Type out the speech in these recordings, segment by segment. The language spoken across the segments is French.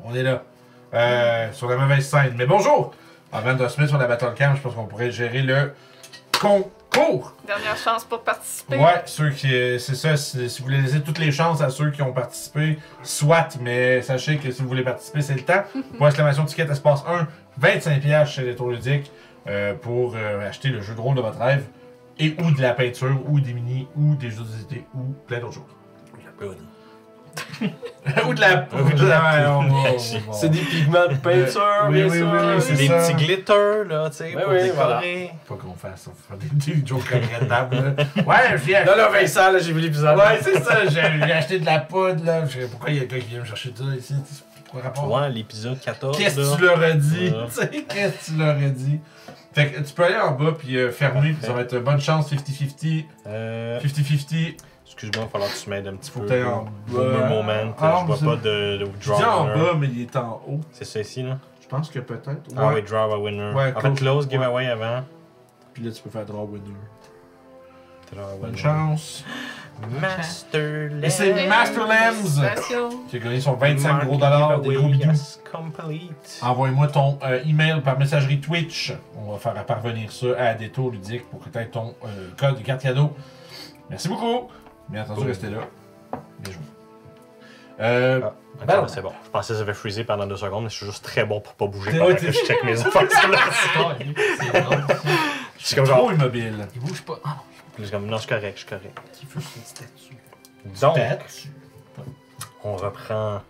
on est là. Sur la mauvaise scène. Mais bonjour! Avant de se mettre sur la Battle Cam, je pense qu'on pourrait gérer le concours. Dernière chance pour participer. Ouais, ceux qui. C'est ça, si vous voulez laisser toutes les chances à ceux qui ont participé, soit, mais sachez que si vous voulez participer, c'est le temps. Pour exclamation ticket espace 1, 25$ chez les tours ludiques pour acheter le jeu de rôle de votre rêve. Et ou de la peinture, ou des mini, ou des jeux d'idées, ou plein d'autres choses. Ou de la C'est des pigments de peinture, oui, bien oui, sûr. oui, oui, c'est Des ça. petits glitters, là, tu sais, Ouais, pour oui, décorer. Pas qu'on fasse, on va faire des jokes regrettables. Là. Ouais, j'ai Là, là, Vincent, là, j'ai vu l'épisode. Ouais, c'est ça, j'ai acheté de la poudre, là. Je sais pourquoi il y a quelqu'un qui vient me chercher ça ici. Pourquoi rapport? Ouais, l'épisode 14. Qu'est-ce là. que tu leur as dit? Ouais. Tu sais, qu'est-ce que tu leur as dit? Fait que tu peux aller en bas puis fermer, puis ça va être bonne chance, 50-50. 50-50. Excuse-moi, il va falloir que tu m'aides un petit Faut peu. que t'ailles en Boomer bas. moment. Ah, je vois c'est- pas de Je dis en bas, mais il est en haut. C'est ça ici, là. Je pense que peut-être. Ah oui, draw a winner. Ouais, en fait, close. close giveaway avant. Puis là, tu peux faire draw winner. Draw a Bonne winner. chance. Master Et c'est Lens. Master Lens Félicitations. qui a gagné son 25 gros dollars, des gros bidous. Complete. Envoie-moi ton email par messagerie Twitch. On va faire parvenir ça à Détour Ludique pour que tu aies ton code de carte cadeau. Merci beaucoup. Bien entendu, Cool. restez là. Bien joué. Ok, Bon. c'est bon. Je pensais que ça avait freezé pendant 2 secondes, mais je suis juste très bon pour pas bouger T'es- pendant ouais, que t'es- je check mes affaires. C'est drôle. Je suis comme genre. Trop immobile. Il bouge pas. Ah non, Je suis comme, non, je suis correct, je suis correct. qui veut une statue? Donc, Battu. on reprend.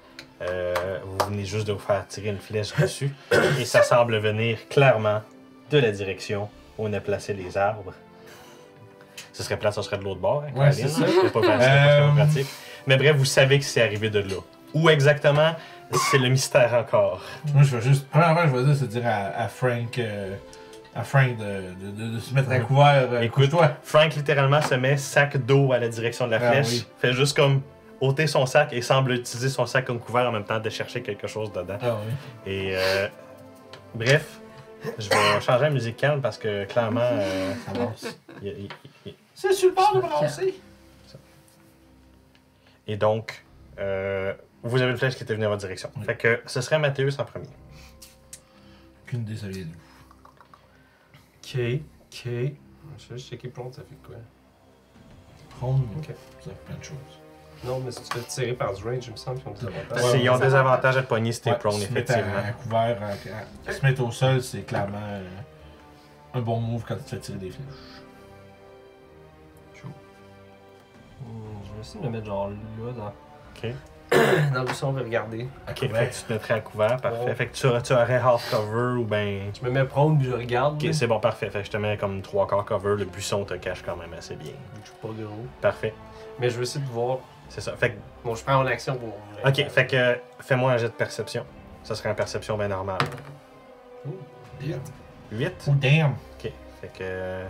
Vous venez juste de vous faire tirer une flèche dessus. Et ça semble venir clairement de la direction où on a placé les arbres. Ce serait plate, ça serait de l'autre bord. Hein, Ouais, Caroline, c'est ça. là. C'est pas très pratique. Mais bref, vous savez que c'est arrivé de là. Où exactement, c'est le mystère encore. Moi, je vais juste. Premièrement, je vais dire, c'est dire à Frank. À Frank de se mettre à couvert. Écoute, toi. Frank littéralement se met sac d'eau à la direction de la Ah flèche. oui. Fait juste comme ôter son sac et semble utiliser son sac comme couvert en même temps de chercher quelque chose dedans. Ah oui. Et bref, je vais changer la musique calme parce que clairement, Ça passe. il- C'est sur le bord de brasser. et donc, vous avez une flèche qui était venue à votre direction. Oui. Fait que ce serait Mathéus en premier. Aucune idée, ça vient d'où. Ok, ok. Je vais juste checker prompt, ça fait quoi? Prendre, Ok. ça fait plein de choses. Non, mais si tu fais tirer par du range, il me semble qu'ils ont des avantages. Ouais, Ils ont ça des va. avantages à te pogner si t'es Ouais, prone, se mettre effectivement. à couvert, se mettre au sol, c'est clairement un bon move quand tu te fais tirer des flèches. Je vais essayer de me mettre genre là, Ok. dans le son, on va regarder. Ok, couvert. fait que tu te mettrais à couvert, parfait. Ouais. Fait que tu aurais half cover ou ben. Je me mets prone puis je regarde. Ok, là. c'est bon, parfait. Fait que je te mets comme 3 quarts cover, le buisson te cache quand même assez bien. Je suis pas gros. Parfait, Mais je vais essayer de voir. c'est ça. Fait que, Bon, je prends mon action pour. ok, fait que fais-moi un jet de perception. Ça serait une perception bien normale. Damn. 8? Oh damn! Ok, fait que.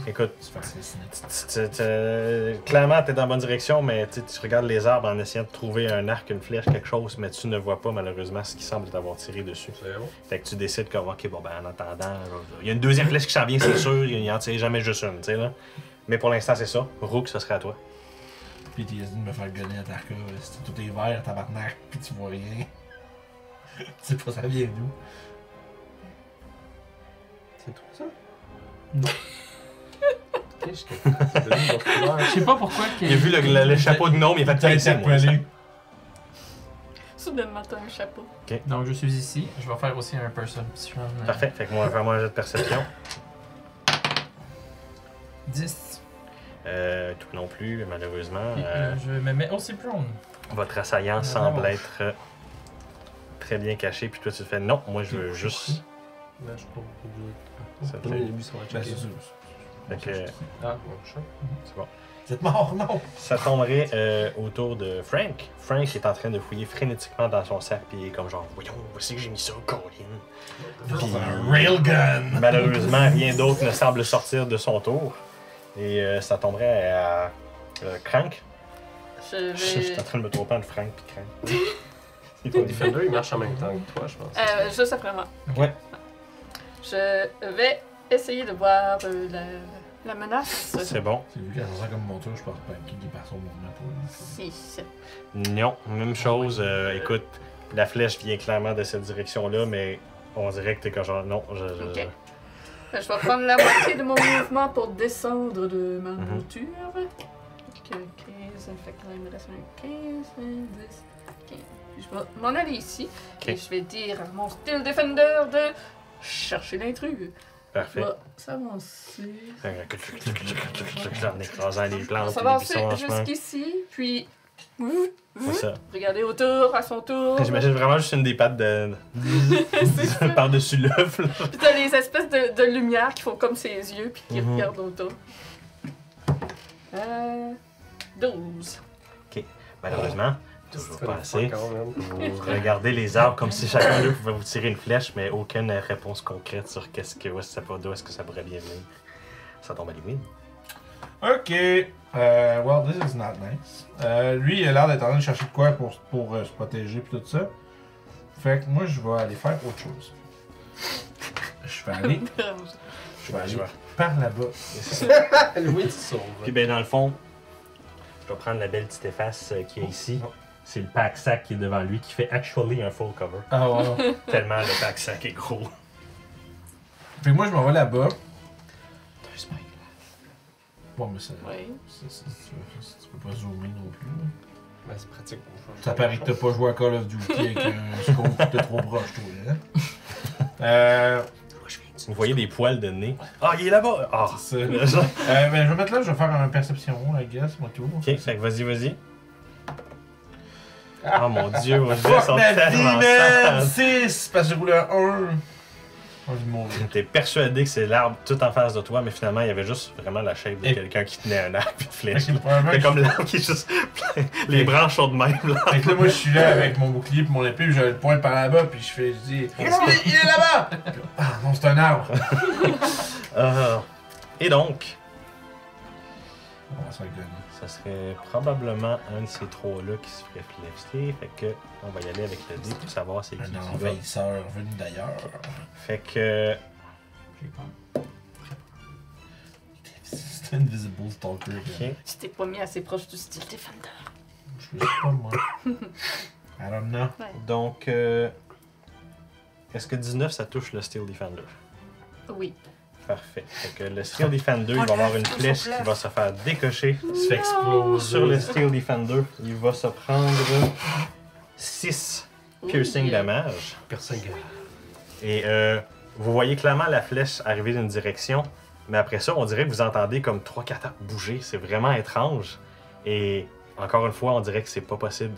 Écoute, C'est facile, clairement, t'es dans la bonne direction, mais tu regardes les arbres en essayant de trouver un arc, une flèche, quelque chose, mais tu ne vois pas malheureusement ce qui semble t'avoir tiré dessus. C'est bon. Fait que tu décides que, ok, bon, ben en attendant, il y a une deuxième flèche qui s'en vient, c'est sûr, il n'y en tire jamais juste une, tu sais, là. Mais pour l'instant, c'est ça. Rook, ce serait à toi. Pis t'es dit de me faire gunner à Tarka, c'était tout est vert, tabarnak, pis tu vois rien. Tu sais pas ça vient d'où. C'est tout ça? Non. Ok, je suis devenu une autre couleur. Je sais pas pourquoi. Il a vu le chapeau de gnome, il a fait T'as tiens, c'est moi, ça. interpellé. Soudainement, t'as un chapeau. Donc, je suis ici. Je vais faire aussi un perception. Parfait, fait que moi, vraiment un jet de perception. 10. Toi non plus, malheureusement. Et, je me mets aussi prone. Votre assaillant semble être très bien caché, puis toi tu te fais non, moi je veux juste. Là, je peux. Ça Donner fait- les buissons à Ben, checker. c'est sûr. Fait que Ah, bon, chat. c'est bon. Vous êtes mort, non! Ça tomberait autour de Frank. Frank est en train de fouiller frénétiquement dans son sac, puis il est comme genre, voyons, voici que j'ai mis ça, Colin. Puis un railgun! Malheureusement, rien d'autre ne semble sortir de son tour. Et ça tomberait à Crank. Je Je suis vais. en train de me tromper entre Frank et Crank. C'est Ton quoi? Defender, il marche en même temps que toi, je pense. Juste après moi. Ouais. Je vais essayer de voir La menace. C'est bon. C'est vu qu'elle sent comme mon tour, je pense pas qu'il est par son mouvement pour lui. 6. Non, même chose. Écoute, la flèche vient clairement de cette direction-là, mais on dirait que t'es comme genre. Non, Ok. Je vais prendre la moitié de mon mouvement pour descendre de ma monture. Donc 15, fait que là, il me reste un 15, 10, 15. Puis je vais m'en aller ici. Ok. Et je vais dire à mon Steel Defender de chercher l'intrus. Parfait. Je vais s'avancer. En écrasant les Je vais plantes et les s'avancer buissons en chemin. jusqu'ici, puis. C'est ça. Regardez autour, à son tour. J'imagine vraiment juste une des pattes de. C'est ça. par-dessus l'œuf, là. Puis t'as les espèces de lumière qui font comme ses yeux, puis qui Mhm. regardent autour. 12. Malheureusement, toujours pas assez. Encore, man. Vous regardez les arbres comme si chacun d'eux pouvait vous tirer une flèche, mais aucune réponse concrète sur d'où est-ce que ça pourrait bien venir. Ça tombe à l'humide. Ok. Well, this is not nice. Lui, il a l'air d'être en train de chercher de quoi pour se protéger pis tout ça. Fait que moi, je vais aller faire autre chose. Je vais aller par là-bas. Louis, tu sauves. Puis ben dans le fond, je vais prendre la belle petite efface qui est ici. C'est le pack-sac qui est devant lui qui fait actually un full cover. Ah ouais. Tellement le pack-sac est gros. Fait que moi, je m'en vais là-bas. Bon, mais ça. Oui. Tu peux pas zoomer non plus. Là. Ben, c'est pratique pour Ça paraît que t'as pas joué à Call of Duty avec un scope pis t'es trop proche, toi. Hein? Vous voyez des poils de nez. Ah, il est là-bas! Ah! C'est ça. Ben, je vais mettre là, je vais faire un perception, I guess, moi tout. Ok, fait que vas-y. Oh mon dieu, moi je Fuck sont ma vie, tellement man! sales. 6! Parce que j'ai roulé un 1. J'ai envie de mourir. T'es persuadé que c'est l'arbre tout en face de toi, mais finalement il y avait juste vraiment la shape de Et- quelqu'un qui tenait un arbre et une flèche. Fait que probablement C'est que comme l'arbre qui est juste. Les branches sont de même là. Fait que là, moi, je suis là avec mon bouclier et mon épée, puis je le pointe par là-bas, puis je dis il est là-bas! Ah non, c'est un arbre! Et donc, On va se faire gunner. ça serait probablement un de ces trois-là qui se ferait flexer. Fait que on va y aller avec le dé pour savoir c'est qui Un qui va. envahisseur venu d'ailleurs. Fait que. J'ai peur. C'est Invisible Stalker. Ok. Tu t'es pas mis assez proche du Steel Defender. Je sais pas, moi. I don't know. Donc, est-ce que 19 ça touche le Steel Defender? Oui. Parfait. Fait que le Steel Defender, il va avoir une flèche qui va se faire décocher Il se fait exploser. sur le Steel Defender. Il va se prendre 6 piercing Ouh, damage. Personne gagne. Et vous voyez clairement la flèche arriver d'une direction, mais après ça, on dirait que vous entendez comme 3-4 arbres bouger. C'est vraiment étrange. Et encore une fois, on dirait que c'est pas possible.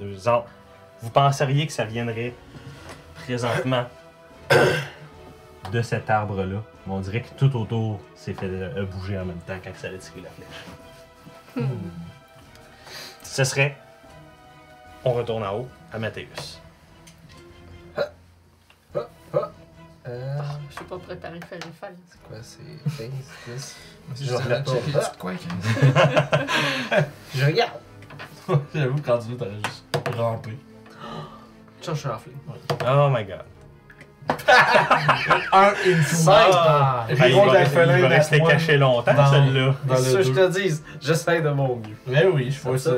Vous penseriez que ça viendrait présentement de cet arbre-là, mais on dirait que tout autour s'est fait bouger en même temps quand ça a tiré la flèche. Ce serait... On retourne en haut à Mathéus. Je suis pas préparé faire les falles. C'est quoi, c'est 15 plus? Je Je vais regarde. checker de quoi, Chris? Je regarde. J'avoue, quand tu veux, t'aurais juste rampé. Je suis enflé. Oh my god. Un into 16 Ah, Il va rester caché longtemps, Dans- celle-là. dans Ça, le je 2. te dis, j'essaie de mon mieux. Mais oui, je fais ça.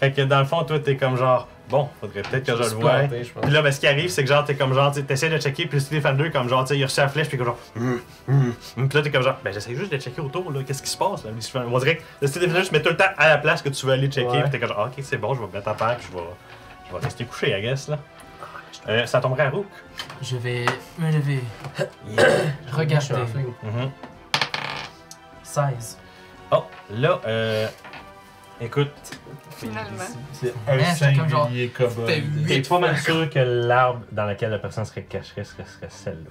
Fait que dans le fond, toi, t'es comme genre, bon, faudrait peut-être que je le voie. je pense. Puis là, ben, ce qui arrive, c'est que genre, t'es comme genre, t'essaies de checker, puis le Steel 2, comme genre, tu sais, il a reçu la flèche, puis comme genre, Puis là, t'es comme genre, ben, j'essaie juste de checker autour, là, qu'est-ce qui se passe, là. On dirait que le Steel Defender se met tout le temps à la place que tu veux aller checker, Ouais. puis t'es comme genre, ok, c'est bon, je vais me mettre à terre, puis je vais rester couché, I guess, là. Ça tomberait à Rook. Je vais me lever. Je suis Regardez. enflé. 16. Oh, là, écoute, Finalement. C'est Mais un j'étais comme genre, singulier cowboy. fait t'es huit pas mal fois. sûr que l'arbre dans lequel la personne serait cachée serait celle-là.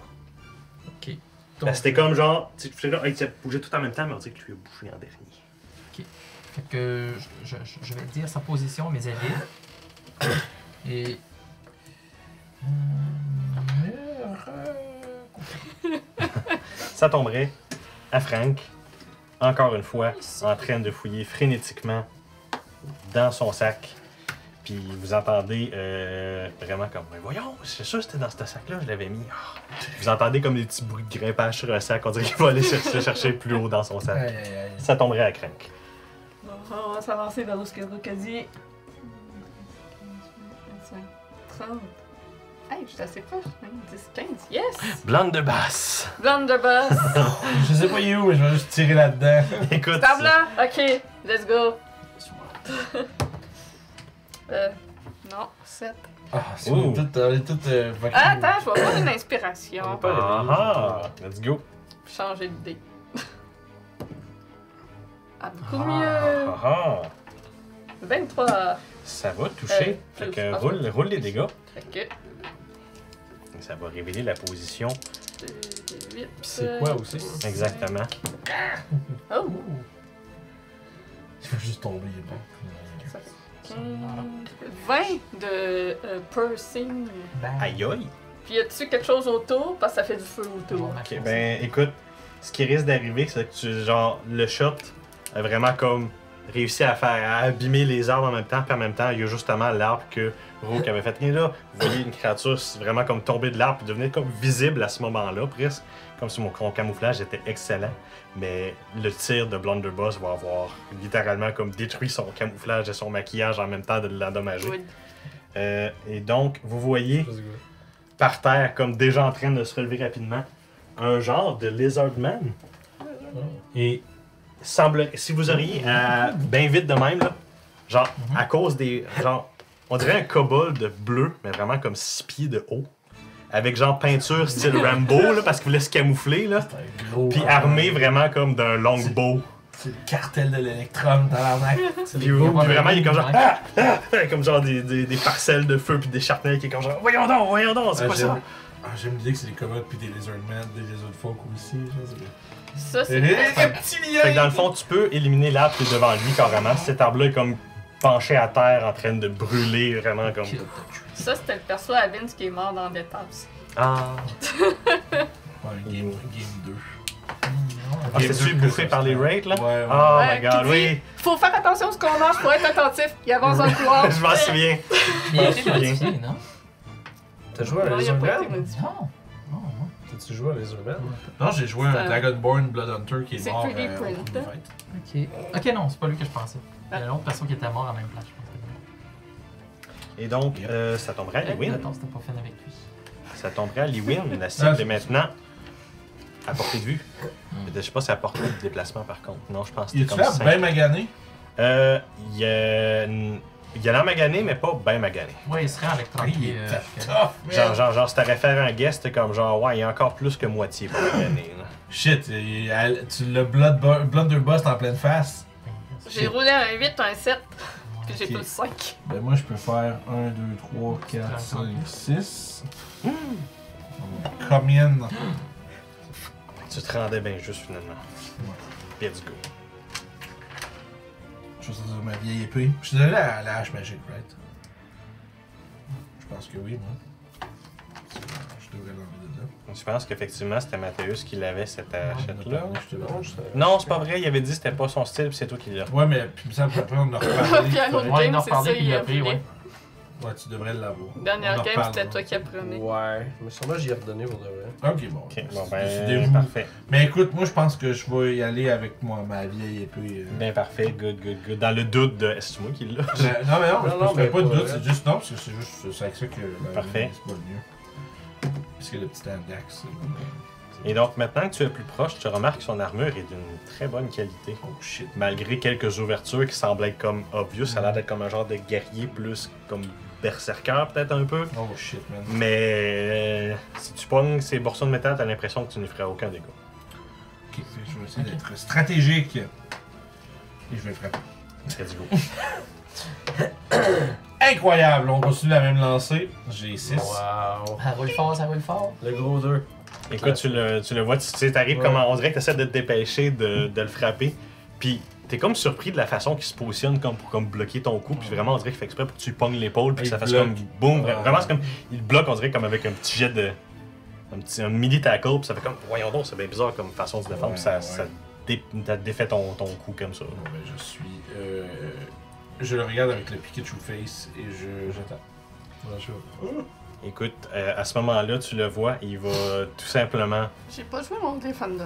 Ok. Parce que c'était comme genre, tu sais, là, il s'est bougé tout en même temps, mais on dirait que tu lui as bougé en dernier. Fait que je vais dire sa position, mes alliés. Et. Ça tomberait à Frank, encore une fois, en train de fouiller frénétiquement dans son sac. Puis vous entendez vraiment comme, mais voyons, c'est sûr que c'était dans ce sac-là, je l'avais mis. Ah. Vous entendez comme des petits bruits de grimpage sur un sac, on dirait qu'il va aller se chercher plus haut dans son sac. Aïe, aïe, aïe. Ça tomberait à crank. Bon, on va s'avancer vers ce que Rook a dit. 25, 30. Hey, je suis assez proche. 10, 15. Yes! Blunderbuss! Blunderbuss! Je sais pas il est où, mais je vais juste tirer là-dedans. Écoute, Table là? Ok, let's go. Non, 7. Ah, c'est Ouh. on est tout vacuum. Attends, je vais avoir une inspiration. ah, let's go. Changer d'idée. Ah, beaucoup Ah, mieux. ah. 23. Ça va toucher. Fait que roule les dégâts. Fait que. Et ça va révéler la position. 8. C'est quoi aussi? Exactement. Oh! Il va juste tomber, il est bon. Ça fait 15, 20 de piercing. Aïe aïe. Puis y a-tu quelque chose autour? Parce que ça fait du feu autour. Ok, ben écoute, ce qui risque d'arriver, c'est que le shot a vraiment comme réussi à abîmer les arbres en même temps, puis en même temps, il y a justement l'arbre que Rook avait fait. Et là, vous voyez une créature vraiment comme tomber de l'arbre, puis devenir comme visible à ce moment-là, presque. Comme si mon camouflage était excellent. Mais le tir de Blunderbuss va avoir littéralement comme détruit son camouflage et son maquillage en même temps de l'endommager. Oui. Et donc, vous voyez par terre, comme déjà en train de se relever rapidement, un genre de Lizardman. Et semble, si vous auriez bien vite de même, là, genre à cause des. Genre, on dirait un kobold bleu, mais vraiment comme 6 pieds de haut. Avec genre peinture style Rambo, là, parce qu'il voulait se camoufler, là. C'est un gros. Puis armé vraiment comme d'un longbow. C'est le cartel de l'Electrum, tabarnak. Puis vraiment, il est comme genre. Comme genre des parcelles de feu, puis des charnels qui est comme genre. Voyons donc, c'est quoi ça? J'aime l'idée que c'est des commodes puis des lizardmen, des lizardfolk aussi. Ça, c'est. Un petit lien! Fait que dans le fond, tu peux éliminer l'arbre qui est devant lui carrément. Cet arbre-là est comme penché à terre en train de brûler vraiment comme. Ça, c'était le perso à Vince qui est mort dans des tables. Ah. Game 2. Ah, c'est-tu bouffé par les raids là? Ouais, ouais. Oh Ouais, my god, qui oui! dit, faut faire attention à ce qu'on mange pour être attentif. Il avance dans le couloir. Je m'en souviens. Il a été Bien. modifié, non? T'as joué à Non, il a pas été Lizardman? modifié. Non. Non, non. T'as-tu joué à Lizardman? Non, j'ai joué C'est un un- Dragonborn Blood Hunter qui est C'est mort. 3D au print, Cool hein? Fight. Ok, non, c'est pas lui que je pensais. Il y a l'autre personne qui était mort à la même place, je pense. Et donc, ça tomberait à Liwin. Attends, c'était pas fait avec lui. Ça tomberait à Liwin. La cible est maintenant à portée de vue. Je sais pas si à portée de déplacement par contre. Non, je pense que Il c'est est-tu comme là, 5. bien magané? Il y a l'air magané, mais pas bien magané. Ouais, il serait avec 30 Il pieds. est tough, man! Genre, si t'aurais fait un guest, c'était comme genre, ouais, il y a encore plus que moitié pour magané. Là. Shit, tu l'as Blunderbuss en pleine face. J'ai roulé un 8, un 7, puis j'ai Ok. plus 5. Ben moi je peux faire 1, 2, 3, 4, 5, 6. Combien? Tu te rendais bien juste finalement. Let's go. Je vais sortir ma vieille épée. Je suis donné à la hache magique, right? Je pense que oui, moi. Je devrais l'enlever de là. Je pense qu'effectivement, c'était Mathéus qui l'avait cette hachette-là. Je te l'enlève. Non, c'est pas vrai, il avait dit que c'était pas son style, puis c'est toi qui l'as. Ouais, mais puis ça, après on en a reparlé. Puis un autre Ouais, il game, en c'est reparlait ça, puis il il a a pris, pris. ouais. Ouais, tu devrais l'avoir. Dernière On en game, reparle. c'était toi qui apprenais. Ouais, mais sûrement j'y ai redonné pour de vrai. Ok, bon. Ok, bon Décidez-vous. ben, parfait. Mais écoute, moi je pense que je vais y aller avec ma vieille épée. Ben parfait, good. Dans le doute de. Est-ce que c'est moi qui l'a? Non, mais non, Non, je non, fais mais pas de pas doute, vrai. c'est juste non, parce que c'est juste c'est avec ça que la Parfait. vie, c'est pas le mieux. Parce que le petit index, Et donc, maintenant que tu es plus proche, tu remarques que son armure est d'une très bonne qualité. oh shit. Malgré quelques ouvertures qui semblent être comme obvious, ça a l'air d'être comme un genre de guerrier plus comme berserker peut-être un peu. Oh shit, man. Mais si tu pognes ces morceaux de métal, t'as l'impression que tu n'y ferais aucun dégât. Ok, je vais essayer d'être stratégique. Et je vais frapper. Let's go. Incroyable, on continue la même lancée. J'ai 6. Wow. Ça roule fort, ça roule fort. Le gros 2. Écoute, tu le vois, tu sais, t'arrives Ouais. comme on dirait que t'essaies de te dépêcher de le frapper. Puis t'es comme surpris de la façon qu'il se positionne comme pour comme bloquer ton coup. Puis vraiment, on dirait qu'il fait exprès pour que tu pognes l'épaule. Puis que Il ça fasse bloque. comme boum. Ouais. Vraiment, c'est comme. Il bloque, on dirait comme avec un petit jet de. Un midi tackle. Puis ça fait comme. Voyons donc, c'est bien bizarre comme façon de se défendre. Ouais, Puis ça, ouais. ça défait ton coup comme ça. Bon, ben, je suis. Je le regarde avec le Pikachu face et j'attends. Écoute, à ce moment-là, tu le vois, il va tout simplement... J'ai pas joué mon Defender.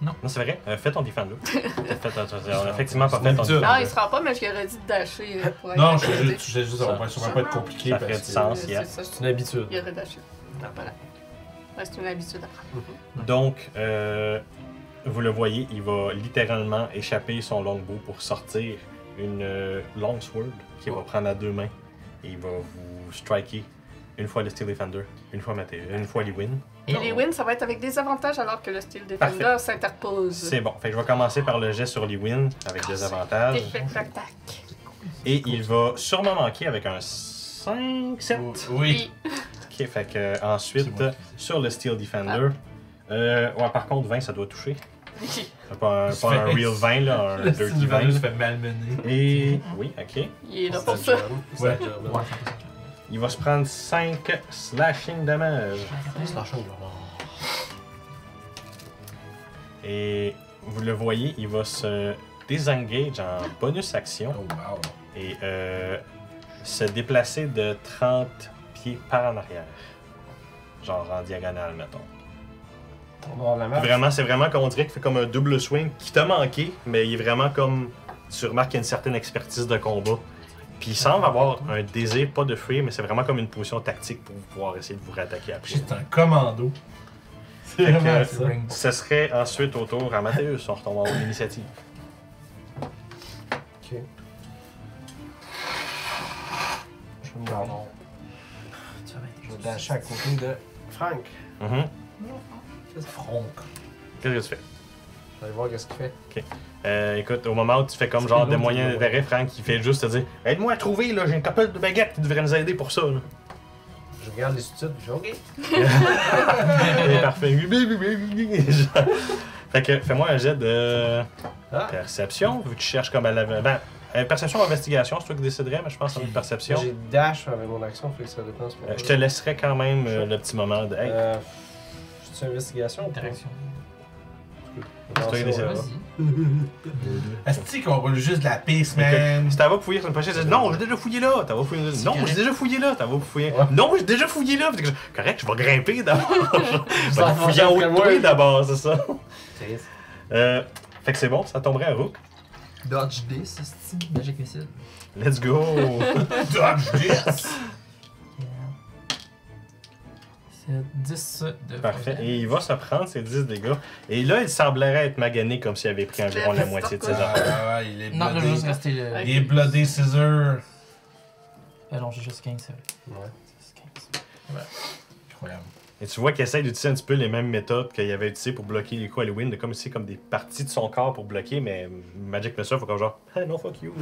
Non, c'est vrai. Fais ton Defender. On a effectivement pas fait ton Defender. Non, il sera pas, mais je lui aurais dit de dasher pour aller. Non, je sais juste, ça va sûrement pas être compliqué. Ça parce ferait du que- sens, yeah. C'est ça, C'est une habitude. il aurait dashé. Voilà. Ouais, c'est une habitude à prendre. Donc, vous le voyez, il va littéralement échapper son longbow pour sortir une longsword qu'il va prendre à deux mains. Et il va vous striker une fois le Steel Defender, une fois Lewin. Et les wins, ça va être avec des avantages alors que le Steel Defender Parfait. s'interpose. C'est bon. Fait que je vais commencer par le jet sur Lewin avec des avantages. Tac. Et il va sûrement manquer avec un 5, 7. Oui. Ok, fait que ensuite, C'est moi. sur le Steel Defender, ouais, par contre, 20, ça doit toucher. Oui. Pas Ça un fait- real 20, là, un Le dirty Steel Defender 20. se fait malmener. Et oui, ok. Il est là pour ça. Ouais. Ouais, c'est ça. Il va se prendre 5 slashing damage. Et vous le voyez, il va se désengage en bonus action Oh wow. et se déplacer de 30 pieds par en arrière. Genre en diagonale, mettons. On va avoir la marche. Vraiment, c'est vraiment comme on dirait qu'il fait comme un double swing qui t'a manqué, mais il est vraiment comme. Tu remarques qu'il y a une certaine expertise de combat. Puis il semble avoir un désir, pas de fuir, mais c'est vraiment comme une position tactique pour pouvoir essayer de vous réattaquer après. C'est un commando. C'est Fait que, vraiment ça. Ring. Ce serait ensuite au tour à Mathéus, on retombe en haut de l'initiative. Ok. Je vais me garder. Je vais dasher à côté de Frank. Mhm. Franck. Qu'est-ce que tu fais? Je vais aller voir qu'est-ce qu'il fait. Écoute, au moment où tu fais comme genre des moyens d'intérêt, Frank, il fait juste te dire aide-moi à trouver, là, j'ai une couple de baguettes qui devraient nous aider pour ça. Là. Je regarde les sous-titres, je fais OK. Et parfait. Fait que fais-moi un jet de Ah, perception, vu que tu cherches comme à la. Ben, perception ou investigation, c'est toi qui déciderais, mais je pense que c'est une perception. j'ai dash avec mon action, fait que ça dépend. c'est pour Je te laisserai quand même le petit moment de. Hey, C'est une investigation ou pas? Interaction. C'est toi qui décides. Vas-y. Est-ce qu'on roule juste de la piste, man? Si t'as va fouiller sur une prochaine, tu dis non, j'ai déjà fouillé là, t'as va fouiller là. Non, correct. j'ai déjà fouillé là, t'as va fouiller. Ouais. Non, j'ai déjà fouillé là. Fait que correct, je vais grimper d'abord. Je vais Ça fouiller en haut de après toi moi. d'abord, c'est ça. Triste. Fait que c'est bon, ça tomberait à Rook. Dodge D, c'est style Magic Missile. Let's go! Dodge this! C'est 10 de Parfait. Et il va se prendre ses 10 dégâts. Et là, il semblerait être magané comme s'il avait pris environ la moitié de ses affaires. Ah, il est Non, il bloodé. doit juste rester le. Il est bloodé scissor. Non, j'ai juste 15, c'est vrai. Ouais. C'est 15. Incroyable. Et tu vois qu'il essaie d'utiliser un petit peu les mêmes méthodes qu'il avait utilisées pour bloquer les coups à Halloween, de comme ici, comme des parties de son corps pour bloquer, mais Magic Missile, faut comme genre, ah non, fuck you.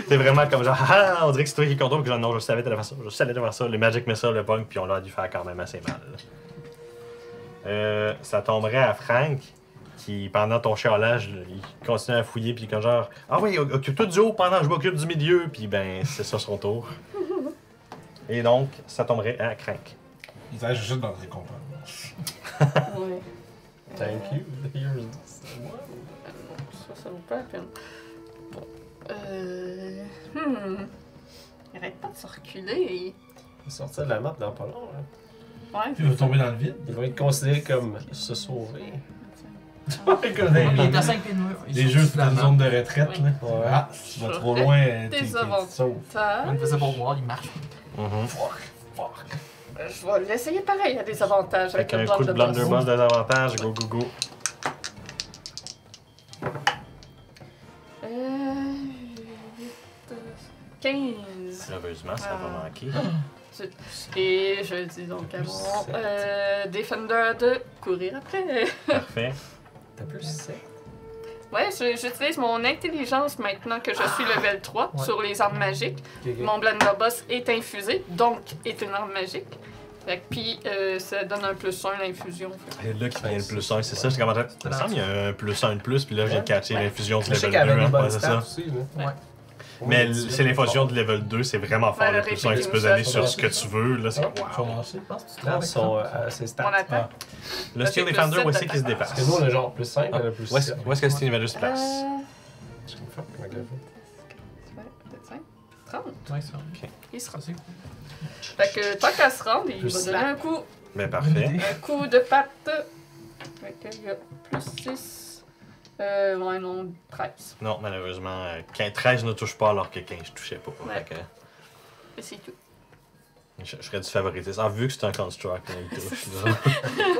C'est vraiment comme genre, ah, on dirait que c'est toi qui contrôle, que genre, non, je savais de faire ça, je savais de faire ça. Le Magic Missile le pogne, puis on l'a dû faire quand même assez mal. Ça tomberait à Frank, qui, pendant ton chialage, il continue à fouiller, puis comme genre, ah oui, occupe-toi du haut pendant que je m'occupe du milieu, puis ben, c'est ça son tour. Et donc, ça tomberait à Crank. Il s'agit juste dans le récompense. Ouais. Thank you. Here's this. Ça vaut pas la peine. Bon. Il arrête pas de se reculer. Il va sortir de la map dans pas long. Hein. Ouais. Puis il va tomber dans le vide. Il va être considéré comme se sauver. Comme dans Il est à les- 5 pieds de mur. Il Les saute jeux, sur c'est la une map. zone de retraite. Oui. Là. Ouais. Ah, si tu vas Je trop fais loin, des t'es avantages. sauve. Ça, Il faisait pour voir, il marche. Fuck. je vais l'essayer pareil, il y a des avantages avec Avec le un coup de Blunderbuss. blunderbuss des avantages, go go go. Euh, 15. Heureusement, ça va manquer. Et je dis donc à mon Defender de courir après. Parfait. T'as plus 7. Ouais, j'utilise mon intelligence maintenant que je suis level 3 Ouais. sur les armes magiques. Mon Blunderbuss est infusé, donc est une arme magique. Fait que, puis ça donne un +1 l'infusion. Et là qui vient le plus 1, c'est ça, c'est comment ça. Il me semble qu'il y a un plus 1 de plus, puis là j'ai catché Ouais. l'infusion du Je sais level qu'elle 2, avait des hein, bonnes ouais, c'est stats ça. aussi. Là. Ouais. Mais c'est l'infusion de level 2, c'est vraiment fort Ouais, le le plus 1, tu peux réplique aller tout sur ça. ce que tu veux, là, c'est Ah, wow. Commencer. Je pense que tu te Non, avec sont ça. ses Mon stats. attaque. Le Steel Avec Defender, le où est-ce set qu'il se d'attaque. dépasse? Parce que nous, on a genre plus 5, elle a plus Où 7. est-ce que Steel Defender se place? Ouais, Comment qu'elle fait? peut-être 5. 30. Ouais, ça. Il se Ça, rend. c'est cool. Fait que tant qu'elle se rend, il Plus va donner un coup. Ben parfait. Un coup de patte. Fait qu'il y a plus 6. Ouais, non, 13. Non, malheureusement, 13 ne touche pas alors que 15 touchait pas. Ouais. Fait que Et c'est tout. je serais du favoritisme. Ah, vu que c'est un construct, il touche. Là.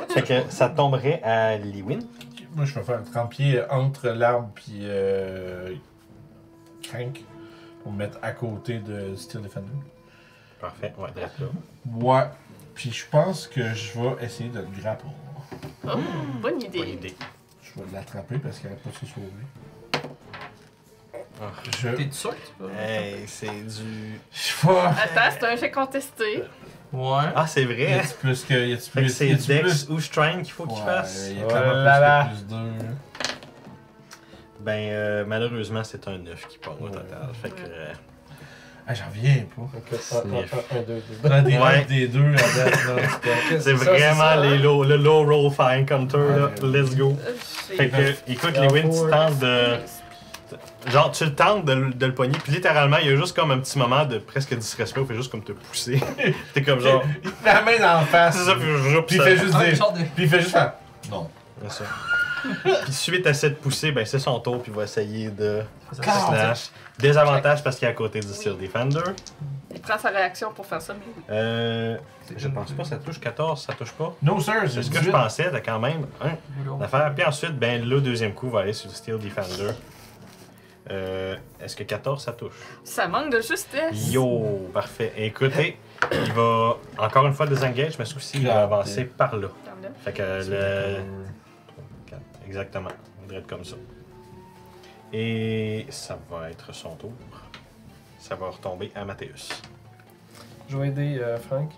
Fait que ça tomberait à Liwin. Moi, je vais faire 30 pieds entre l'arbre puis Crank pour me mettre à côté de Steel Defender. Parfait, ouais, direct là. Ouais. Puis je pense que je vais essayer de le grapple. Oh, bonne idée. Bonne idée. Je vais l'attraper parce qu'elle n'a pas se sauver. Ah. Je. T'es sûr que tu peux? Hey, c'est du. Je vais. Attends, c'est un jet contesté. Ouais. Ah, c'est Y vrai! a-tu plus que. Y a-tu Fait que plus. c'est y a-tu Dex plus? ou Strength qu'il faut qu'il Ouais, fasse. y a Oh clairement là là. plus que plus 2. Ben, malheureusement, c'est un 9 qui part au total. Fait que. Ah, j'en reviens pas. Sniff. 1, 2, 2. J'en ai des Ouais. 1 des 2 à date, là. C'est vraiment les low, le low roll fire encounter, là. Ouais. Let's go. Fait que, écoute, Lewin, tu tentes de. Genre, tu le tentes de le pogner, puis littéralement, il y a juste comme un petit moment de presque disrespect où il fait juste comme te pousser. T'es comme genre. Il te met la main dans la face. C'est ça, Puis il fait juste Ah, dire. genre de... Puis il fait juste faire. Non. C'est ça. Puis suite à cette poussée, ben c'est son tour, puis il va essayer de Car- slash. Désavantage parce qu'il est à côté du Steel Defender. Il prend sa réaction pour faire ça, mais Je pense pas, ça touche 14, ça touche pas. No, sir, C'est c'est ce ce que je pensais, t'as quand même un affaire. Puis ensuite, ben le deuxième coup va aller sur le Steel Defender. Est-ce que 14 ça touche? ça manque de justesse. Yo, parfait. Écoutez, il va encore une fois désengage, mais ce coup-ci, il va avancer par là. Regarde-le. Fait que le. 4, exactement. On dirait être comme ça. Et ça va être son tour. Ça va retomber à Mathéus. Je vais aider Frank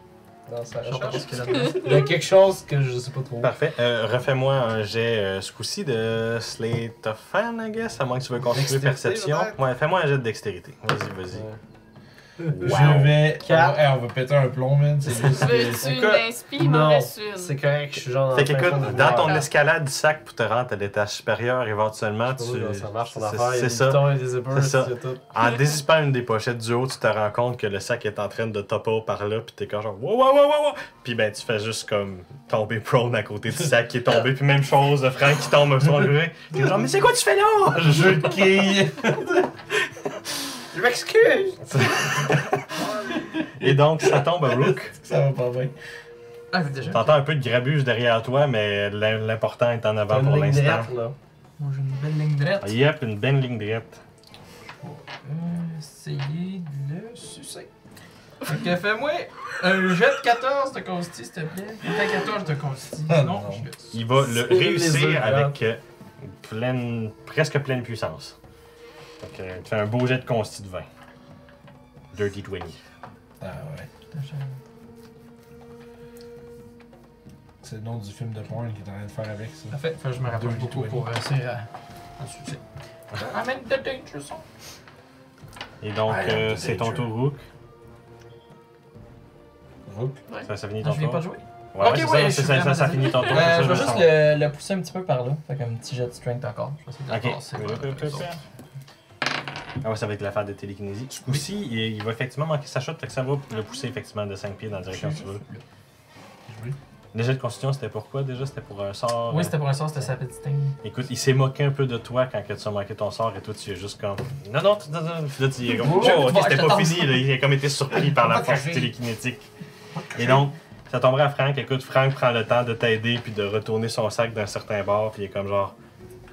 dans sa Je sais pas recherche. ce qu'il y a là-dedans. Il y a quelque chose que je sais pas trop. Parfait. Refais-moi un jet ce coup-ci de Slate of Hand, I guess, à moins que tu veux construire Dextérité, perception. peut-être? Ouais, fais-moi un jet de dextérité. Vas-y, vas-y. Je vais. Quatre. On va péter un plomb, man. C'est juste que. Veux-tu une Écoute, inspi? Il m'en non, reste une. c'est correct, je suis genre dans Fait le fin qu'écoute, fond du dans noir. ton escalade du sac pour te rendre à l'étage supérieur, éventuellement, Je sais pas tu. comment ça marche ton c'est- affaire, il y a C'est des ça. boutons, il y a des zippers, C'est ça. il y a tout. En dézippant une des pochettes du haut, tu te rends compte que le sac est en train de topper par là, puis t'es comme genre wow, wow, wow, wow, wow. Puis ben tu fais juste comme tomber prone à côté du sac qui est tombé, puis même chose, Frank qui tombe sur le mur. T'es genre mais c'est quoi tu fais là? Jeu de quilles. Je m'excuse! Et donc ça tombe à Rook. Ça va pas bien. Ah, c'est déjà. T'entends un peu de grabuge derrière toi, mais l'important est en avant T'as pour une ligne l'instant. droite, là. Moi, j'ai une belle ligne droite. Yep, une belle ligne droite. Essayer de le sucer. Fait que fais-moi un jet de 14 de consti, s'il te plaît. Fais 14 de consti. Ah, Non, non. je le Il va le C'est les réussir œufs avec presque pleine puissance. Fait que tu fais un beau jet de consti de 20. Dirty 20. Ah ouais. C'est le nom du film de porn qu'il est en train de faire avec ça. Parfait, fait que je me rapproche Dirty beaucoup 20. pour réussir à sucer. Amène the danger zone. Et donc, I am the c'est ton danger. tour, Rook. Rook. Ça finit Ah, ton je viens tour. pas de jouer. Ouais, Ok, c'est ouais, ça, je c'est suis ça, vraiment ça désolé. finit ton tour. Je c'est vais ça, juste le pousser un petit peu par là. Fait qu'un petit jet de strength encore. Je vais essayer de le Ok. passer. Ah ouais, ça va être l'affaire de télékinésie. Ce coup-ci, il va effectivement manquer sa shot, fait que ça va le pousser effectivement de 5 pieds dans la direction que tu veux. Le jet de constitution, c'était pourquoi déjà? C'était pour un sort? Oui, c'était pour un sort, c'était sa petite thing. Écoute, il s'est moqué un peu de toi quand que tu as manqué ton sort et toi tu es juste comme. Non, non, non, non. Puis là, tu es comme. Oh, Oh, ok, je c'était te pas tente. fini, là. Il a comme été surpris par la force télékinétique. Et donc, ça tomberait à Frank. Écoute, Frank prend le temps de t'aider puis de retourner son sac d'un certain bord, puis il est comme genre.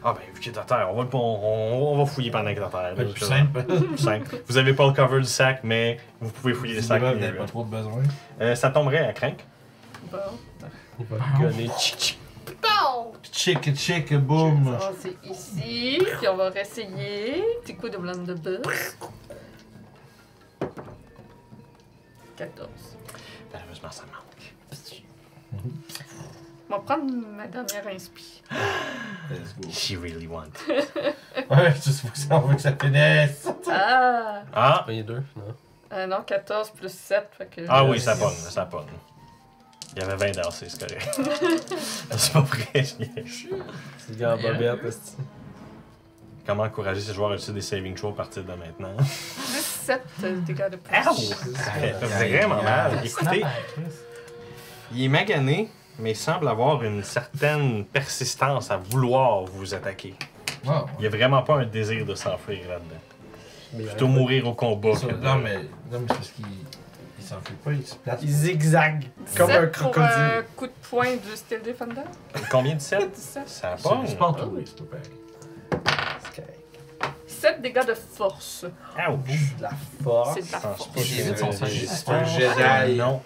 Ah ben, vu qu'il est à terre, on va fouiller pendant qu'il est à terre. Ouais, Là, plus puis, simple. plus simple. Vous avez pas le cover du sac, mais vous pouvez fouiller les sacs. Vous mieux, n'avez pas là. trop de besoin. Ça tomberait à Crank. Bon. Il va me gonner. Bon! Chick, boom. Ça, c'est ici. Puis on va réessayer. Petit coup de blunderbuss. 14. Malheureusement, ça manque. On va prendre ma dernière inspi. Let's go. She really want. Ouais, juste on veut que ça finisse. Ah! Ah! Il y a deux, non? Non, 14 plus 7. Fait que Ah oui, ça pogne, ça pogne. Il y avait 20 d'AC, c'est correct. C'est pas vrai. C'est le gars en bobette, esti. Comment encourager ces joueurs à utiliser des saving throws à partir de maintenant? 10. 7 dégâts de plus. Ow! Ça fait vraiment mal. Écoutez, il est magané, mais il semble avoir une certaine persistance à vouloir vous attaquer. Wow. Il n'y a vraiment pas un désir de s'enfuir là-dedans. Plutôt mourir au combat. que de- Non, mais c'est parce qu'il s'enfuit pas, il se place. Il zigzague comme un 7 pour crocodile. un coup de poing du Steel Defender. Combien de 7? 17. Ça C'est pogne. pas entouré, c'est pas pareil. 7 dégâts de force. Ouch! De la force. C'est de la Je pense force. pas que J'ai vite son salut. C'est un Jedi. Non.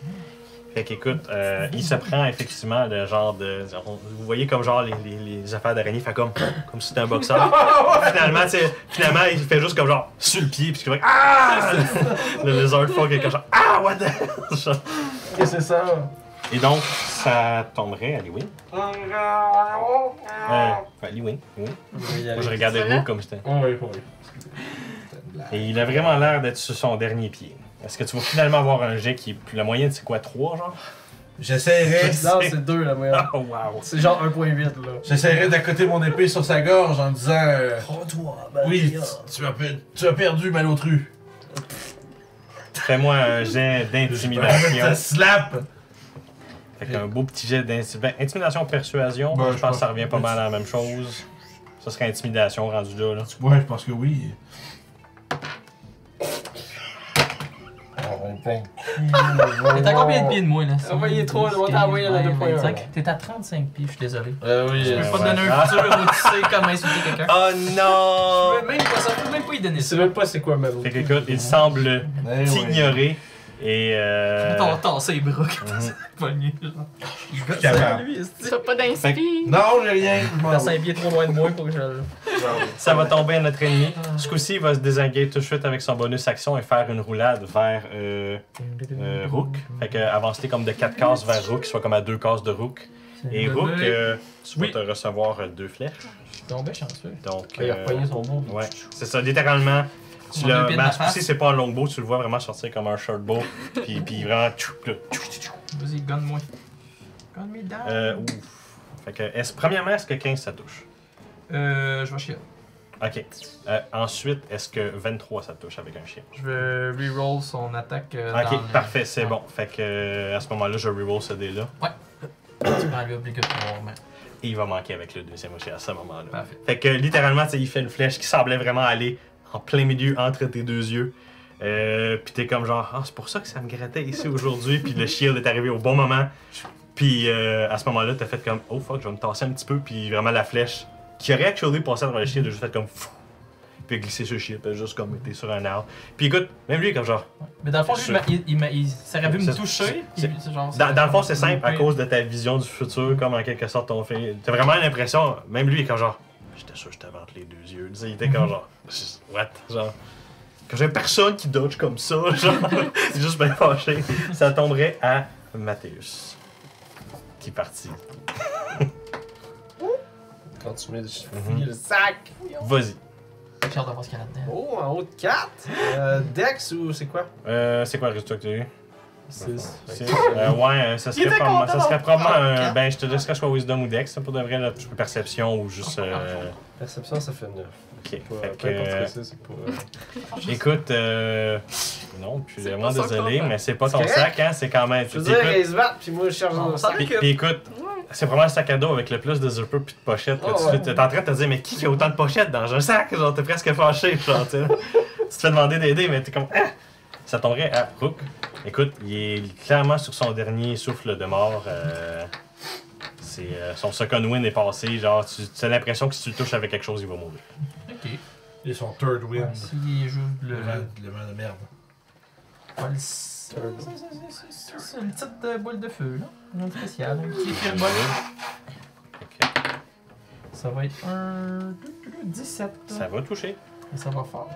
Fait qu'écoute, il se prend effectivement le genre de. Vous voyez comme genre les affaires d'araignée, fait comme si c'était un boxeur. finalement, il fait juste comme genre sur le pied, puis c'est comme ah! Le lizard fait quelque chose. Ah, what the hell? Qu'est-ce que c'est ça? Et donc, ça tomberait à Liwin. Liwin. Moi, je regardais Voilà. vous comme j'étais. Oh, oui, oui. Et il a vraiment l'air d'être sur son dernier pied. Est-ce que tu vas finalement avoir un jet qui est plus. La moyenne, c'est quoi, 3 genre? J'essaierai. Non, c'est 2 la moyenne. Oh, wow! C'est genre 1.8 là. J'essaierai d'accoter mon épée sur sa gorge en disant Prends-toi, oui, tu as perdu, malotru. Fais-moi un jet Ta d'intimidation. slap! Fait qu'un beau petit jet d'intimidation-persuasion. Ben, je pense que ça revient pas mal à la même chose. Ça serait intimidation rendu là. Ouais, je pense que oui. T'es à combien de pieds de moi, là? Envoyez trop, on t'a envoyé la 2.1. 25. T'es à 35 pieds, je suis désolé. Oui, Je peux pas te ouais. donner un futur où tu sais comment insulter quelqu'un. Oh non! Je peux même pas, ça peut même pas y donner Il ça. sait même pas c'est quoi Melo. Fait qu'écoute, il semble t'ignorer et T'as tassé les bras quand Mhm. t'as pogné, genre. Il gosse capable. à lui, est-ce T'as pas d'inspi. Non, j'ai rien. T'as 5 pieds trop loin de moi pour que je le. ça va tomber à notre ennemi. Ce coup-ci, il va se désengager tout de suite avec son bonus action et faire une roulade vers Rook. Fait que avancer comme de 4 cases vers Rook, soit comme à 2 cases de Rook. Et Rook, tu vas Oui. te recevoir 2 flèches. Je suis tombé chanceux. Donc, Il a repogné son bout. ouais, c'est ça, littéralement. Tu Mon l'as. deux pieds de Ben, la ce coup-ci, face. c'est pas un longbow, tu le vois vraiment sortir comme un short bow. puis vraiment. Vas-y, gonne-moi. Gonne-moi down. Ouf. Fait que, premièrement, est-ce que 15 ça touche? Je vais chier. Ok. Ensuite, est-ce que 23 ça touche avec un chien? Je vais reroll son attaque. Ok, dans le- parfait, c'est Ouais. bon. Fait que à ce moment-là, je reroll ce dé-là. Tu prends lui obligatoirement. Et il va manquer avec le deuxième aussi à ce moment-là. Parfait. Fait que littéralement, tu sais, il fait une flèche qui semblait vraiment aller en plein milieu entre tes deux yeux. Puis t'es comme genre, ah, c'est pour ça que ça me grattait ici aujourd'hui. Puis le shield est arrivé au bon moment. Puis à ce moment-là, t'as fait comme, oh fuck, je vais me tasser un petit peu. Puis vraiment la flèche qui aurait actually passé dans le shield, a juste fait comme, fou. Puis glissé sur le shield, puis juste comme été sur un arbre. Puis écoute, même lui, comme genre, Mais dans le fond, lui, Sûr. il s'aurait pu me C'est- toucher. c'est- puis c'est genre- dans le fond, c'est simple à Ouais. cause de ta vision du futur, comme en quelque sorte ton fait. T'as vraiment l'impression, même lui, il est comme genre, j'étais sûr que je t'avais entre les deux yeux. Tu sais, il était comme genre, what? Genre, quand j'ai personne qui dodge comme ça, genre, c'est juste bien fâché. Ça tomberait à Mathéus, qui est parti. Quand tu mets le sac. Vas-y. J'ai hâte de voir ce qu'il y a là-dedans. Oh, en haut de 4. Dex ou c'est quoi? C'est quoi le résultat que tu as eu? 6. Ouais, ça Il était content serait probablement d'avoir un. quatre. Ben, je te laisserais soit Wisdom ou Dex, pour de vrai, là, perception ou juste. Perception, ça fait 9. Ok. Peu Fait importe que, ce que c'est pas. écoute, non, puis je suis C'est vraiment pas ça que désolé, t'en fais. mais c'est pas C'est ton correct. sac, hein, c'est quand même. Je veux dire, Écoute, ils se battent, puis moi je cherche On mon s'en sac. puis écoute, c'est vraiment un sac à dos avec le plus de zippers puis de pochettes. Là, Oh, tu ouais. t'es en train de te dire, mais qui a autant de pochettes dans un sac? Genre, t'es presque fâché, genre, tu sais. Tu te fais demander d'aider, mais t'es comme, ah! Ça tomberait à Rook. Écoute, il est clairement sur son dernier souffle de mort. Son second win est passé. Genre, tu as l'impression que si tu le touches avec quelque chose, il va mourir. Ok. Et son third wind. S'il est juste le. Le vent de merde. Ouais, c'est une petite boule de feu, là. Un spécial. Un petit fireball. Ok. Ça va être un. 17. Ça va toucher. Et ça va faire.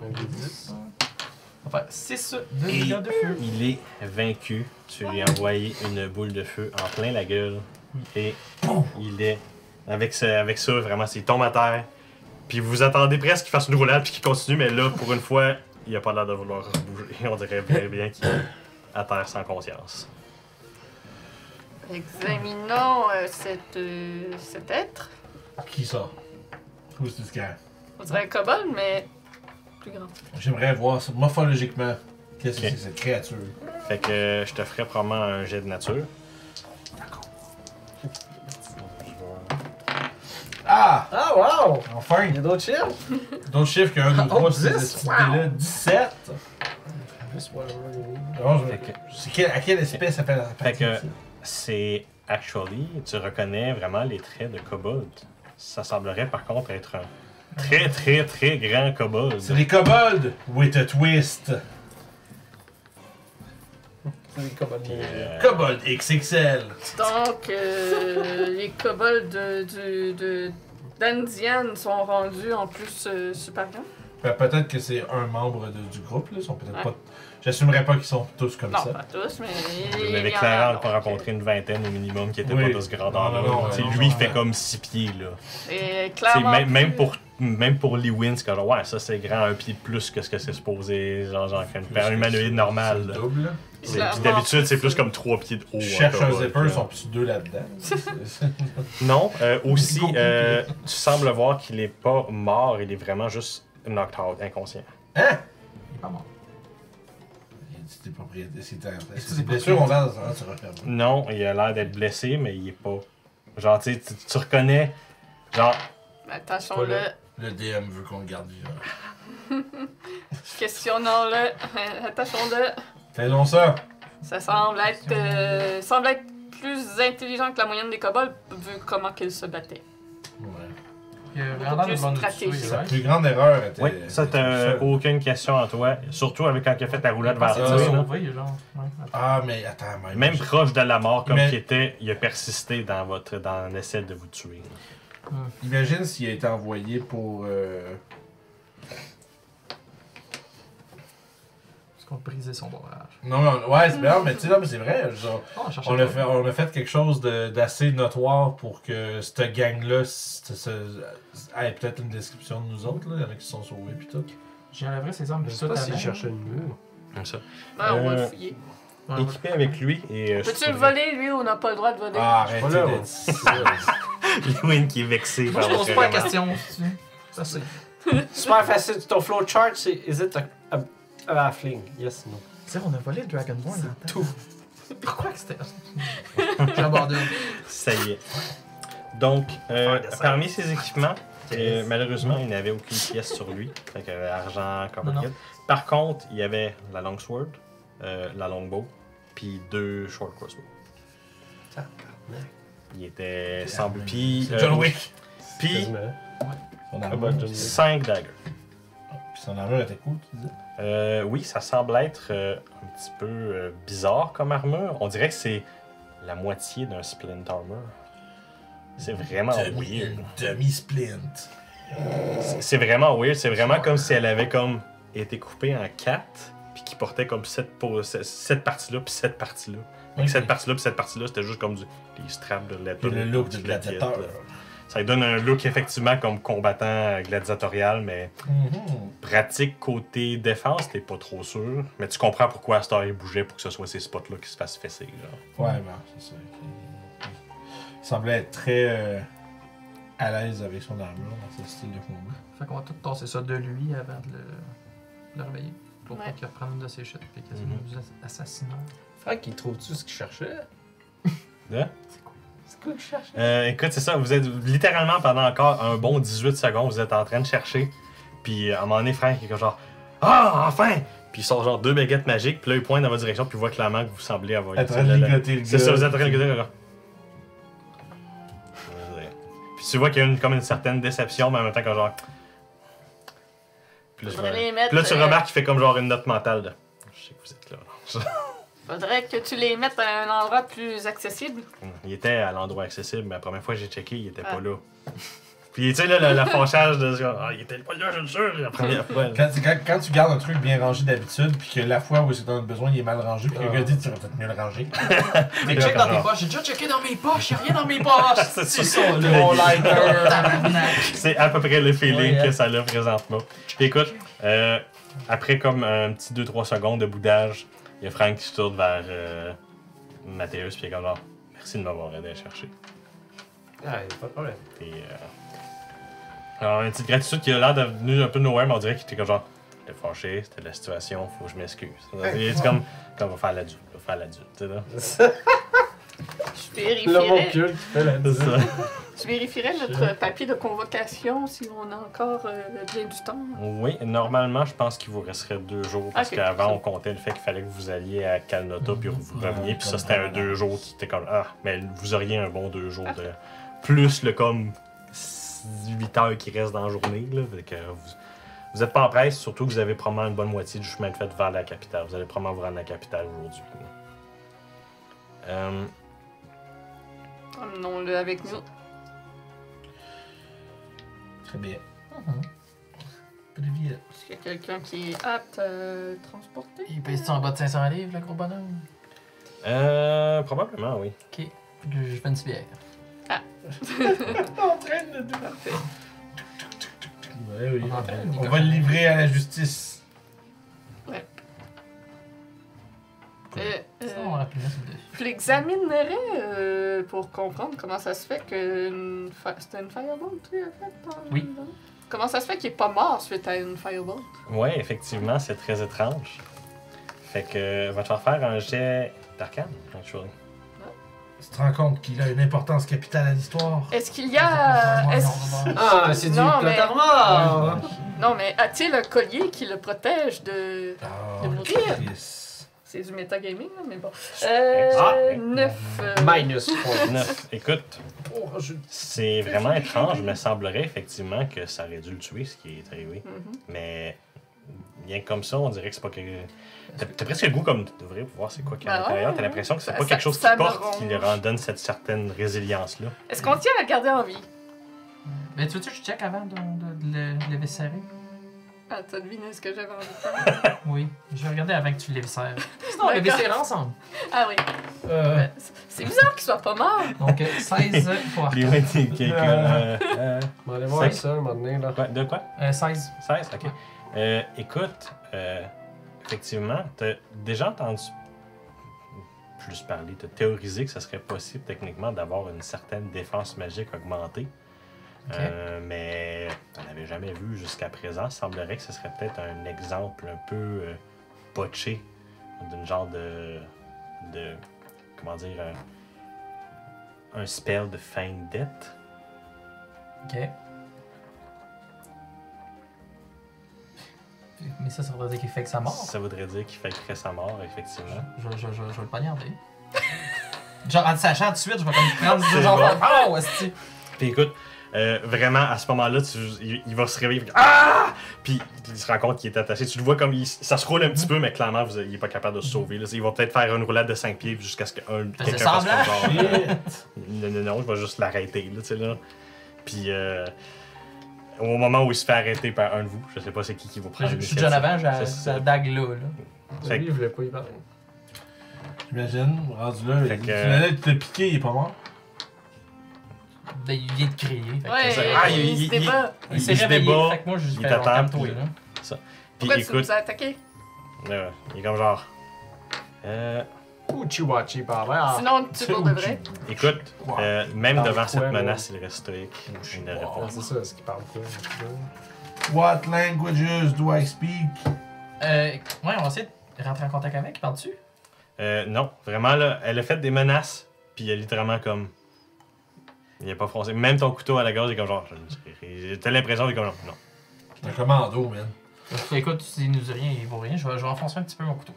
Un D10. Ça va faire 6 de dégâts de feu. Il est vaincu. Tu lui as envoyé une boule de feu en plein la gueule. Et il est. Avec ça, vraiment, il tombe à terre. Puis vous attendez presque qu'il fasse une roulade puis qu'il continue, mais là, pour une fois, il a pas l'air de vouloir bouger. On dirait bien qu'il est à terre sans conscience. Examinons cet être. Qui ça? Who's this guy? On dirait un kobold, mais plus grand. J'aimerais voir ça morphologiquement. Qu'est-ce que Ok. c'est cette créature? Fait que je te ferai probablement un jet de nature. D'accord. Ah! Ah, wow! Enfin! Il y a d'autres chiffres? D'autres chiffres qu'un, 2, 3, 6, 10, là 17! Juste whatever you need. Alors, Fait que- c'est à quelle espèce ça fait la Fait que c'est actually, tu reconnais vraiment les traits de kobold. Ça semblerait par contre être un très très très grand kobold. C'est des kobolds with a twist. C'est des cobolds. Kobold XXL. Donc, les kobolds d'Andian sont rendus en plus supérieurs. Ben, peut-être que c'est un membre du groupe, là. Ils sont peut-être Ouais. pas. J'assumerais pas qu'ils sont tous comme Non, ça. pas tous, mais. Vous il avez y en a, clairement donc, pas rencontré une vingtaine au minimum qui étaient Oui. pas de ce grandeur-là. Non, non, Tu sais, non, lui, il non, fait non. comme 6 pieds. Là. Et Tu sais, clairement. même pour Lee Win, c'est comme ouais, ça c'est grand, un pied de plus que ce que c'est supposé. Genre un humanoïde normal. là. Double, là. Puis Clairement. d'habitude, c'est plus comme 3 pieds de haut. Je cherche un kobold, zipper, là. ils sont plus deux là-dedans. Non, aussi, tu sembles voir qu'il est pas mort, il est vraiment juste knocked out, inconscient. Hein? Il est pas mort. C'est des propriétés. C'est C'est des des blessures, on a dans se refermer. Non, il a l'air d'être blessé, mais il est pas. Genre, tu sais, tu reconnais. Genre, Attention-le. Le DM veut qu'on le garde vivant. Questionnons-le. Attachons-le. Faisons ça. Ça semble être plus intelligent que la moyenne des kobolds, vu comment qu'ils se battaient. Ouais. Il y a Beaucoup vraiment plus de bonnes stratégique. tuer, Sa right? plus grande erreur était. oui, ça t'as aucune question en toi. Surtout avec quand il a fait ta roulade vers C'est ça, toi. ça, là. sauvé, genre. Ouais, attends. Ah, mais attends, Même proche de la mort comme Mais- qu'il était, il a persisté dans l'essai de vous tuer. Imagine s'il a été envoyé pour. Parce qu'on brisait son barrage. Non, mais ouais, c'est bien, mais tu sais, là, mais c'est vrai. Genre, Oh, on cherchait on a pas. fait quelque chose d'assez notoire pour que cette gang-là ait peut-être une description de nous autres. Là. Il y en a qui se sont sauvés puis tout. J'ai enlevé ses armes Je puis sais tout pas s'il avant. cherchait une mur. Comme ça. Ouais, on va Euh, le fouiller. Ouais, ouais. Équipé avec lui et. Peux-tu le voler, lui, ou on n'a pas le droit de voler? Ah, arrêtez Voilà, d'être Lee Win qui est vexé Moi, par je votre pose pas la remarque. question. tu sais. Ça, c'est. Super facile. Ton flowchart, c'est is it a halfling? Yes, no. Tu sais, on a volé le Dragonborn dans le temps. Tout. Pourquoi que c'était. J'abandonne. Ça y est. Donc, Faire des parmi ses équipements, Yes. malheureusement, il n'avait aucune pièce sur lui. Fait qu'il y avait argent, copper Non, non. kit. Par contre, il y avait la longsword, la longbow, puis 2 short crossbow. Tabarnak. Il était sans but. Puis, C'est John Wick. puis Quasiment. Son Ah, armure, bon, John Wick. 5 daggers. puis son armure était cool, tu disais. Oui, ça semble être un petit peu bizarre comme armure. On dirait que c'est la moitié d'un splint armor. C'est vraiment weird. Demi-splint. C'est vraiment weird. C'est vraiment comme si elle avait comme été coupée en 4 puis qui portait comme cette partie-là puis cette partie-là. Fait que cette partie-là puis cette partie-là, c'était juste comme des straps de lettres. Puis le look de gladiateur. Ça lui donne un look effectivement comme combattant gladiatorial, mais Mhm. pratique côté défense, t'es pas trop sûr. Mais tu comprends pourquoi Astor il bougeait pour que ce soit ces spots-là qui se fassent fesser. Genre. Ouais, ben, c'est ça. Il semblait être très à l'aise avec son armure dans ce style de combat. Fait qu'on va tout tasser ça de lui avant de le réveiller. Pour Ouais. pas qu'il reprenne une de ses shit et qu'il Mhm. nous assassine. Frank, il trouve-tu ce qu'il cherchait? Hein? C'est quoi qu'il cherchait? Écoute, c'est ça, vous êtes littéralement pendant encore un bon 18 secondes, vous êtes en train de chercher. Puis à un moment donné, Frank il est comme genre ah, enfin! Puis il sort genre 2 baguettes magiques, puis là il pointe dans votre direction, puis il voit clairement que vous semblez avoir En train de ligoter le gars. C'est ça, vous êtes en train de ligoter, genre. Puis tu vois qu'il y a comme une certaine déception, mais en même temps que genre. Puis là, Faudrait les mettre, puis là, tu remarques qu'il fait comme genre une note mentale de je sais que vous êtes là. Faudrait que tu les mettes à un endroit plus accessible. Il était à l'endroit accessible, mais la première fois que j'ai checké, il était Ah. pas là. Puis tu sais, là, la fâchage de genre, ah, il était pas là, je le jure, la première fois. là. Quand tu gardes un truc bien rangé d'habitude, puis que la fois où c'est dans le besoin, il est mal rangé, puis que le gars dit tu aurais peut-être mieux le ranger. Mais là, check dans genre- tes poches, j'ai déjà checké dans mes poches, y'a rien dans mes poches! C'est C'est ça. ça, là. Mon lighter. Tabarnak. C'est à peu près le feeling Ouais, que ça a présentement. Puis écoute, après comme un petit 2-3 secondes de boudage, il y a Frank qui se tourne vers Mathéus, puis il est comme genre, merci de m'avoir aidé à chercher. Ah, y a pas de problème. Puis, alors, une petite gratitude qui a l'air devenu un peu nowhere, mais on dirait qu'il était comme genre, J'étais fâché, c'était la situation, faut que je m'excuse. C'est comme on va faire l'adulte, tu sais là. Je Là, mon vérifierais, culte fait la C'est ça. je vérifierais notre papier de convocation si on a encore bien du temps. Oui, normalement, je pense qu'il vous resterait 2 jours parce Ok. qu'avant, on comptait le fait qu'il fallait que vous alliez à Kalnota puis vous reveniez, puis ça, c'était un 2 jours qui était comme mais vous auriez un bon 2 jours de plus le comme 8 heures qui reste dans la journée là, fait que vous êtes pas en presse, surtout que vous avez probablement une bonne moitié du chemin de fait vers la capitale. Vous allez probablement vous rendre à la capitale aujourd'hui. Emmenons-le avec nous. Très bien. Plus vite. Est-ce qu'il y a quelqu'un qui est apte à transporter? Il pèse en bas de 500 livres, le gros bonhomme? Probablement, oui. Ok. Je fais une bière. Entraîne-le. Parfait. Ouais, oui. On entraîne, On va le livrer à la justice. Sinon, on rappelle sur le dessus. Je l'examinerais pour comprendre comment ça se fait que c'était une firebolt, lui, en fait. Oui. Comment ça se fait qu'il est pas mort suite à une firebolt? Ouais, effectivement, c'est très étrange. Fait que va te faire un jet d'arcane, actually. Tu te rends compte qu'il a une importance capitale à l'histoire? Est-ce qu'il y a... Ah, c'est du Non, mais- platarmor! Non, mais a-t-il un collier qui le protège de... Ah, De mourir. Chris. C'est du metagaming, là, mais bon. Ah! 9... Minus 3. 9. Écoute, Oh, je... c'est vraiment étrange. Il me semblerait effectivement que ça aurait dû le tuer, ce qui est arrivé. Mhm. Mais bien comme ça, on dirait que c'est pas que. T'as presque le goût comme de devrais voir c'est quoi qu'il y a à Ben l'intérieur. ouais, T'as l'impression que c'est ça- pas ça- quelque chose qui ça me porte qui lui ronge. donne cette certaine résilience-là. Est-ce qu'on tient à le garder en vie? Mais tu veux-tu que je check avant de le viscérer? Ah, t'as deviné ce que j'avais envie de faire. Oui. Je vais regarder avant que tu le viscères. Sinon, on le D'accord. viscère ensemble. Ah oui. C'est bizarre qu'il soit pas mort. Donc, 16 pour Les ouais, t'es quelqu'un. On va aller voir Cinq. ça un moment donné, là. De quoi 16. 16, ok. Écoute, effectivement, t'as déjà entendu plus parler, t'as théorisé que ce serait possible techniquement d'avoir une certaine défense magique augmentée. Ok. Mais on n'avait jamais vu jusqu'à présent. Il semblerait que ce serait peut-être un exemple un peu botché d'une genre de comment dire, un spell de feign death. Ok. Mais ça voudrait dire qu'il fait que sa mort. Ça voudrait dire qu'il fakerait sa mort, effectivement. Je vais le poignarder. Genre, en le sachant tout de suite, je vais comme prendre C'est du genre, bon. oh, esti. Puis écoute, vraiment, à ce moment-là, il va se réveiller. Ah! Puis il se rend compte qu'il est attaché. Tu le vois comme ça se roule un petit peu, mais clairement, il est pas capable de se sauver. Là. Il va peut-être faire une roulade de 5 pieds jusqu'à ce que quelqu'un fasse semblant. comme genre. Shit. Non, je vais juste l'arrêter. Là, tu sais, là. Puis au moment où il se fait arrêter par un de vous, je sais pas c'est qui va prendre Je suis déjà en avant, j'ai C'est ça. la dague là. Fait Lui, il voulait pas y parler. J'imagine, rendu là, Fait il que- te piquer, il est pas mort. Ben, il vient de crier. Fait que Ouais, ça. il se débat. il s'est il se réveillé. débat, Fait que moi, je il fais t'attend, calme-toi, puis- là. Puis Pourquoi tu écoute, nous as attaqué? il est comme genre. Uchiwachi par là. Sinon, tu pour de vrai. Écoute, même Dans devant le cette coin, là. menace, il reste stoïque. Il ne répond Ah, c'est ça, ce qu'il parle quoi. What languages do I speak? Ouais, on va essayer de rentrer en contact avec. Parles-tu? Non, vraiment, là, elle a fait des menaces, puis il a littéralement comme. Il a pas foncé. Même ton couteau à la gorge, il est comme genre. T'as l'impression qu'il est comme genre. Non. C'est un commando, man. Écoute, s'il nous dit rien, il vaut rien. Je vais enfoncer un petit peu mon couteau.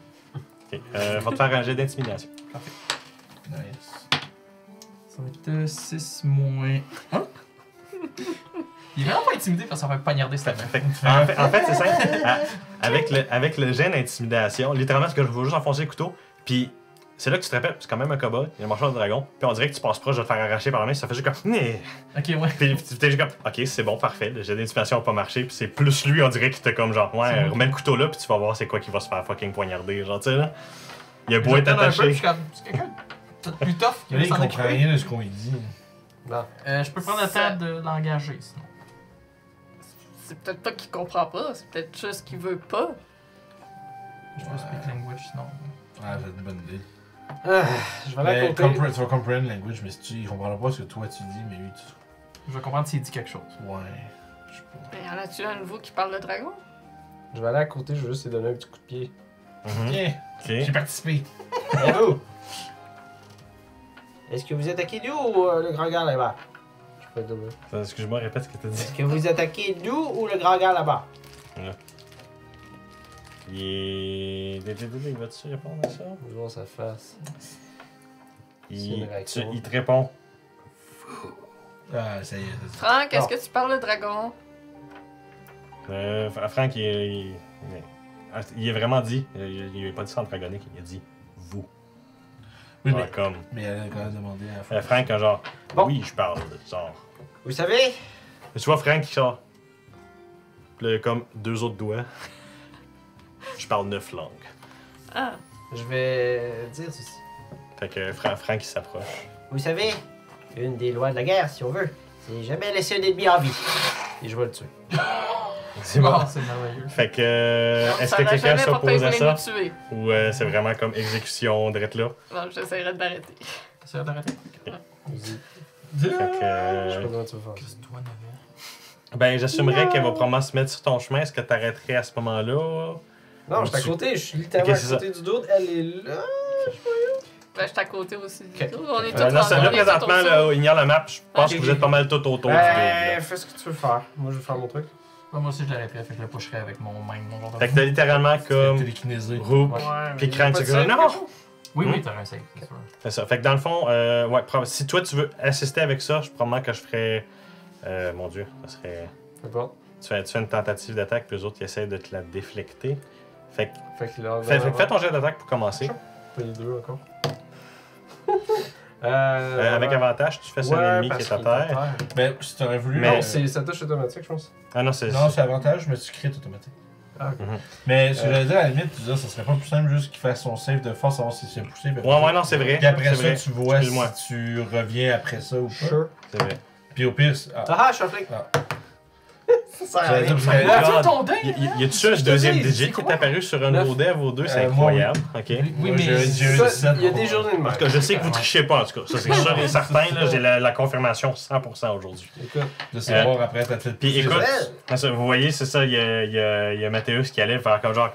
Ok. Va te faire un jet d'intimidation. Nice. Ça va être 6 moins 1. Il est vraiment pas intimidé parce qu'on va poignarder cette main. En fait, c'est simple. Avec le jet d'intimidation, littéralement, ce que je veux juste enfoncer le couteau, puis c'est là que tu te rappelles, c'est quand même un kobold, il a mangé un dragon, puis on dirait que tu passes proche de te faire arracher par la main, ça fait juste comme. Né. Ok, ouais. Puis tu t'es juste comme, ok, c'est bon, parfait, le jet d'intimidation n'a pas marché, puis c'est plus lui, on dirait qu'il était comme genre, C'est ouais, bon. remets le couteau là, puis tu vas voir c'est quoi qui va se faire fucking poignarder, genre, tu sais là. Il a beau Je être regarde un peu, puis je attaché. suis comme, c'est quelqu'un de plus tough qui Là, va il s'en comprend occuper. rien de ce qu'on lui dit. Non. Je peux prendre le Ça- temps de l'engager, sinon. C'est peut-être pas qu'il comprend pas, c'est peut-être juste qu'il veut pas. Je peux speak language, sinon. Ah, c'est une bonne idée. Ah, je vais aller à Mais côté. tu vas comprendre language, mais si il comprendra pas ce que toi tu dis, mais lui, tu. Je vais comprendre s'il dit quelque chose. Ouais. Je sais pas. Mais y en a-tu un de vous qui parle le dragon? Je vais aller à côté, je vais juste lui donner un petit coup de pied. Tiens, Ok. j'ai participé. Et vous? Est-ce que vous attaquez nous ou le grand gars là-bas? Je peux être double. Excuse-moi, répète ce que t'as dit. Est-ce que vous attaquez nous ou le grand gars là-bas? Il va-tu répondre à ça? Je vois sa face. C'est Il, une réaction. il te répond. Ah, ça y est. Franck, est-ce que tu parles de dragon? Franck, il a vraiment dit, il a pas dit ça en dragonique, il a dit vous. Oui, Genre, mais, comme. mais elle a quand même demandé à la fin. Franck, genre, Bon. oui, je parle, genre. Vous savez? Tu vois Franck qui sort. Puis là, comme 2 autres doigts. Je parle 9 langues. Ah. Je vais dire ceci. Fait que Franck il s'approche. Vous savez, une des lois de la guerre, si on veut, c'est jamais laisser un ennemi en vie. Et je vais le tuer. C'est bon. C'est merveilleux. Fait que. Est-ce Ça que n'a quelqu'un jamais porté s'oppose à voulait ça? nous tuer. Ou c'est vraiment comme exécution drette là? Bon, j'essaierai d'arrêter. C'est d'arrêter. Vas-y. Fait que. Je sais pas comment tu vas faire. Qu'est-ce que toi, Navia? Ben, j'assumerais qu'elle va probablement se mettre sur ton chemin. Est-ce que t'arrêterais à ce moment-là? Non, je suis à côté, je suis littéralement Ok, à c'est côté du doute, elle est là. Ben, je suis à côté aussi du Ok. tout. On est tous Là, rendus, là, on est tous présentement, autour. là, ignore la map. Je pense Ok, que vous ok. êtes pas mal tout autour du dude, là. Fais ce que tu veux faire. Moi, je vais faire mon truc. Ouais, moi aussi, je l'arrêterais, fait que je le pusherais avec mon mind. Mon genre de- Fait que t'as littéralement comme Télékinésé. Rook, Ouais. puis mais Crank, pas c'est de comme save, non! quelque chose? Oui, Hmm? oui, t'as un save, c'est sûr. C'est ça. Fait que dans le fond, ouais, si toi tu veux assister avec ça, probablement que je ferais. Mon dieu, ça serait. C'est bon. Tu fais une tentative d'attaque, puis eux autres ils essaient de te la déflecter. Fait que Fait que là, fais ton jet d'attaque pour commencer. Pas les deux encore. Avec avantage, tu fais sur un ennemi qui est à terre. Mais si t'aurais voulu. Mais- Non, c'est ça touche automatique, je pense. Ah non, c'est. Non, c'est avantage, mais tu crit automatique. Ah, ok. Mais ce que j'allais dire, à la limite, tu disais, ça serait pas plus simple juste qu'il fasse son save de force, savoir s'il s'est poussé. Ouais, non, c'est vrai. Puis après c'est ça, vrai. tu vois Excuse-moi. si tu reviens après ça ou pas. Sure. C'est vrai. Puis au pire, ah, Ah, je suis un flic. Ah. Ça sert à J'allais rien. dire, parce que- Ah, God. tu ton dé! Y a-tu un Je te deuxième dis, digit c'est qui est quoi? apparu sur un Neuf. OD à vos deux? C'est moi, oui. incroyable. Ok. Oui, Moi, mais j'ai eu Ça, 17. il y a des journées de En merde. tout cas, je sais que vous trichez pas, en tout cas. Ça, c'est sûr et certain. Là, j'ai la confirmation 100% aujourd'hui. Écoute, De savoir après, t'as fait Puis pousser, écoute, ça. c'est ça, vous voyez, c'est ça, il y a Mathéus qui allait faire comme genre,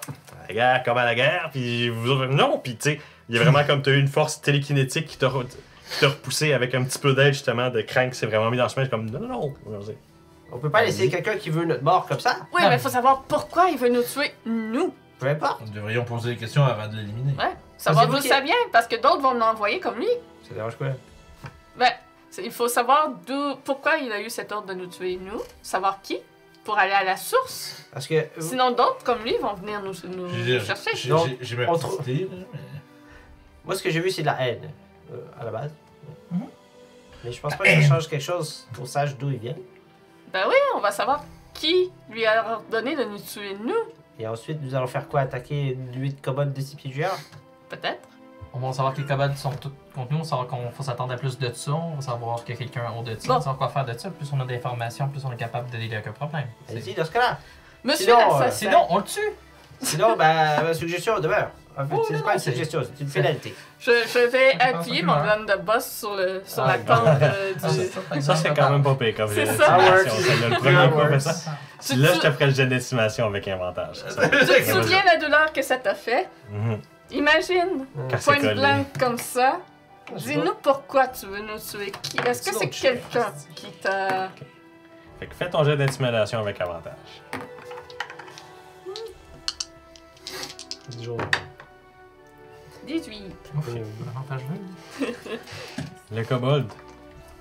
la guerre, comme à la guerre, puis vous autres, non, puis tu sais, il y a vraiment comme, t'as eu une force télékinétique qui t'a repoussé avec un petit peu d'aide, justement, de Crank qui s'est vraiment mis dans le chemin, comme, non. on peut pas laisser quelqu'un qui veut notre mort comme ça. Oui, mais il faut savoir pourquoi il veut nous tuer, nous. Peu importe. Nous devrions poser des questions avant de l'éliminer. Ouais. Savoir c'est vous d'où qui- ça vient, parce que d'autres vont l'envoyer comme lui. Ça dérange quoi? Ben, il faut savoir pourquoi il a eu cet ordre de nous tuer, nous. Savoir qui, pour aller à la source. Parce que. Sinon, d'autres comme lui vont venir nous Je veux dire, chercher. j'ai ma on petite trouve- idée, là, mais... Moi, ce que j'ai vu, c'est de la haine. À la base. Mhm. Mais je pense pas que ça change quelque chose qu'on sache d'où ils viennent. Ben oui, on va savoir qui lui a ordonné de nous tuer, nous. Et ensuite, nous allons faire quoi? Attaquer une nuit de kobolds de 6 pieds géants? Peut-être. On va savoir que les cobayes sont tous contre nous, on va savoir qu'il faut s'attendre à plus de ça, on va savoir qu'il y a quelqu'un en haut de ça, Bon. on va savoir quoi faire de ça. Plus on a d'informations, plus on est capable de régler un problème. Allez-y, dans ce cas-là. Monsieur Sinon, l'assassin. Sinon, on le tue! Sinon, ma suggestion demeure. En fait, Oh, c'est non, pas une c'est- suggestion, c'est une pénalité. Je vais pense appuyer que mon non. gun de boss sur Ah, la tente du... Ça, c'est quand même pas pire comme C'est jet ça. d'estimation. C'est le premier That coup, mais works. ça. Tu Là, te je te ferai le jet d'estimation avec inventage. Ça. Tu te souviens la douleur que ça t'a fait? Mhm. Imagine, Quand c'est point collé. blanc comme ça. Dis-nous pourquoi tu veux nous tuer. Est-ce que Sinon, c'est tu- quelqu'un qui t'a... Fait que fais ton jet d'intimidation avec avantage. Disons. 18. Ouf, avantage 20. Le kobold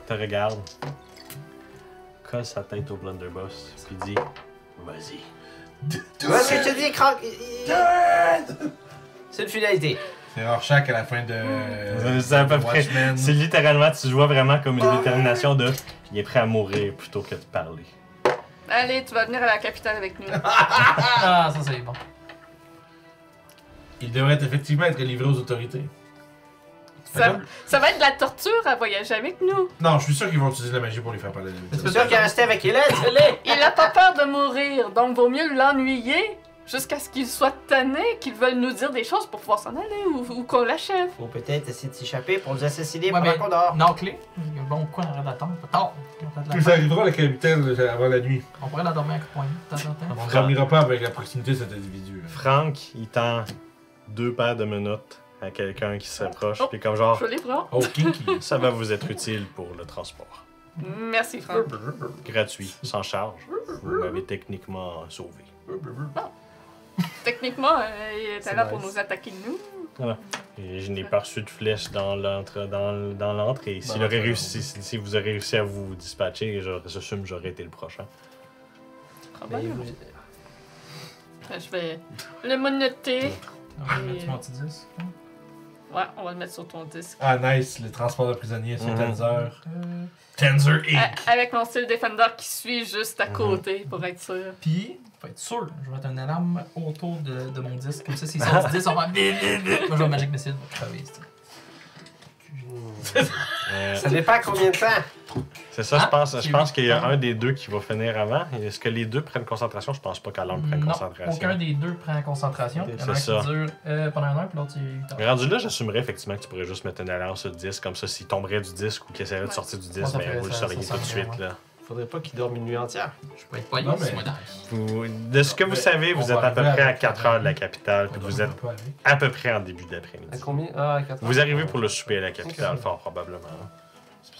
te regarde, colle sa tête au blunderbuss, puis dit vas-y. Tu vois ce que je te dis, Crank? C'est une finalité. C'est Rorschach à la fin de... C'est à peu près. Watchmen. C'est littéralement, tu vois vraiment comme une détermination de il est prêt à mourir plutôt que de parler. Allez, tu vas venir à la capitale avec nous. Ah, ça c'est bon. Il devrait effectivement être livré aux autorités. Ça va être de la torture à voyager avec nous. Non, je suis sûr qu'ils vont utiliser la magie pour lui faire parler de la C'est sûr qu'il est resté avec Hélène, c'est laid. Il a pas peur de mourir, donc vaut mieux l'ennuyer jusqu'à ce qu'ils soient tannés, qu'ils veulent nous dire des choses pour pouvoir s'en aller ou qu'on l'achève. Faut peut-être essayer de s'échapper pour nous assassiner Ouais, pendant mais- qu'on dort. Non, clé. Bon, quoi, on arrête d'attendre? Tard. Puis ça arrivera à la capitale avant la nuit. On pourrait la dormir à coup de poing. De temps en temps. On ne dormira pas avec la proximité de cet individu. Frank, il tend 2 paires de menottes à quelqu'un qui s'approche, Oh. puis comme genre, Je les prends. Oh, kinky. ça va vous être utile pour le transport. Merci, Franck. Gratuit, sans charge. Vous m'avez techniquement sauvé. Techniquement, il était C'est là pour nice. nous attaquer, nous. Et je n'ai pas reçu de flèche dans l'entrée. S'il Dans aurait l'entrée, réussi, si vous aurez réussi à vous dispatcher, j'assume que j'aurais été le prochain. Mais Probablement. vous- Je vais le monoter. On va mettre mon petit 10. Ouais, on va le mettre sur ton disque. Ah, nice, le transport de prisonniers, c'est Mhm. Tenzer. Tenzer Inc. Avec mon style Defender qui suit juste à côté pour être sûr. Puis, faut être sûr, je vais mettre une alarme autour de mon disque. Comme ça, s'il sort du disque, on va. Moi, je vais Magic Missile pour crever. Ça dépend combien de temps. C'est ça, je pense. Ah, Je pense qu'il y a un des deux qui va finir avant. Est-ce que les deux prennent concentration? Je pense pas qu'Alarme prenne Non, concentration. aucun des deux prend concentration. Il y en a un C'est qui ça. dure pendant 1 heure, puis l'autre, il Mais rendu là, j'assumerais effectivement que tu pourrais juste mettre une alarme sur le disque, comme ça, s'il tomberait du disque ou qu'il essaierait de Ouais. sortir du Ouais, disque, ça ben, ferait- vous le ça- sauriez ça tout de sonnerait, suite. ouais. Là. Faudrait pas qu'il dorme une nuit entière. Je peux être pas Non, mais- moi dans. De ce que vous Mais savez, vous on êtes va à peu arriver près à avec 4 la- heures de la capitale, puis On vous dormira êtes pas avec. à peu près en début À d'après-midi. combien? Ah, 4 Vous arrivez pour le souper à la capitale, Ok. fort probablement.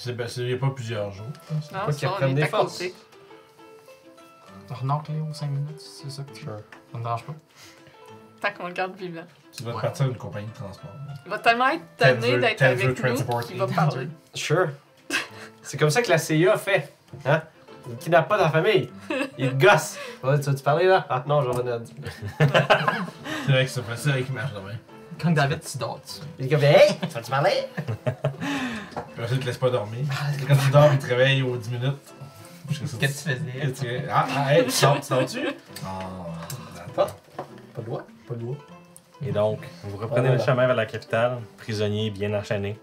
Il n'y a pas plusieurs jours. Non, Faut ça, qu'ils on reprennent est des à forces. côté. Renacle aux 5 minutes, c'est ça que tu veux. Ça me dérange pas. Tant qu'on le garde vivant. Tu vas Ouais. partir d'une compagnie de transport. Il va tellement être tanné Tenzer- d'être Tenzer avec nous Transport qu'il va Inc. parler. Sure. C'est comme ça que la CIA fait. Hein? Il kidnappe pas ta famille. Il te gosse. Ouais, tu vas-tu parler là? Ah non, je vais revenir à 10 minutes. C'est vrai que c'est facile avec qui marche demain. Quand David, tu dors dessus. Il est comme, hey, tu vas-tu parler? Puis ensuite, il te laisse pas dormir. Quand tu dors, il te réveille aux 10 minutes. Qu'est-ce que tu faisais? Hey, tu sors-tu? Ah, Pas de doigt. Pas de doigt. Et donc, vous reprenez Ah, le voilà. chemin vers la capitale, prisonnier bien enchaîné.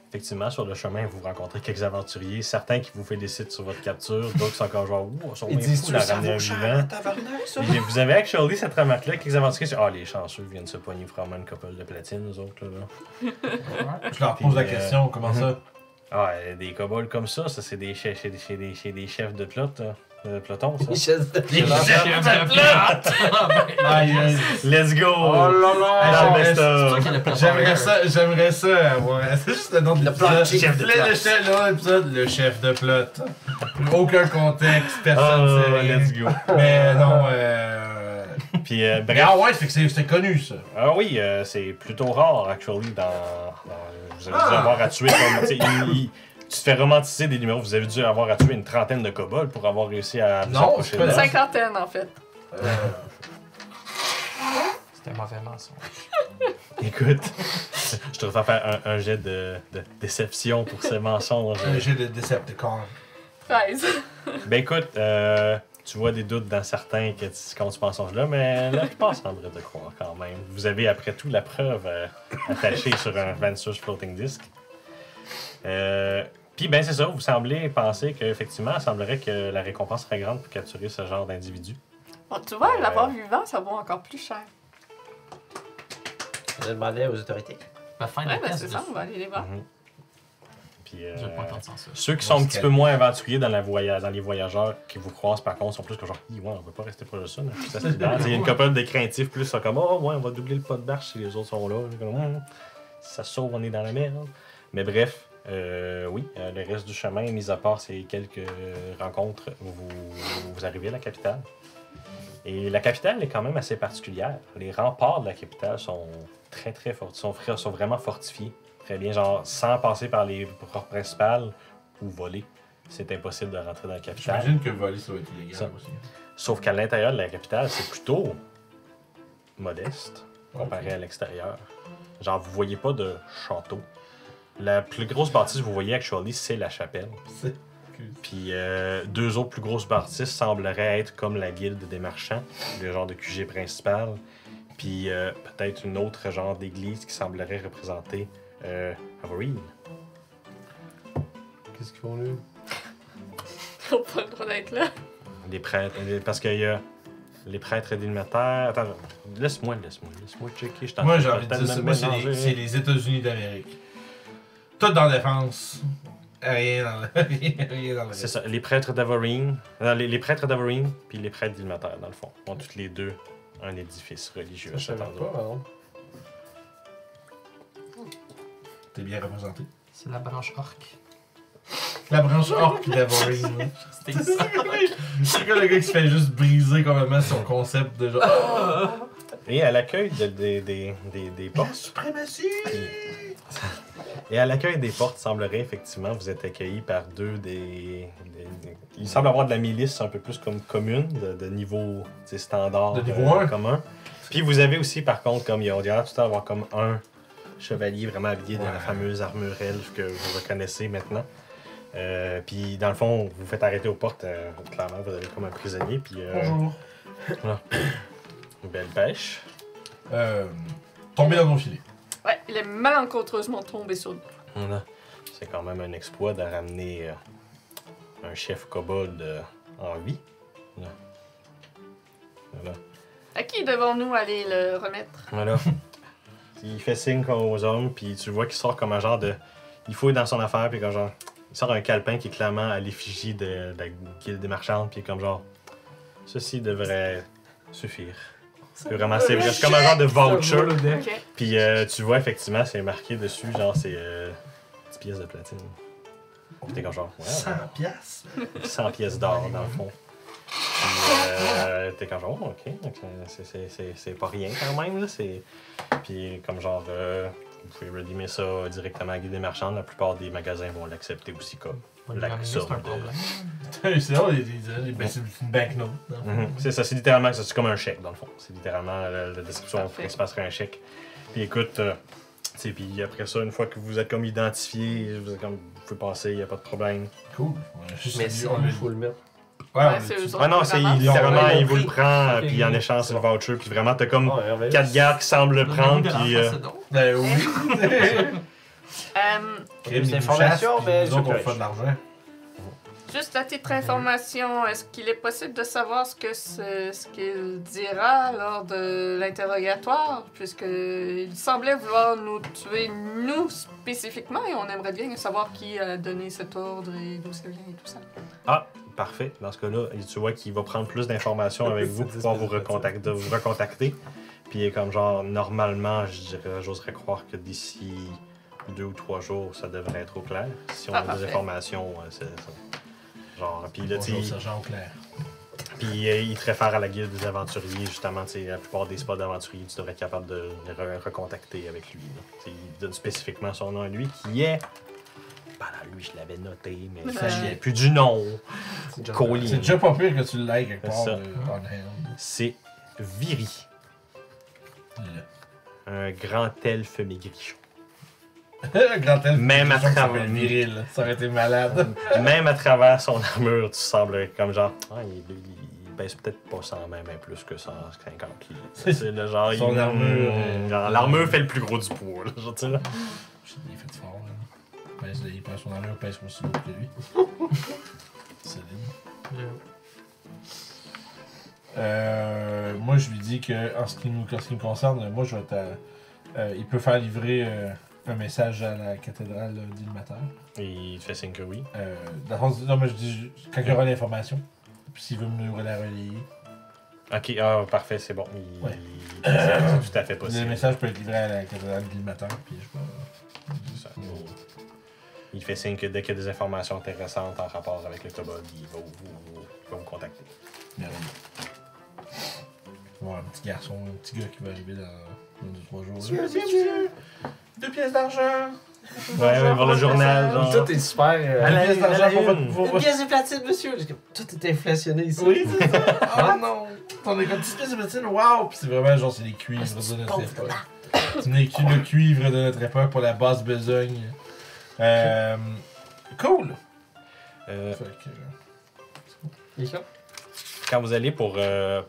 Effectivement, sur le chemin, vous rencontrez quelques aventuriers, certains qui vous félicitent sur votre capture, d'autres qui sont comme genre, ouh, on sont Ils bien disent, fous tu d'en ça ramener un vaut cher, vivant. tabarnak, ça? Et vous avez actually cette remarque-là, quelques aventuriers, c'est ah, les chanceux viennent se poigner vraiment une couple de platine, nous autres, là. Je leur pose la Puis, question, comment ça? Ah, des kobolds comme ça c'est des chefs, chez des chefs de peloton, ça. Les chaises de Les violence. chefs de plate! Aïe, aïe. Let's go! Oh là Hey, là! Ah, best C'est of. toi qui as le plot J'aimerais ça avoir. C'est juste le nom de Le l'épisode. plot chef de Le plot. chef, là, l'épisode, le chef de plot. Aucun contexte, personne Oh, sait rien. let's go. Mais non, Puis, Mais bref. ah ouais, c'est que c'est connu ça. Ah oui, c'est plutôt rare, actually, vous avez dû avoir à tuer comme. Tu sais, tu te fais romantiser des numéros, vous avez dû avoir à tuer une trentaine de kobolds pour avoir réussi à vous Non, approcher c'est de pas là. Une cinquantaine, en fait. C'était un mauvais mensonge. Écoute, je te refais faire un jet de déception pour ces mensonges. Un jeu de Decepticon. 13. Ben écoute, tu vois des doutes dans certains contre ce mensonge-là, mais la plupart sembleraient te croire quand même. Vous avez après tout la preuve attachée sur un Vance's Floating Disc. Puis ben c'est ça, vous semblez penser qu'effectivement, il semblerait que la récompense serait grande pour capturer ce genre d'individu. Bon, tu vois, l'avoir vivant, ça vaut encore plus cher. Je demandais aux autorités. Ma fin Ouais, de ben test. c'est ça, on va aller les voir. Puis Je vais pas entendre ça. ceux qui sont un petit peu moins aventuriers dans les voyageurs qui vous croisent par contre sont plus que genre, ouais, on peut pas rester proche de ça. Ça se libère. Il y a une couple de craintifs plus sont comme, oh ouais, on va doubler le pas de barche si les autres sont là. Comme, ça sauve, on est dans la merde. Mais bref, oui, le reste du chemin, mis à part ces quelques rencontres, vous arrivez à la capitale. Et la capitale est quand même assez particulière. Les remparts de la capitale sont très très forts, sont vraiment fortifiés. Très bien, genre sans passer par les portes principales ou voler. C'est impossible de rentrer dans la capitale. J'imagine que voler ça va être illégal Ça. aussi. Sauf qu'à l'intérieur de la capitale, c'est plutôt modeste comparé à l'extérieur. Genre, vous voyez pas de château. La plus grosse bâtisse que vous voyez actually, c'est la chapelle. C'est- Puis deux autres plus grosses bâtisses sembleraient être comme la guilde des marchands, le genre de QG principal. Puis peut-être une autre genre d'église qui semblerait représenter Avorine. Qu'est-ce qu'ils font là? Ils ont pas le droit d'être là. les prêtres. Parce qu'il y a les prêtres d'Ilmater. Attends, laisse-moi checker. Moi, j'ai envie de dire ça. Moi, c'est les États-Unis d'Amérique. Tout dans la défense. Rien dans le C'est ça, les prêtres d'Avorine. Les prêtres d'Avorine puis les prêtres d'Ilmater, dans le fond, ont toutes les deux un édifice religieux à Je cet savais endroit. pas, non? T'es bien représenté. C'est la branche orque. La branche orque d'Avorine. C'était ça. C'est quoi le gars qui se fait juste briser complètement son concept de genre. Et à l'accueil des portes. Suprématie! Et à l'accueil des portes, semblerait effectivement vous êtes accueillis par deux il semble avoir de la milice un peu plus comme commune, de niveau standard. De niveau 1. Commun. Puis vous avez aussi, par contre, comme il y a l'air tout à avoir comme un chevalier vraiment habillé de la fameuse armure elfe que vous reconnaissez maintenant. Puis dans le fond, vous faites arrêter aux portes, clairement, vous avez comme un prisonnier. Puis, Bonjour. Voilà. Une belle pêche. Tombé dans nos filets. Ouais, il est malencontreusement tombé sur nous. Voilà. C'est quand même un exploit de ramener un chef kobold en vie. Voilà. Voilà. À qui devons-nous aller le remettre? Voilà. Il fait signe aux hommes, puis tu vois qu'il sort comme un genre de... Il fouille dans son affaire, puis comme genre... Il sort un calepin qui est clairement à l'effigie de la guilde des marchands, puis comme genre... Ceci devrait suffire. C'est vraiment, c'est comme un genre de voucher. Ok. Puis tu vois, effectivement, c'est marqué dessus, genre, c'est 10 pièces de platine. T'es comme genre, ouais, 100 piastres. 100 pièces d'or, dans le fond. Puis t'es comme genre, oh, ok, donc, c'est pas rien quand même, là. Puis comme genre, vous pouvez redeemer ça directement à la guilde des marchands. La plupart des magasins vont l'accepter aussi comme la C'est un somme de... problème. C'est vrai, c'est une banknote. C'est ça, c'est littéralement, c'est comme un chèque dans le fond. C'est littéralement la description Parfait. principale serait un chèque. Puis écoute, puis après ça, une fois que vous êtes comme identifié, vous pouvez passer, il n'y a pas de problème. Cool. Juste Mais si il faut le mettre. Ouais, c'est eux autres. Ah non, c'est Vraiment? littéralement, Ouais, il vous le compris. prend, Ok. puis en échange, c'est le voucher, puis vraiment, t'as comme Ouais, 4 gardes qui semblent le prendre, puis. Ben oui. Des informations, mais nous autres, on je fait de l'argent. Juste à titre d'information, est-ce qu'il est possible de savoir ce qu'il dira lors de l'interrogatoire? Puisqu'il semblait vouloir nous tuer, nous spécifiquement, et on aimerait bien savoir qui a donné cet ordre et d'où ça vient et tout ça. Ah, parfait. Dans ce cas-là, tu vois qu'il va prendre plus d'informations avec vous pour pouvoir vous recontacter. Puis comme genre, normalement, j'oserais croire que d'ici 2 ou 3 jours, ça devrait être au clair. Si on a des parfait. informations, c'est genre, puis là, tu Bonjour, sais, sergent Claire. puis il te réfère à la guilde des aventuriers, justement, tu sais, la plupart des spots d'aventuriers, tu devrais être capable de les recontacter avec lui. Là. Tu sais, il donne spécifiquement son nom à lui, qui est... Ben là, lui, je l'avais noté, mais je ne souviens plus du nom. Colin. C'est déjà pas pire que tu le likes quelque part C'est ça. on hand. C'est Viri, Le- un grand elfe maigrichon. Un grand elfe. Même à qui s'appelle travers- viril. Ça aurait été malade. Même à travers son armure, tu sembles comme genre... Ah, il pèse peut-être pas 100 même plus que 150 kilos. C'est le genre... Son armure, genre, l'armure fait le plus gros du poids, là, je veux dire. Il est fait fort, là. Il prend son armure, pèse aussi lourd que lui. Solide. Moi, je lui dis que, en ce qui me concerne, moi, je vais il peut faire livrer un message à la cathédrale d'Ilmater. Et il te fait signe que oui. Dans le fond, non, mais je dis quand il y aura l'information. Puis s'il veut me la relayer. Ok, ah, parfait, c'est bon. Ouais. C'est tout à fait Le possible. message peut être livré à la cathédrale d'Ilmater. Puis je vais. C'est ça. Il fait signe que dès qu'il y a des informations intéressantes en rapport avec le kobold, il va vous contacter. Merveilleux. Il va y avoir un petit garçon, un petit gars qui va arriver dans 2-3 jours. Monsieur! 2 pièces d'argent! Ouais, voir le journal, genre. Tout est super. Une pièce d'argent pour une. votre. Une pièce de platine, monsieur! Tout est inflationné ici. Oui, c'est ça! Oh non! On est comme 10 pièces de platine, waouh! Puis c'est vraiment genre, c'est les cuivres de notre époque. C'est le cuivre de notre époque pour la basse besogne. Cool! Fait que, Quand vous allez pour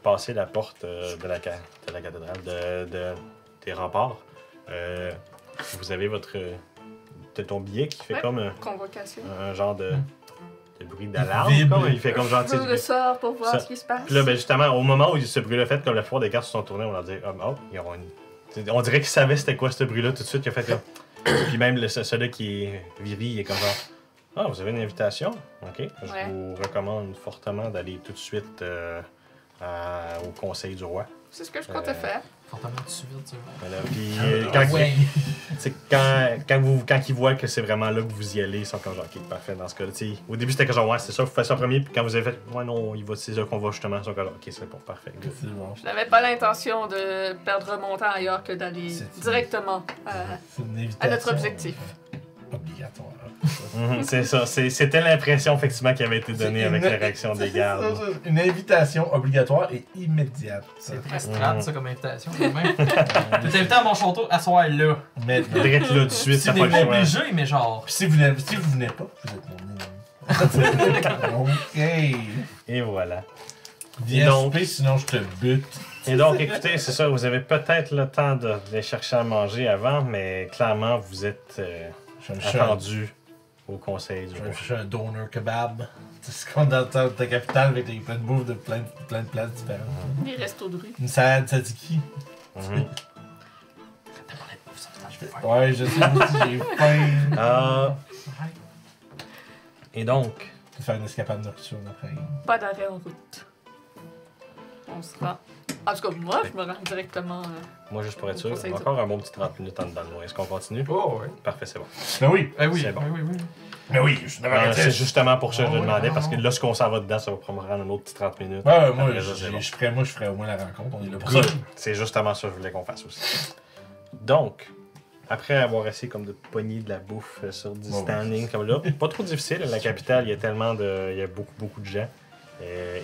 passer la porte de la cathédrale des remparts, vous avez votre ton billet qui fait Ouais. comme Convocation. un genre de bruit d'alarme. Vibre. Comme, il fait comme genre, tu Je le sais. sors pour voir Ça. ce qui se passe. Puis là, ben justement, au moment où ce bruit-là fait, comme la plupart des cartes se sont tournées, on leur dit oh, ils auront une. On dirait qu'ils savaient c'était quoi ce bruit-là tout de suite. Il a fait comme. Puis même celui-là qui est viré, il est comme genre ah, vous avez une invitation? Ok. Je Ouais. vous recommande fortement d'aller tout de suite au conseil du roi. C'est ce que je comptais faire. Fortement de suite, tu vois. Voilà. Puis quand ils voient que c'est vraiment là que vous y allez, ils sont comme genre ok, parfait dans ce cas-là. T'sais, au début c'était comme genre ouais, c'est ça, vous faites ça en premier, puis quand vous avez fait ouais, non, c'est là qu'on va justement, ils sont comme genre ok, c'est bon, parfait. good. C'est bon. Je n'avais pas l'intention de perdre mon temps ailleurs que d'aller C'est- directement C'est une invitation. à notre objectif. Obligatoire. C'est ça, c'était l'impression effectivement qui avait été donnée C'est avec une- la réaction des C'est gardes. ça, une invitation obligatoire et immédiate. C'est très strat, ça, comme invitation, quand même. T'es invité à mon château à soir là. Mais Direct là, tout de suite, Si ça vous pas n'êtes le pas choix. obligé, mais genre. si vous venez pas, vous êtes mon ennemi. Ok. Et voilà. Viens Donc- souper, sinon je te bute. Et donc, écoutez, c'est ça, vous avez peut-être le temps d'aller chercher à manger avant, mais clairement, vous êtes Je me cherche attendu au conseil du roi. un donor kebab. C'est ce qu'on a dans ta capitale avec les plein de bouffe de plein de places différentes. Les restos de rue. Une salade tzatziki. Mhm. T'as parlé de bouffe, ça me tente de faire. Ouais, je sais aussi, j'ai faim. Et donc, Je vais faire une escapade nocturne après. Pas d'arrêt en route. On se rend. En tout cas, moi, je me rends directement. moi, juste pour être sûr, Conseil du encore un bon petit 30 minutes en dedans de moi. Est-ce qu'on continue? Oh, ouais. Parfait, c'est bon. Ben oui. Eh oui, C'est bon. oui, oui, oui. Ben oui, je n'avais C'est justement pour ça que je Ah le ouais, demandais, ah parce que ouais. là, ce qu'on s'en va dedans, ça va prendre un autre petit 30 minutes. Ouais, moi, Après ça, c'est bon. je ferais au moins la rencontre. On est là pour ça. Good. C'est justement ça que je voulais qu'on fasse aussi. Donc, après avoir essayé comme de pogner de la bouffe sur du Ouais, standing comme là, pas trop difficile, la capitale, il y a tellement de... Il y a beaucoup de gens.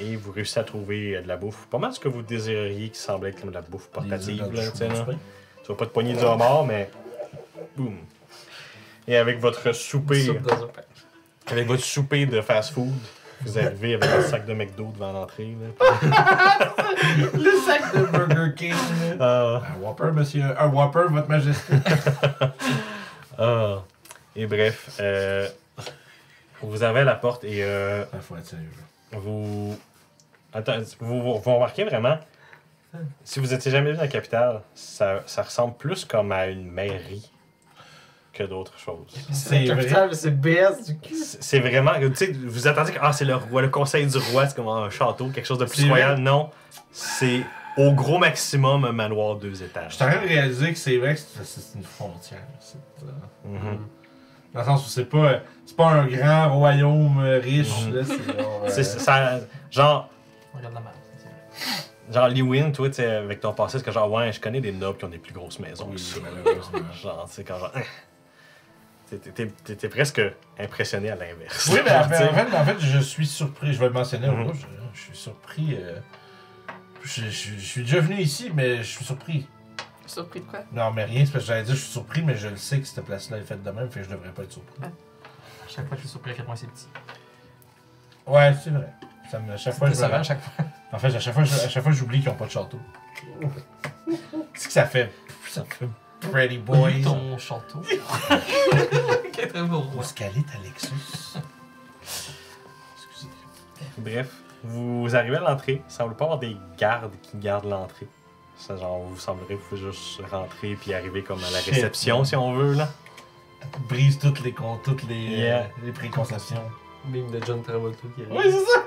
Et vous réussissez à trouver de la bouffe. Pas mal ce que vous désireriez qui semble être comme de la bouffe portative. Là, tu sais, là. Tu vas pas te pogner du homard, mais... Boum. Et avec votre souper... Soupe dans un pain. Avec votre souper de fast-food, vous arrivez avec un sac de McDo devant l'entrée. là. Le sac de Burger King. Ah. Un Whopper, monsieur. Un Whopper, votre majesté. Ah. Et bref, vous arrivez à la porte et Il faut être sérieux. vous... Attends, vous remarquez vraiment, si vous étiez jamais venu dans la capitale, ça ressemble plus comme à une mairie que d'autres choses. C'est vrai. Capital, c'est BS du cul. C'est vraiment, tu sais, vous attendez que c'est le roi, le conseil du roi, c'est comme un château, quelque chose de plus C'est royal. vrai. Non, c'est au gros maximum un manoir 2 Je étages. suis en train de réaliser que c'est vrai que c'est une frontière. Mhm. Dans le sens où c'est pas un grand royaume riche. Mhm. Là, c'est genre, C'est ça, genre, Regarde la map. genre Lewin, toi, tu sais, avec ton passé, c'est que genre, ouais, je connais des nobles qui ont des plus grosses maisons Oui, que ça. malheureusement. Genre, tu sais, quand genre, t'es presque impressionné à l'inverse. Oui, mais Tu sais. en fait, je suis surpris. Je vais le mentionner. Mhm. Je suis surpris. Je suis déjà venu ici, mais je suis surpris. Surpris de quoi? Non, mais rien, c'est parce que j'allais dire je suis surpris, mais je le sais que cette place-là est faite de même, fait que je devrais pas être surpris. À chaque fois, je suis surpris à quel point c'est petit. Ouais, c'est vrai. À chaque fois, je Ça me va à rends- chaque fois. En fait, à chaque fois, j'oublie qu'ils n'ont pas de château. Qu'est-ce que ça fait? Ça fait Pretty Boys. Ton château. Quel très beau Où roi. est-ce qu'elle est, Alexis? Excusez. Bref, vous arrivez à l'entrée. Il ne semble pas avoir des gardes qui gardent l'entrée. Ça, genre, vous semblerait que vous pouvez juste rentrer puis arriver comme à la Shit. réception, si on veut, là. Brise toutes les Yeah. les préconceptions. Mime de John Travolta qui arrive. Oui, c'est ça!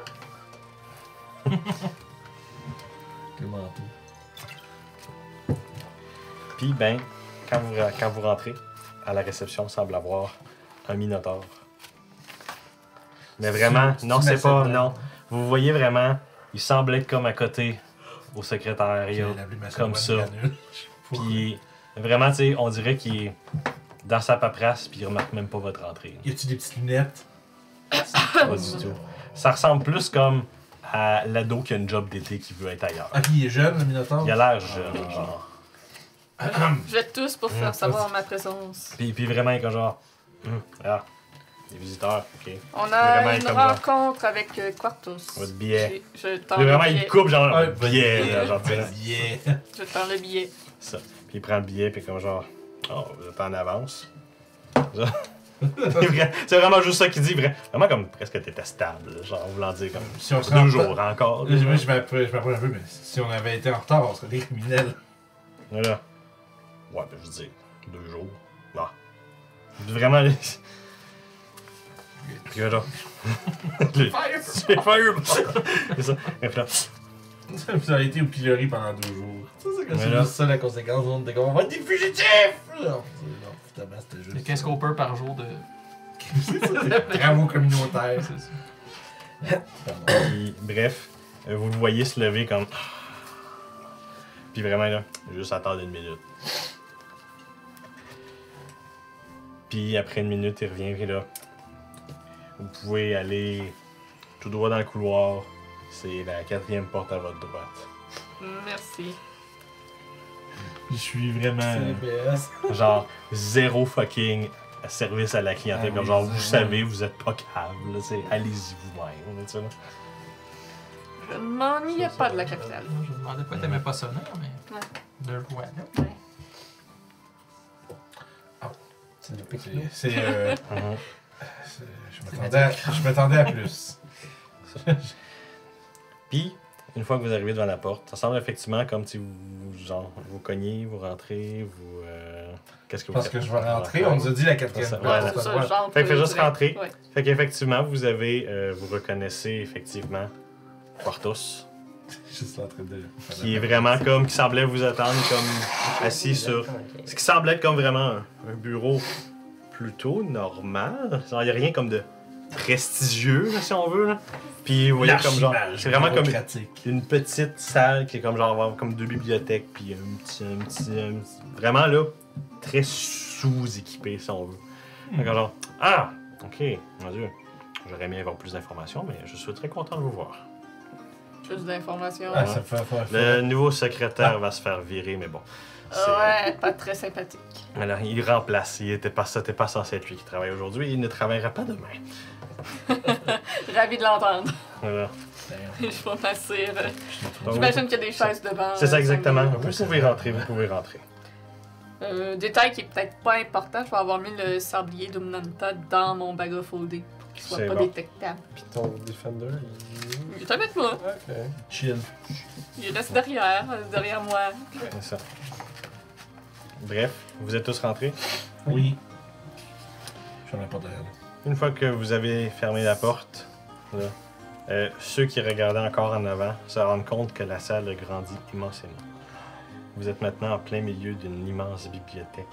Le manteau. Puis, ben, quand vous rentrez, à la réception, il semble avoir un minotaure. Mais vraiment, non, c'est pas. Non. Vous voyez vraiment, il semble être comme à côté au secrétariat. Comme ça. Puis, vraiment, tu sais, on dirait qu'il est dans sa paperasse, puis il remarque même pas votre entrée. Y a-tu des petites lunettes? Pas du tout. Ça ressemble plus comme à l'ado qui a une job d'été qui veut être ailleurs. Ah, puis il est jeune, le Minotaure? Il a l'air jeune, genre. Je vais tous pour faire savoir ma présence. Puis vraiment, il est comme genre. Des visiteurs, ok. On Vraiment, a il est une comme ça. rencontre avec Quartos. Votre billet. Je tends Puis le vraiment, il billet. coupe genre Ouais, le billet, là, genre, tu sais, là. billet. Je tends le billet. Ça. Puis il prend le billet, puis comme genre. Oh, vous êtes en avance. Ça. C'est vraiment juste ça qu'il dit, vraiment comme presque détestable, genre voulant dire comme Si on se 2 rend jours pas- encore. Là, je m'approche un peu, mais si on avait été en retard, on serait des criminels. Voilà. Ouais, ben je veux dire, 2 jours. Ah. Vraiment, les... Puis là, les fireball. C'est ça. Et puis là, Vous avez été au pilori pendant 2 jours. Ça, c'est Mais là- juste ça la conséquence. On était comme, on va être des fugitifs! Non, finalement, c'était Il y a juste. 15 coppers par jour de. Travaux communautaires. C'est ça. puis, bref, vous le voyez se lever comme. Puis vraiment là, juste attendre 1 minute. Puis après 1 minute, il revient, puis là, vous pouvez aller tout droit dans le couloir. C'est la 4e porte à votre droite. Merci. Je suis vraiment. CBS. Genre, zéro fucking service à la clientèle. Ah Comme oui, genre, vous zéro. savez, vous êtes pas câble. là, c'est allez-y vous-même. tu sais, là. Je ne m'ennuyais pas de la capitale. Je me demandais pourquoi t'aimais pas ça, non, mais. Ouais. Le voilà. C'est le pic. C'est. Mhm. Je m'attendais à plus. Puis, une fois que vous arrivez devant la porte, ça semble effectivement comme si genre, vous cognez, vous rentrez, vous. Qu'est-ce que vous Parce faites? que je vais rentrer, on nous a dit la 4e Ça, porte. voilà. C'est ça, Ouais. genre. Fait que faites juste direct. rentrer. Ouais. Fait qu'effectivement, vous avez. Vous reconnaissez effectivement Portos, Juste en train de. qui est vraiment comme. qui semblait vous attendre comme assis sur. Ce qui semble être comme vraiment un bureau plutôt normal. Genre, il n'y a rien comme de prestigieux, là, si on veut. Là. Puis vous voyez comme genre. C'est vraiment comme une petite salle qui est comme genre comme 2 bibliothèques, puis un petit vraiment là, très sous-équipé, si on veut. Fait que genre, ah, ok, mon Dieu. J'aurais aimé avoir plus d'informations, mais je suis très content de vous voir. Plus d'informations. Ah, ça fait. Le nouveau secrétaire va se faire virer, mais bon. c'est- Ouais, pas très sympathique. Alors, il remplace. C'était pas censé être lui qui travaille aujourd'hui. Il ne travaillera pas demain. Ravi de l'entendre. Voilà. Je vais m'asseoir. Donc, J'imagine qu'il y a des chaises devant. C'est ça exactement. ça me- Vous pouvez rentrer, vous pouvez rentrer. Détail qui est peut-être pas important, je vais avoir mis le sablier d'Umnanta dans mon bag of holding pour qu'il soit C'est pas bon. détectable. Puis ton Defender, Il est avec moi. Ok. Chill. Il reste derrière moi. C'est ça. Bref, vous êtes tous rentrés. Oui. Je n'en ai pas derrière. Une fois que vous avez fermé la porte, là, ceux qui regardaient encore en avant se rendent compte que la salle a grandi immensément. Vous êtes maintenant en plein milieu d'une immense bibliothèque,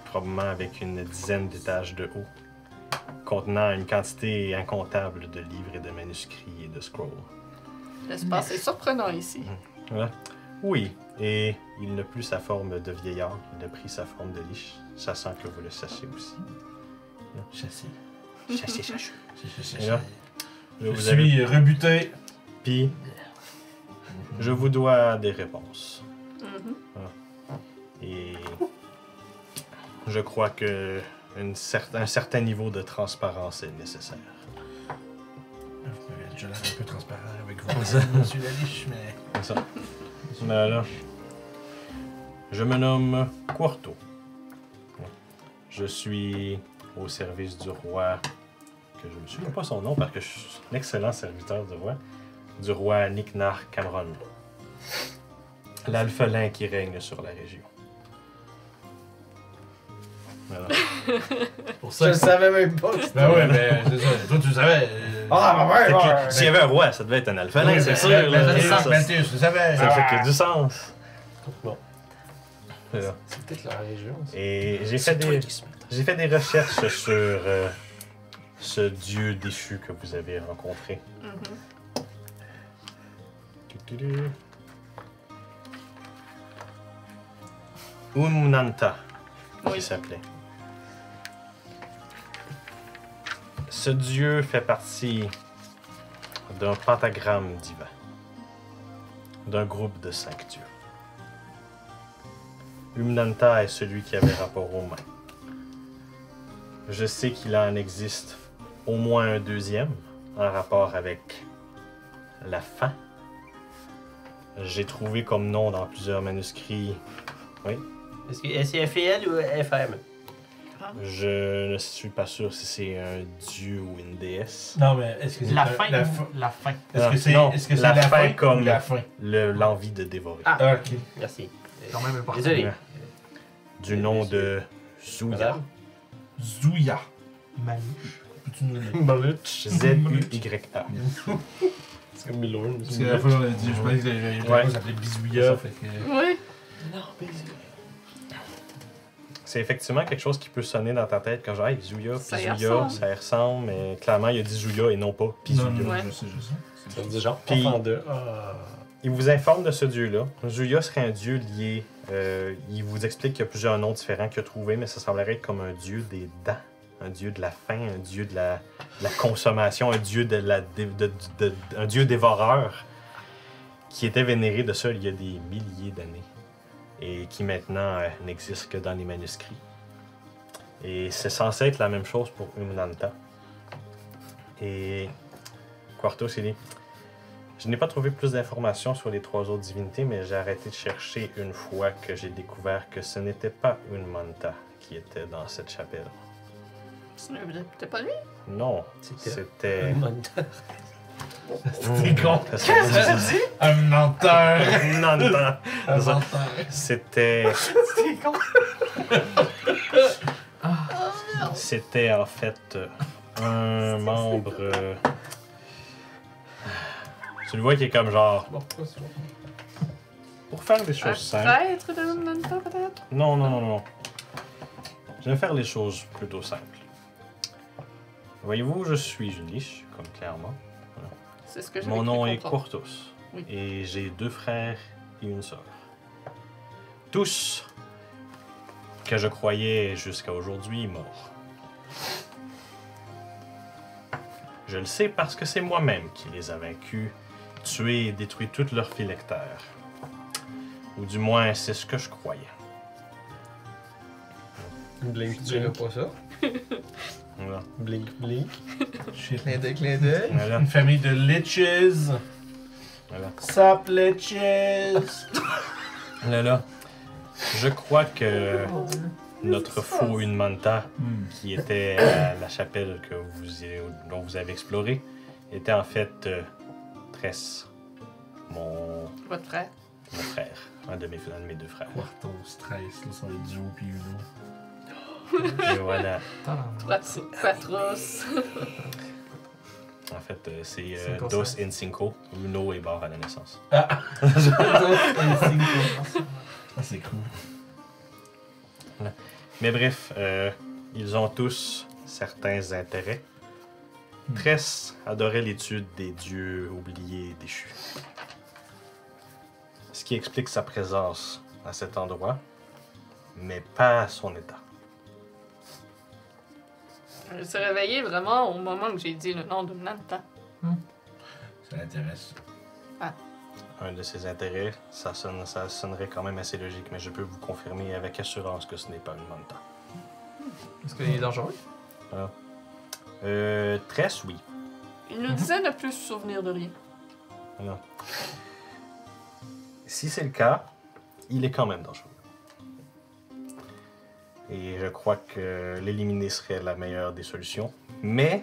probablement avec une dizaine d'étages de haut, contenant une quantité incontable de livres et de manuscrits et de scrolls. L'espace est surprenant ici. Voilà. Oui, et il n'a plus sa forme de vieillard, il a pris sa forme de liche, sachant que vous le sachez aussi. Chassé. Chassez, chassez. Chassé. Et là, Je vous avez... suis rebuté. Puis, je vous dois des réponses. Mhm. Et je crois que un certain niveau de transparence est nécessaire. Je l'air un peu transparent avec vous, monsieur Laliche, mais. C'est ça. Mais là, je me nomme Quarto. Je suis au service du roi, que je ne me souviens pas son nom parce que je suis un excellent serviteur du roi Niknar Cameron. L'alphelin qui règne sur la région. Voilà. Pour Je ça. le savais même pas. que c'était- Ben ouais, mais c'est ça. Toi, tu le savais. Ah, ma Fait mère! que S'il y avait un roi, ça devait être un alphelin, c'est sûr. Ben, là. Mathieu, Ça Mathieu, tu le savais. fait que du sens. Bon, Voilà. c'est peut-être la région. ça. Et j'ai fait des recherches sur ce dieu déchu que vous avez rencontré. Mhm. Tududu. Umnanta, Oui. qui s'appelait. Ce dieu fait partie d'un pentagramme divin, d'un groupe de 5 dieux. Umnanta est celui qui avait rapport aux mains. Je sais qu'il en existe au moins un deuxième en rapport avec la faim. J'ai trouvé comme nom dans plusieurs manuscrits. Oui. Est-ce que c'est FL ou FM? Je ne suis pas sûr si c'est un dieu ou une déesse. Non, mais est-ce que c'est La un- fin. la fin? La fin. Est-ce que c'est Non, est-ce que c'est la la fin fin comme- ou la fin? L'envie de dévorer. Ah. Ah, ok. Merci. Quand même important. Désolé. Du nom de Zuya. Madame? Zuya. Manu. Peux-tu nous le Z-U-Y-A. C'est comme Milorn. Parce que la fois, on a dit, je pense que le Ouais. s'appelait Bisouya, fait que... Oui. C'est effectivement quelque chose qui peut sonner dans ta tête quand genre, hey, Zuya, Ça puis y Zuya, ressemble. ça y ressemble, mais clairement, il a dit Zuya et non pas Pizuya. Non, non, Ouais. je sais. Ça veut dire genre Puis- enfant de. Il vous informe de ce dieu-là. Zuya serait un dieu lié. Il vous explique qu'il y a plusieurs noms différents qu'il a trouvés, mais ça semblerait être comme un dieu des dents, un dieu de la faim, un dieu de la consommation, un dieu un dieu dévoreur qui était vénéré de ça il y a des milliers d'années et qui maintenant n'existe que dans les manuscrits. Et c'est censé être la même chose pour Umnanta. Et Quartos, il dit je n'ai pas trouvé plus d'informations sur les 3 autres divinités, mais j'ai arrêté de chercher une fois que j'ai découvert que ce n'était pas une Manta qui était dans cette chapelle. C'était pas lui? Non, c'était... C'était con. C'était... Un menteur. Non, non. Un menteur. C'était... C'était en fait un membre... Tu le vois qui est comme genre... Pour faire des Un choses simples... prêtre de Nanta, peut-être? Non, non, non, non. Je vais faire les choses plutôt simples. Voyez-vous, je suis une liche, comme clairement. C'est ce que j'ai Mon nom est comprendre. Quartos. Oui. Et j'ai 2 frères et une sœur. Tous que je croyais jusqu'à aujourd'hui morts. Je le sais parce que c'est moi-même qui les a vaincus, tués et détruit toutes leurs phylactères. Ou du moins, c'est ce que je croyais. Blink, Je dirais pas ça. Voilà. blink, blink. Shit. Clin d'œil, clin d'œil. Voilà. Une famille de liches. Voilà. Sap liches. Là, là. Je crois que notre faux Unmanta, qui était à la chapelle dont vous avez exploré, était en fait Tress, mon Votre frère. frère, un de mes 2 frères. Quartos, 13, là, sur le duo puis Uno. Et voilà. Patros. En fait, c'est Cinco, Dos ça. in Cinco. Uno est mort à la naissance. Ah, c'est cool. Mais bref, ils ont tous certains intérêts. Tress adorait l'étude des dieux oubliés et déchus. Ce qui explique sa présence à cet endroit, mais pas son état. Je suis réveillée vraiment au moment où j'ai dit le nom de Nanta. Ça l'intéresse. Un de ses intérêts, ça sonnerait quand même assez logique, mais je peux vous confirmer avec assurance que ce n'est pas une Manta. Est-ce qu'il est dangereux? Tress, oui. Il nous disait ne plus se souvenir de rien. Voilà. Si c'est le cas, il est quand même dangereux. Et je crois que l'éliminer serait la meilleure des solutions. Mais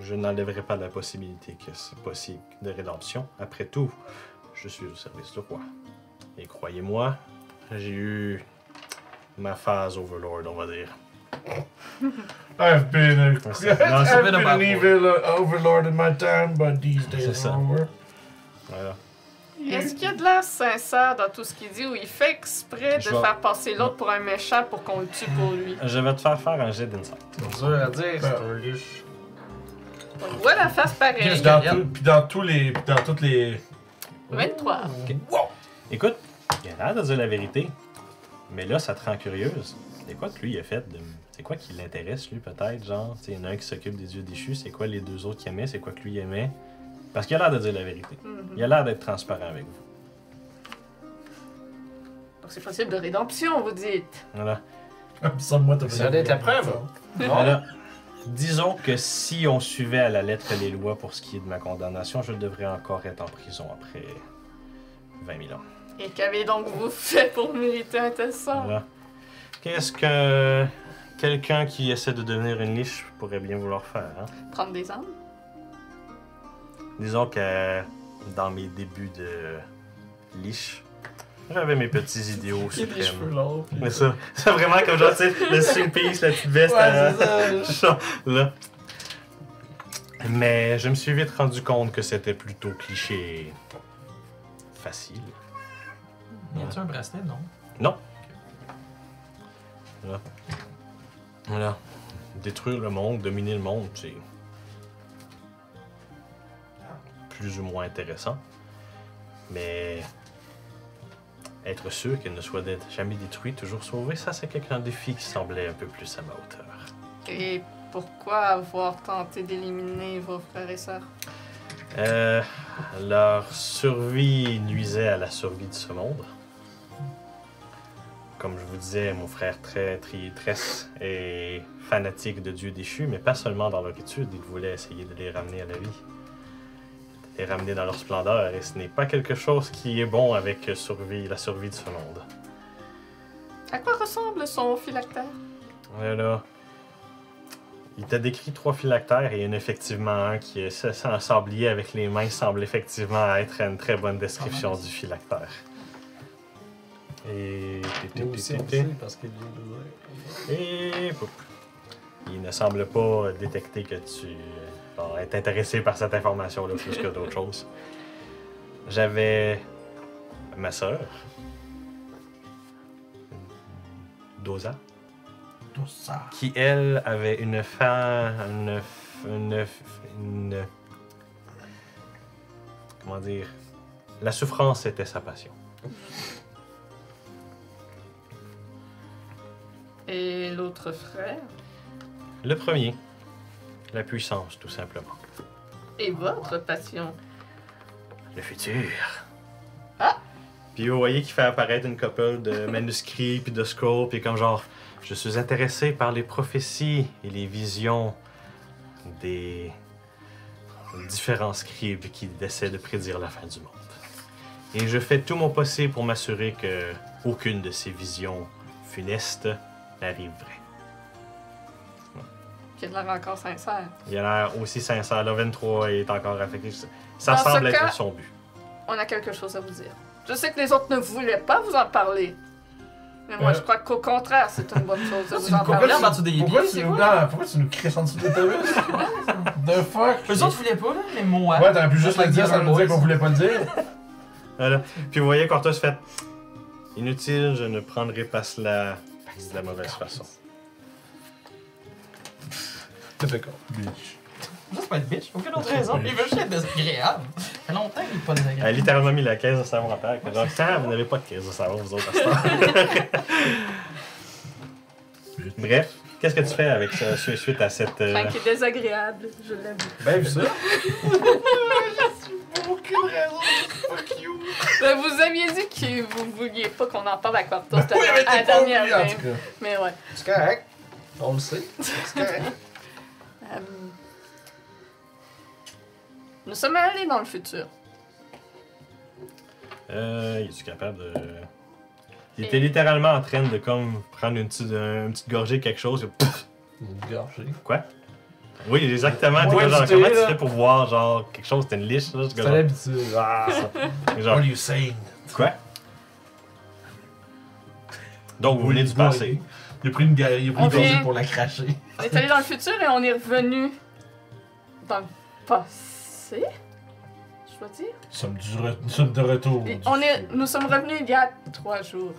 je n'enlèverai pas la possibilité que c'est possible de rédemption. Après tout, je suis au service du roi. Et croyez-moi, j'ai eu ma phase Overlord, on va dire. I've been C'est ça. Non, c'est been an about evil overlord in my time, but these days C'est are ça. over. Voilà. Est-ce qu'il y a de l'air sincère dans tout ce qu'il dit ou il fait exprès de Je vais- faire passer l'autre pour un méchant pour qu'on le tue pour lui? Je vais te faire un jet d'insight. C'est dur à dire, c'est un liche. On voit la face pareille. Puis dans toutes les... 23. Écoute, il a l'air de dire la vérité, mais là, ça te rend curieuse. C'est quoi que lui, il a fait de... C'est quoi qui l'intéresse, lui, peut-être, genre? Il y en a un qui s'occupe des dieux déchus, c'est quoi les 2 autres qui aimaient, c'est quoi que lui aimait? Parce qu'il a l'air de dire la vérité. Il a l'air d'être transparent avec vous. Donc c'est possible de rédemption, vous dites. Voilà. Moi, t'as Ça doit être la preuve. Voilà. Disons que si on suivait à la lettre les lois pour ce qui est de ma condamnation, je devrais encore être en prison après 20 000 ans. Et qu'avez donc vous fait pour mériter un tel sort? Voilà. Qu'est-ce que quelqu'un qui essaie de devenir une liche pourrait bien vouloir faire, hein? Prendre des armes? Disons que dans mes débuts de liche, j'avais mes petits idéaux Il y a des cheveux suprêmes. longs. puis- Mais ça, c'est vraiment comme genre, tu sais, le string-piece, la petite veste Ouais, c'est ça. genre, là. Mais je me suis vite rendu compte que c'était plutôt cliché facile. Y a-tu un bracelet? Non. Non. Voilà. Détruire le monde, dominer le monde, c'est plus ou moins intéressant. Mais être sûr qu'elle ne soit jamais détruite, toujours sauvée, ça c'est un défi qui semblait un peu plus à ma hauteur. Et pourquoi avoir tenté d'éliminer vos frères et sœurs? Leur survie nuisait à la survie de ce monde. Comme je vous disais, mon frère Tress est fanatique de Dieu déchu, mais pas seulement dans leur étude, il voulait essayer de les ramener à la vie. De les ramener dans leur splendeur, et ce n'est pas quelque chose qui est bon avec la survie de ce monde. À quoi ressemble son phylactère? Voilà. Il t'a décrit 3 phylactères et il y en a effectivement un qui est un sablier avec les mains semble effectivement être une très bonne description du phylactère. Et... Nous aussi, on sait parce qu'il vient de dire. Et... poup. Il ne semble pas détecter que tu es intéressé par cette information-là plus que d'autres choses. J'avais ma sœur, Dosa, Tout ça. qui, elle, avait une comment dire? La souffrance était sa passion. Et l'autre frère? Le premier, la puissance, tout simplement. Et votre passion? Le futur. Ah! Puis vous voyez qu'il fait apparaître une couple de manuscrits puis de scrolls, puis comme genre, je suis intéressé par les prophéties et les visions des différents scribes qui essaient de prédire la fin du monde. Et je fais tout mon possible pour m'assurer que aucune de ces visions funestes n'arrive vraie. Qui a de l'air encore sincère. Il a l'air aussi sincère. Le 23 est encore affecté. Ça Dans ce semble cas- être son but. On a quelque chose à vous dire. Je sais que les autres ne voulaient pas vous en parler. Mais moi, je crois qu'au contraire, c'est une bonne chose de vous en Pourquoi parler. tu en dessous des Pourquoi pieds, tu c'est nous... quoi? Non, pourquoi tu nous crisses en dessous de l'autobus? The fuck? Eux autres voulaient pas, là, mais moi. Ouais, t'aurais pu juste le dire sans nous dire qu'on voulait pas le dire. Voilà. Puis vous voyez Cortos fait inutile, je ne prendrai pas cela de la mauvaise façon. T'as fait quoi? Bitch. Juste pas être bitch, aucune autre raison. Il veut juste être désagréable. Ça fait longtemps qu'il est pas Elle a désagréable. littéralement mis la caisse de savon à terre. Genre, ah, vous n'avez pas de caisse de savon, vous autres, à cette heure. Bref, qu'est-ce que tu fais avec ça suite à cette. Frank est désagréable, je l'avoue. Ben, vu ça. Ben, vous aviez dit que vous vouliez pas qu'on en parle à Quartos Ben oui, mais à la t'es pas dernière obligé, en game. tout cas. Mais ouais. C'est correct. On le sait. C'est correct. Nous sommes allés dans le futur. Il est-tu capable de. Il était littéralement en train de comme prendre une petite gorgée de quelque chose. Et pff, Une gorgée. quoi? Oui, exactement. Ouais, T'es comme genre, tu comment sais, tu là. fais pour voir genre quelque chose, t'es une liche là? C'est l'habitude. Ah, Genre, what are you saying? quoi? Donc vous venez du passé. Il a pris une On gorgée vient- pour la cracher. On est allé dans le futur et on est revenu dans le passé. Je dois dire. Nous sommes de retour. Et du nous sommes revenus il y a 3 jours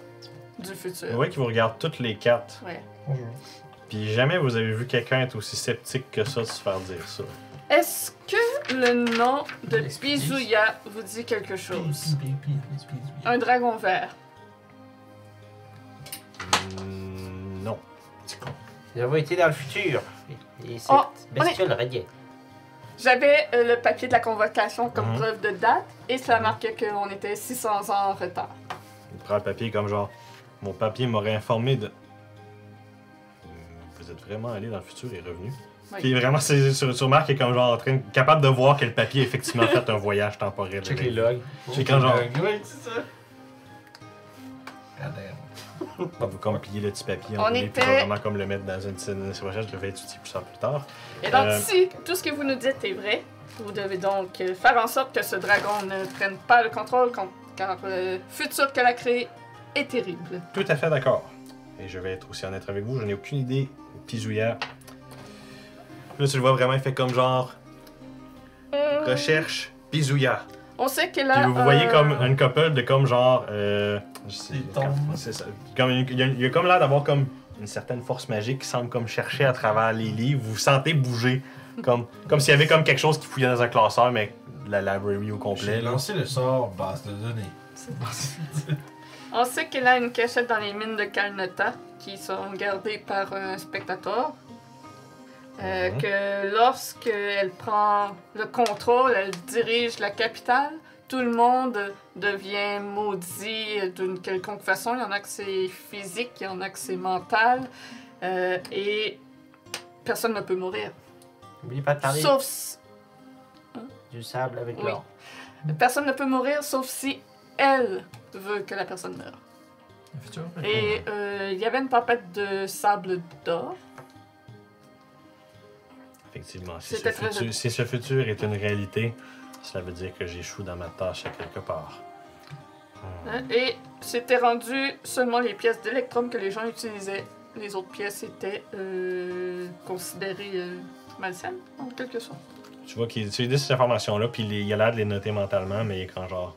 du futur. Vous voyez qu'il vous regarde toutes les cartes. Ouais. Bonjour. Puis jamais vous avez vu quelqu'un être aussi sceptique que ça de se faire dire ça. Est-ce que le nom de Please, please. Bizuya vous dit quelque chose? Please. Un dragon vert. Non. Nous avons été dans le futur. Et cette Oh, bestiole radiait. J'avais le papier de la convocation comme Mhm. preuve de date et cela marquait qu'on était 600 ans en retard. Il prend le papier comme genre. Mon papier m'aurait informé de. Vous êtes vraiment allé dans le futur et revenu. Oui. Puis vraiment, sur Marc est comme genre en train, capable de voir que le papier a effectivement fait un voyage temporel. Check avec les lui. logs. Check quand genre. Oui, c'est ça. Goddamn. Pas vous comme plier le petit papier, On enrouler, puis était- vraiment comme le mettre dans une recherche, je vais étudier plus ça plus tard. Et donc, Euh. si tout ce que vous nous dites est vrai, vous devez donc faire en sorte que ce dragon ne prenne pas le contrôle, car le futur qu'elle a créé est terrible. Tout à fait d'accord. Et je vais être aussi honnête avec vous, je n'ai aucune idée. Pisouillère. Là, tu le vois vraiment, il fait comme genre recherche, pisouillard. On sait qu'elle a... Puis vous voyez comme une couple de comme genre. Je sais, Des tombes. c'est ça. Comme il y a comme l'air d'avoir comme une certaine force magique qui semble comme chercher à travers les livres. Vous vous sentez bouger. Comme s'il y avait comme quelque chose qui fouillait dans un classeur, mais la library au complet. J'ai Là. lancé le sort base de données. On sait qu'elle a une cachette dans les mines de Kalnata qui sont gardées par un spectateur. Que lorsqu'elle prend le contrôle, elle dirige la capitale, tout le monde devient maudit d'une quelconque façon. Il y en a que c'est physique, il y en a que c'est mental. Et personne ne peut mourir. N'oubliez pas de parler Sauf si... du sable avec Oui. l'or. Personne ne peut mourir sauf si elle veut que la personne meure. Le futur. Et il y avait une tempête de sable d'or. Effectivement, C'était très joli. si ce futur est une réalité, cela veut dire que j'échoue dans ma tâche à quelque part. Et c'était rendu seulement les pièces d'Electrum que les gens utilisaient. Les autres pièces étaient considérées malsaines, en quelque sorte. Tu vois qu'il utilise cette information-là, puis il a l'air de les noter mentalement, mais il est quand genre.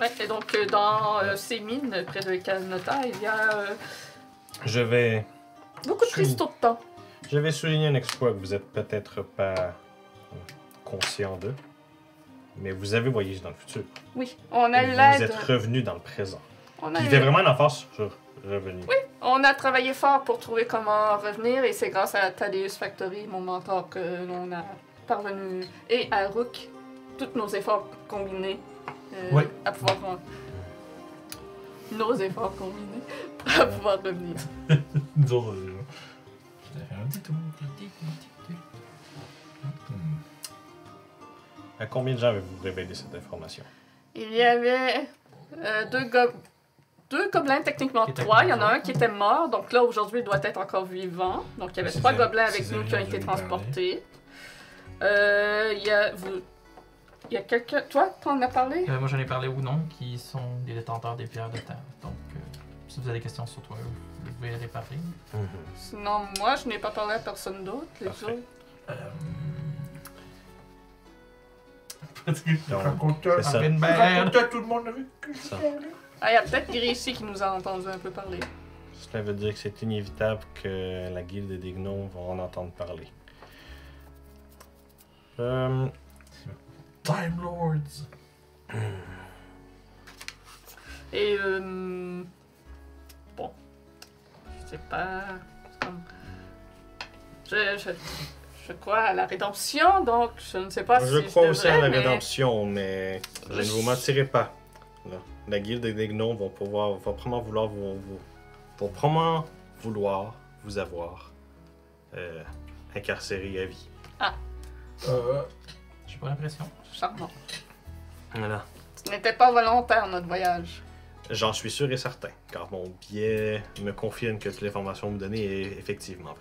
Ouais, et donc, dans ces mines, près de Kalnata, il y a Je vais beaucoup de cristaux de temps. souligner un exploit que vous êtes peut-être pas conscient de, mais vous avez voyagé dans le futur. Oui, on a Et eu vous l'aide. êtes revenu dans le présent. On a Il eu- fait vraiment une emphase sur revenu. On a travaillé fort pour trouver comment revenir et c'est grâce à Thaddeus Factory, mon mentor, que l'on a parvenu, et à Rook, tous nos efforts combinés Oui. à pouvoir... nos efforts combinés à pouvoir revenir. Nous autres, je fait un petit tour. À combien de gens avez-vous révélé cette information? Il y avait deux gobelins, techniquement Qui étaient trois. Il y en a vivants. un qui était mort, donc là aujourd'hui il doit être encore vivant. Donc il y avait C'est trois ça, gobelins avec c'est nous ça, qui ont j'ai été entendu parler. transportés. Il y a quelqu'un. Toi, t'en as parlé? Moi, j'en ai parlé ou non, qui sont des détenteurs des pierres de terre. Donc, si vous avez des questions sur toi, vous pouvez les parler. Sinon, moi, je n'ai pas parlé à personne d'autre. Les Parfait. autres. Raconte-toi. C'est ça. Une merde! Raconte-toi tout le monde avec. Ça. Ah, il y a peut-être Gracie qui nous a entendu un peu parler. Cela veut dire que c'est inévitable que la guilde des gnomes va en entendre parler. Time Lords. Et, bon. Je sais pas. c'est comme- Je crois à la rédemption, donc je ne sais pas si Je crois aussi à la devrais, mais- rédemption, mais je ne vous mentirai pas. Là, la guilde des gnomes va probablement vouloir vont probablement vouloir vous avoir incarcéré à vie. J'ai pas l'impression. Charmant. Voilà. Ce n'était pas volontaire, notre voyage. J'en suis sûr et certain, car mon biais me confirme que toute l'information que vous me donnez est effectivement vraie.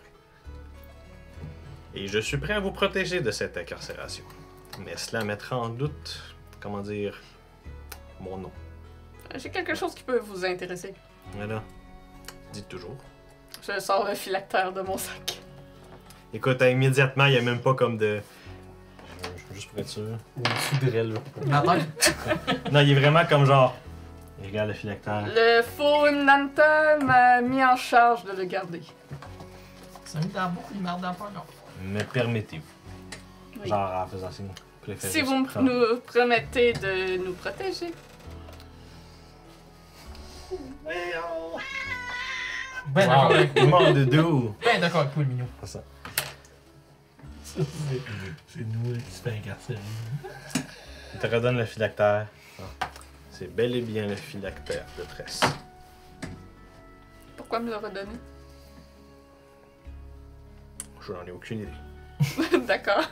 Et je suis prêt à vous protéger de cette incarcération. Mais cela mettra en doute, comment dire, mon nom. J'ai quelque chose qui peut vous intéresser. Voilà. Dites toujours. Je sors le phylactère de mon sac. Écoute, immédiatement, il n'y a même pas comme de... Juste pour être sûr. Au-dessus de elle, là. La tête? Non, il est vraiment comme genre... Il regarde le phylactère. Le faux Nanta m'a mis en charge de le garder. Ça met dans la boucle, il marde dans le pognon. Me permettez-vous? Oui. Genre en faisant signe. Si vous nous promettez de nous protéger. Ben d'accord avec Comment de dos? Ben d'accord avec toi, le mignon. C'est ça. C'est nous qui se fait incarcérer. Il te redonne le phylactère. Ah. C'est bel et bien le phylactère de Tresse. Pourquoi me le redonner? Je n'en ai aucune idée. D'accord.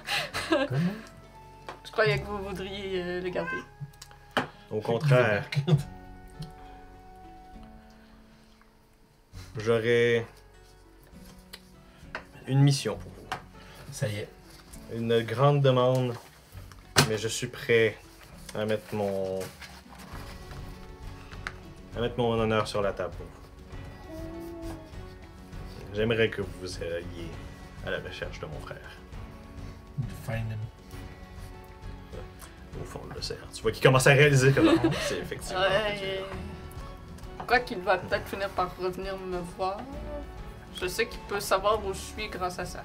Je croyais que vous voudriez le garder. Au contraire, j'aurais une mission pour vous. Ça y est. Une grande demande, mais je suis prêt à mettre mon honneur sur la table pour vous. J'aimerais que vous alliez à la recherche de mon frère. Find him. Au fond de l'océan. Tu vois qu'il commence à réaliser que non, c'est effectivement. Ouais. Je crois qu'il va peut-être finir par revenir me voir. Je sais qu'il peut savoir où je suis grâce à ça.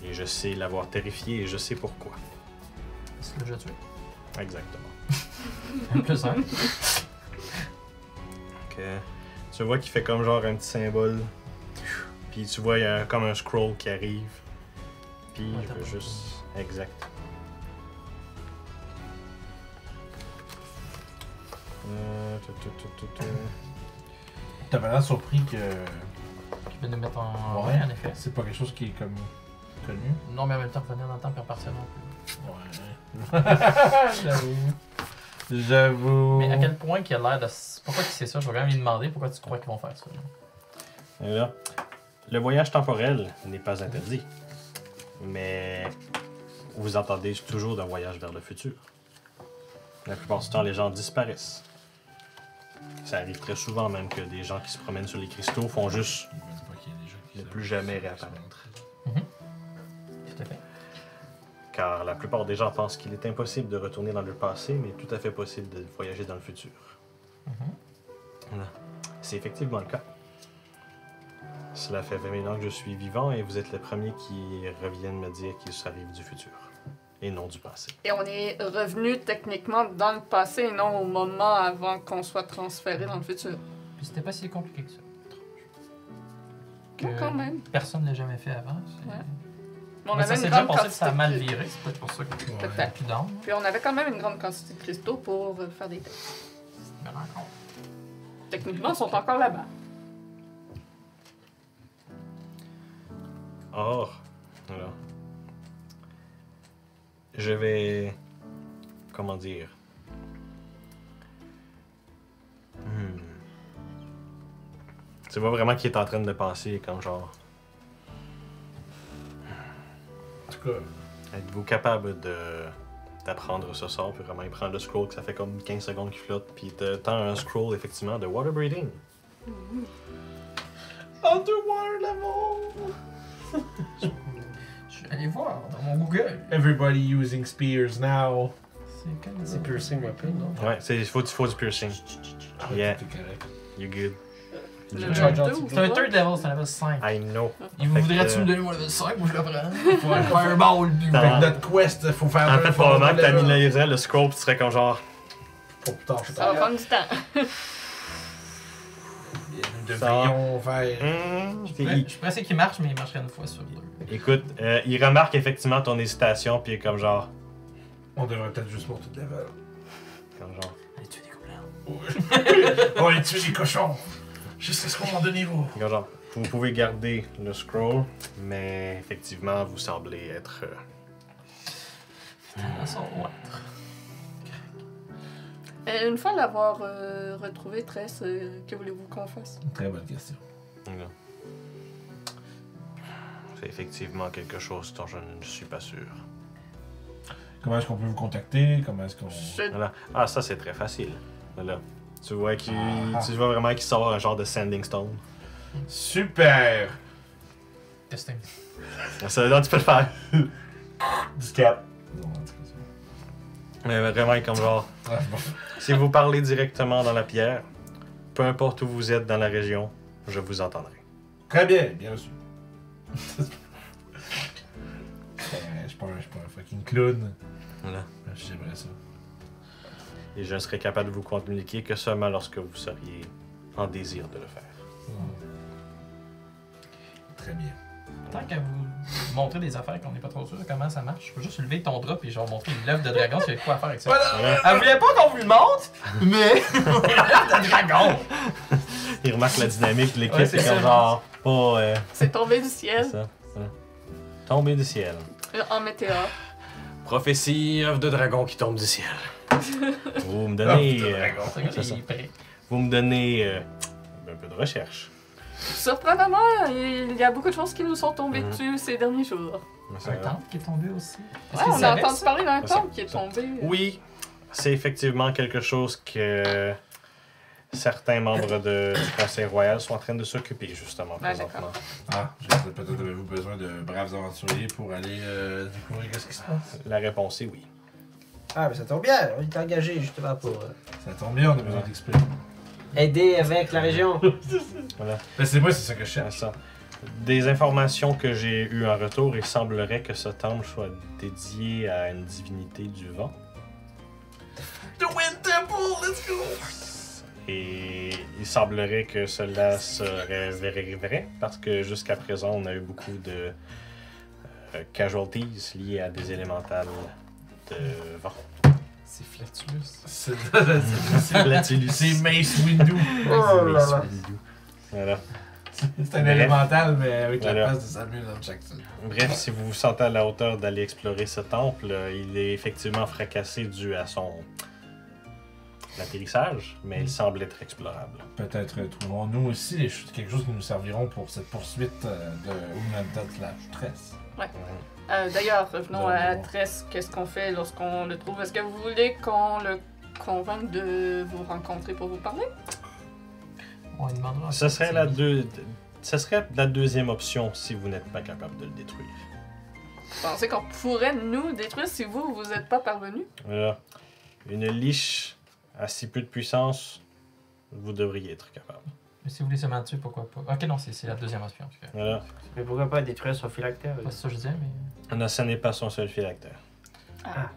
Et je sais l'avoir terrifié et je sais pourquoi. C'est le déjà tué. Exactement. Plus un. Tu vois qu'il fait comme genre un petit symbole. Puis tu vois, il y a comme un scroll qui arrive. Puis Ouais, je veux t'as juste. Exact. T'as vraiment surpris que. Qui peut nous mettre en. Ouais. Ouais, en effet. C'est pas quelque chose qui est comme. connu. Non, mais en même temps, revenir dans le temps et repartir non plus. Ouais. J'avoue. Mais à quel point qu'il a l'air de. Pourquoi il sait ça? Je vais quand même lui demander pourquoi tu crois qu'ils vont faire ça. Et là, le voyage temporel n'est pas interdit. Mais vous entendez toujours d'un voyage vers le futur. La plupart du temps, les gens disparaissent. Ça arrive très souvent même que des gens qui se promènent sur les cristaux font juste ne plus jamais réapparaître. Tout à fait. Car la plupart des gens pensent qu'il est impossible de retourner dans le passé, mais tout à fait possible de voyager dans le futur. Voilà. C'est effectivement le cas. Cela fait 20 000 ans que je suis vivant et vous êtes les premiers qui reviennent me dire qu'ils arrivent du futur et non du passé. Et on est revenu techniquement dans le passé et non au moment avant qu'on soit transféré dans le futur. Puis c'était pas si compliqué que ça. Non, quand même. Personne ne l'a jamais fait avant. c'est- Ouais. On Mais ça avait s'est une déjà grande passé que ça a mal quantité de... viré, c'est peut-être pour ça que Peut-être. t'es plus down. Puis on avait quand même une grande quantité de cristaux pour faire des tests. Mais encore. Techniquement, ils sont encore là-bas. Or, voilà. Je vais. Comment dire? Tu vois vraiment qu'il est en train de penser comme genre. En tout cas, Êtes-vous capable d'apprendre ce sort? Puis vraiment, il prend le scroll, que ça fait comme 15 secondes qu'il flotte, puis il te tend un scroll effectivement de water breathing. underwater level! Je suis allé voir dans mon Google. Everybody using spears now. C'est comme C'est piercing weapon, non? Ouais, il faut du piercing. Yeah. Tout est correct. You're good. Le Charge deux out. ou C'est un trois? third level, c'est un level 5. I know. Il Fait voudrait-tu que- me donner mon level 5? Moi je le prends. Faut un fireball puis Dans- Fait que notre quest, faut faire En fait, probablement que t'annulerais le scroll, puis tu serais comme genre. Pour plus tard, je Ça va prendre du temps. Nous devrions faire. Je suis pressé qu'il marche, mais il marcherait une fois sur deux. Écoute, il remarque effectivement ton hésitation, puis il est comme genre. On devrait peut-être juste monter de level. Comme genre. Allez tuer des gobelins. On va tuer les cochons. Jusqu'à ce moment de niveau. Comme genre. Vous pouvez garder le scroll, mais effectivement, vous semblez être. Une fois l'avoir retrouvé, Tress, que voulez-vous qu'on fasse? Très bonne question. Voilà. C'est effectivement quelque chose dont je ne suis pas sûr. Comment est-ce qu'on peut vous contacter? Comment est-ce qu'on. Voilà. Ah, ça c'est très facile. Voilà. Tu vois Ah. tu vois vraiment qu'il sort un genre de sanding stone. Super! Testing. Ça, là, tu peux le faire. Du cap. Non, en tout cas, c'est Mais vraiment, il est comme genre. bon. Ah, bon. Si vous parlez directement dans la pierre, peu importe où vous êtes dans la région, je vous entendrai. Très bien, bien reçu. Je suis pas un fucking clown. Voilà. J'aimerais ça. Et je ne serai capable de vous communiquer que seulement lorsque vous seriez en désir de le faire. Très bien. Tant qu'à vous montrer des affaires qu'on n'est pas trop sûr de comment ça marche, je peux juste lever ton drap et genre montrer une lèvre de dragon s'il y a quoi à faire avec ça. Voilà. Elle voulait pas qu'on vous le montre, mais lèvre de dragon! Il remarque la dynamique de l'équipe, Ouais, c'est c'est comme ça. genre. C'est tombé du ciel C'est ça. Tombé du ciel. en météore. Prophétie, œuf de dragon qui tombe du ciel. Vous me donnez, C'est ça. il est prêt. vous me donnez un peu de recherche. Surprenamment, il y a beaucoup de choses qui nous sont tombées Mhm. dessus ces derniers jours. Ça Un va. temple qui est tombé aussi. Est-ce Ouais, qu'ils on a savaient entendu ça? parler d'un Ça. temple qui est tombé. Oui, c'est effectivement quelque chose que certains membres du Conseil royal sont en train de s'occuper justement Ah, présentement. Ah, peut-être avez-vous besoin de braves aventuriers pour aller découvrir ce qui se passe. La réponse est oui. Ah, mais ça tombe bien, on est engagé justement pour Ça tombe bien, on a besoin d'XP. aider avec la région. Voilà. Laissez-moi, c'est ça que je C'est cherche. ça. Des informations que j'ai eues en retour, il semblerait que ce temple soit dédié à une divinité du vent. The Wind Temple, let's go! Et il semblerait que cela serait vrai parce que jusqu'à présent, on a eu beaucoup de casualties liées à des élémentales de vent. C'est Flatulus. C'est Mace Windu. Voilà. C'est un élémental, mais avec la Voilà. place de Samuel L. Jackson. Bref, si vous vous sentez à la hauteur d'aller explorer ce temple, il est effectivement fracassé dû à son atterrissage, mais il semble être explorable. Peut-être trouvons-nous aussi quelque chose qui nous serviront pour cette poursuite de Oumlantot/Tress. D'ailleurs, revenons Nous allons à voir. Tress. Qu'est-ce qu'on fait lorsqu'on le trouve? Est-ce que vous voulez qu'on le convainque de vous rencontrer pour vous parler? On lui demandera. Ce serait la deuxième option si vous n'êtes pas capable de le détruire. Vous pensez qu'on pourrait nous détruire si vous n'êtes pas parvenu? Voilà. Une liche à si peu de puissance, vous devriez être capable. Mais si vous voulez seulement tuer, pourquoi pas? Ok, non, c'est la deuxième option. En tout cas. Voilà. Mais pourquoi pas détruire son phylactère? Pas ça que je disais, mais. Non, ce n'est pas son seul phylactère. Ah,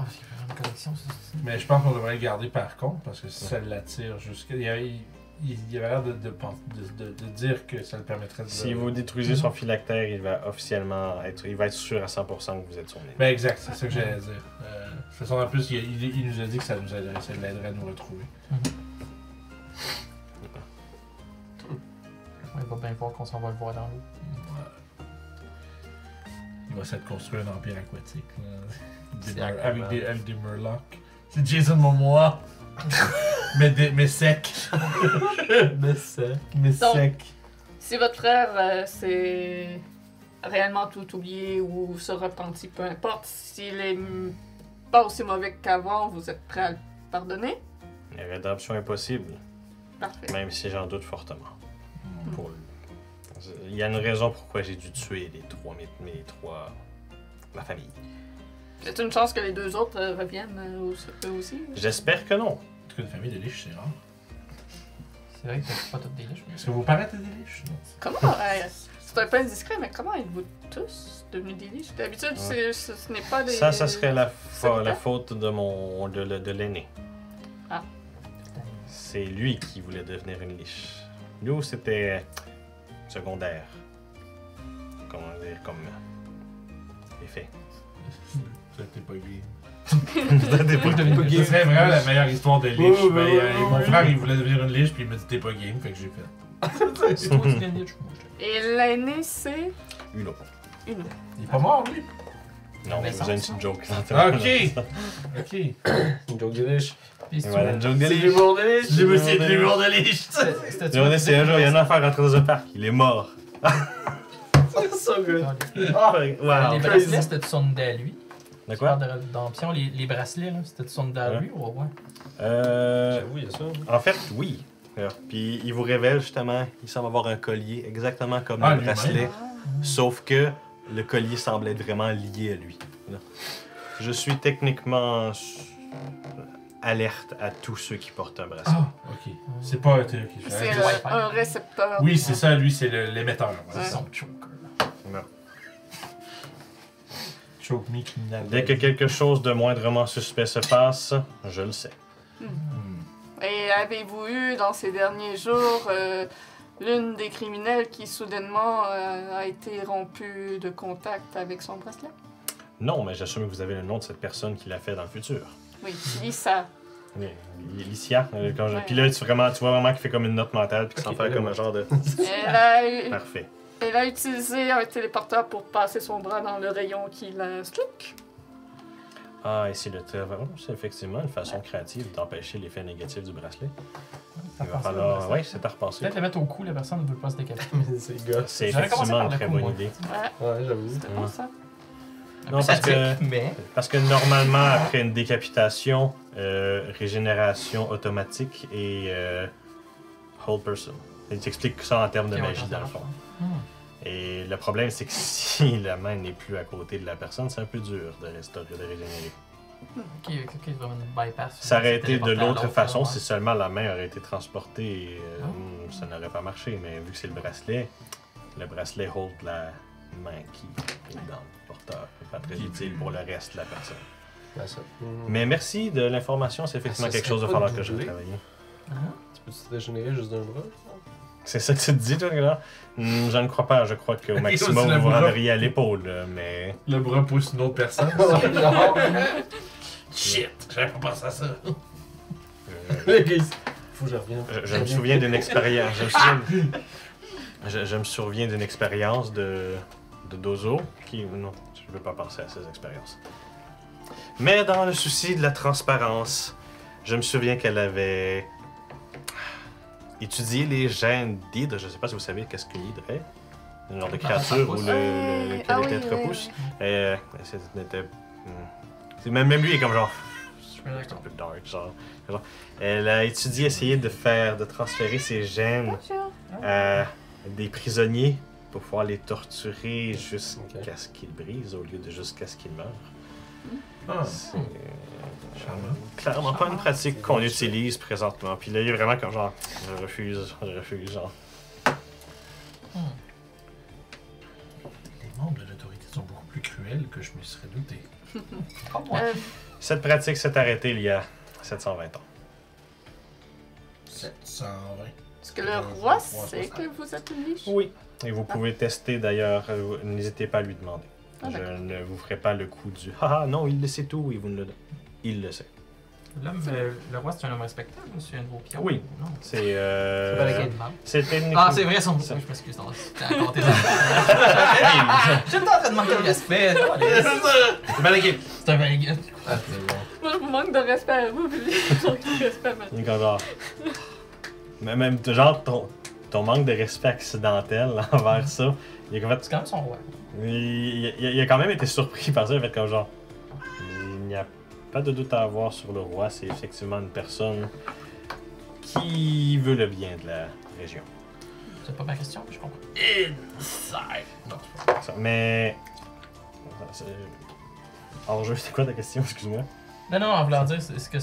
c'est vraiment une collection, ça. Mais je pense qu'on devrait le garder par contre, parce que si ça l'attire jusqu'à. Il y avait l'air de dire que ça le permettrait de. Si vous détruisez son phylactère, il va officiellement être sûr à 100% que vous êtes son ennemi. Ben exact, c'est ça que j'allais dire. De toute façon, en plus, il nous a dit que ça nous aiderait, ça l'aiderait à nous retrouver. Ouais, il va bien voir qu'on s'en va le voir dans l'eau. Il va s'être construit un empire aquatique. Là. C'est Avec des Murlocs. C'est Jason Momoa. mais sec. Mais ça. Mais Donc, sec. Si votre frère s'est réellement tout oublié ou se repentit, peu importe, s'il est pas aussi mauvais qu'avant, vous êtes prêt à le pardonner? La rédemption est possible, Parfait. même si j'en doute fortement. Pour lui. Il y a une raison pourquoi j'ai dû tuer mes trois... ma famille. C'est une chance que les deux autres reviennent eux aussi. J'espère que non. En tout cas, une famille de liches, c'est rare. C'est vrai que t'as pas toutes des liches, mais. Est-ce que vos parents étaient des liches? Non? Comment? C'est un peu indiscret, mais comment êtes-vous tous devenus des liches? D'habitude, ce n'est pas des... Ça serait la solitaires? faute de l'aîné. Ah. C'est lui qui voulait devenir une liche. Nous, c'était secondaire. Comment dire, comme effet. Ça, t'es pas gay. T'es Ce serait vraiment la meilleure histoire de liche. Ouais, Ben, ouais, mon frère, il voulait devenir une liche, puis il m'a dit t'es pas game, fait que j'ai fait. C'est toi qui gagnais, moi, je Et l'aîné, c'est Une autre. une. Il est pas mort, lui. Non, Mais je sans faisais une ça. petite joke. Ok. Ok. Une joke de liche. Puis si Voilà, une joke de C'est liche. l'humour de liche. J'ai me suis de l'humour de liche. C'était C'est un jour, il y a un affaire rentré dans un parc. Il est mort. So good. Ah, Les wow. bracelets, c'était son idée à lui. De Tu quoi? parles d'Amption, les bracelets, là, c'était son idée à Ouais. lui ou ouais? J'avoue, il y a ça. En fait, oui. Puis il vous révèle justement, il semble avoir un collier exactement comme Ah, le lui-même. bracelet, sauf que le collier semble être vraiment lié à lui. Là. Je suis techniquement alerte à tous ceux qui portent un bracelet. Ah, ok. C'est pas. Ok, je C'est fais- Wi-Fi. un récepteur. Oui, c'est ça, lui, c'est l'émetteur. C'est Ouais. son choker. Non. Choke me criminal. Dès que quelque chose de moindrement suspect se passe, je le sais. Et avez-vous eu dans ces derniers jours l'une des criminels qui soudainement a été rompue de contact avec son bracelet? Non, mais j'assume que vous avez le nom de cette personne qui l'a fait dans le futur. Oui, Lisa. Oui, Licia. Quand je... Ouais. Puis là, tu vois vraiment qu'il fait comme une note mentale, puis qu'il s'en fait comme un genre de... Parfait. Elle a utilisé un téléporteur pour passer son bras dans le rayon qui la struck. Ah, et c'est le travail. C'est effectivement une façon créative d'empêcher l'effet négatif du bracelet. Il va falloir. Oui, c'est à repenser. Peut-être le mettre au cou, la personne ne veut pas se décapiter. C'est gosse. C'est J'aurais commencé effectivement par une le très coup, bonne moi. idée. Ouais, Ouais, j'avoue. c'était bon ça. Non, parce que, Mais. parce que normalement, après une décapitation, régénération automatique et whole person. Il t'explique ça en termes de Ok, ouais, magie, ça dans le marche. fond. Hmm. Et le problème, c'est que si la main n'est plus à côté de la personne, c'est un peu dur de restaurer, de régénérer. Ok, c'est vraiment une bypass. Ça aurait été de Téléporter à l'autre l'autre, façon ouais. si seulement la main aurait été transportée. Ah. Ça n'aurait pas marché, mais vu que c'est le bracelet hold la main qui est dans le porteur. C'est pas très utile pour le reste de la personne. Ouais, ça. Mais merci de l'information, c'est effectivement Ça quelque serait chose de pas falloir que je doublé? travaille. Ah. Tu peux te régénérer juste d'un bras? C'est ça que tu te dis, toi, là? Je ne crois pas. Je crois qu'au maximum, aussi le vous vous bras. rendriez à l'épaule, mais... Le bras pousse une autre personne. Non! Shit, j'avais pas pensé à ça. Le gars, faut que je revienne. Je me souviens d'une expérience. Je me souviens d'une expérience de Dozo qui. Non, je ne veux pas penser à ces expériences. Mais dans le souci de la transparence, je me souviens qu'elle avait étudié les gènes d'hydre. Je ne sais pas si vous savez qu'est-ce qu'une hydre est. Une genre de créature où le Ah quelle oui, tête oui, repousse. oui. C'était. Même lui est comme genre. Je suis C'est un d'accord. peu dark, genre. Elle a étudié, essayé de transférer ses gènes Bonjour. à des prisonniers pour pouvoir les torturer jusqu'à Ok. ce qu'ils brisent au lieu de jusqu'à ce qu'ils meurent. Ah, C'est charmant. clairement pas une pratique qu'on utilise présentement. Puis là, il est vraiment comme genre, je refuse, genre. Les membres de l'autorité sont beaucoup plus cruels que je me serais douté. Comme moi. Cette pratique s'est arrêtée il y a 720 ans. 720. Est-ce que le roi sait que vous êtes une liche? Oui. Et vous pouvez tester d'ailleurs, n'hésitez pas à lui demander. Ah, Je d'accord. ne vous ferai pas le coup du haha, non, il le sait tout et vous ne le. Il le sait. L'homme, le roi, c'est un homme respectable ou c'est un nouveau pion? Oui. Non. C'est. C'est pas la game de mal. C'est techniquement. Ah, c'est vrai, son. Ça- Oui, je m'excuse, non. C'était encore tes J'étais en train de manquer de respect. C'est mal équipe! C'est un bel gars. Ah, c'est bon. Moi, je vous manque de respect à vous, puis je manque de respect à ma... Il est comme genre. Mais même, genre, ton manque de respect accidentel envers ça, il a, C'est quand même son roi. il a quand même été surpris par ça. Il a fait comme genre. Il n'y a pas de doute à avoir sur le roi, c'est effectivement une personne qui veut le bien de la région. C'est pas ma question, mais je comprends. Inside! Non, c'est pas Ça, mais. c'est- Hors jeu, c'est quoi ta question, excuse-moi? Non, en voulant dire, est-ce que.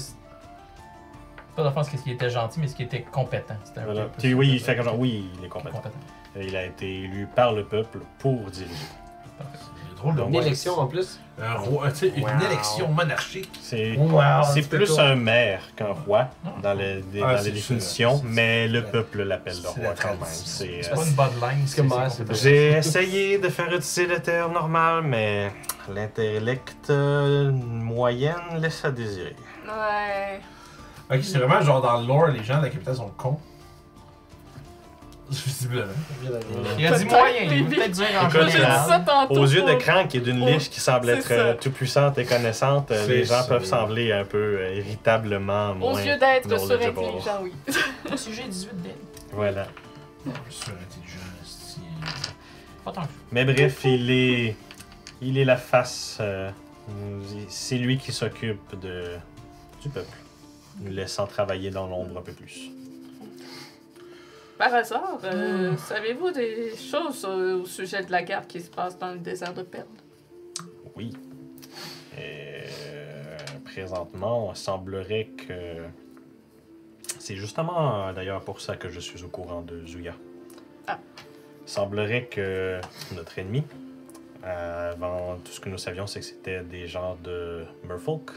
Pas dans le sens qu'il était gentil, mais est-ce qu'il était compétent? C'était un Voilà. peu plus- Puis oui, il fait comme genre, oui, il est compétent. compétent. Il a été élu par le peuple pour diriger. Parfait. C'est drôle de Une voir élection en plus. un roi, tu sais, une Wow. élection monarchique. C'est Wow, c'est c'était plus cool. un maire qu'un roi dans, dans les c'est définitions, ça. mais le C'est- peuple l'appelle le c'est roi la quand même. tradition. C'est, C'est pas une bloodline. que moi, c'est compétent. J'ai essayé de faire utiliser le terme normal, mais l'intellect moyenne laisse à désirer. Ouais. Ok, c'est vraiment genre dans le lore, les gens de la capitale sont cons. Visiblement. Il a dit Peut-être, moyen, il baby. veut peut-être dire en Écoute, J'ai dit général. ça tantôt. Aux yeux de pour- Crank et d'une pour- liche qui semble c'est être ça. tout puissante et connaissante, C'est les gens ça. peuvent sembler un peu irritablement Aux moins yeux d'être knowledgeable. surintelligent, oui. Moi, si j'ai 18 d'elle. Voilà. Surintelligent, c'est. Pas tant que Mais bref, il est la face. C'est lui qui s'occupe du peuple, nous laissant travailler dans l'ombre un peu plus. Par hasard, savez-vous des choses au sujet de la guerre qui se passe dans le désert de Perle? Oui. Présentement, il semblerait que c'est justement d'ailleurs pour ça que je suis au courant de Zuya. Ah. Il semblerait que notre ennemi, avant tout ce que nous savions, c'est que c'était des gens de Merfolk.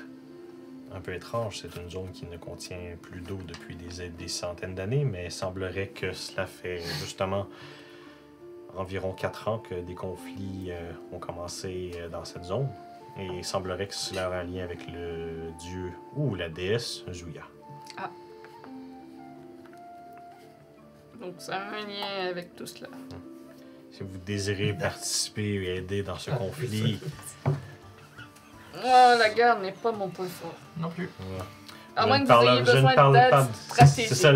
Un peu étrange, c'est une zone qui ne contient plus d'eau depuis des centaines d'années, mais il semblerait que cela fait justement environ 4 ans que des conflits ont commencé dans cette zone. Et il semblerait que cela a un lien avec le dieu ou la déesse Zuya. Donc, ça a un lien avec tout cela. Si vous désirez participer et aider dans ce conflit, La guerre n'est pas mon point fort. Non plus. Ouais. À Je moins ne que vous parle- ayez je ne besoin parle d'aide pas de- stratégique. C'est ça,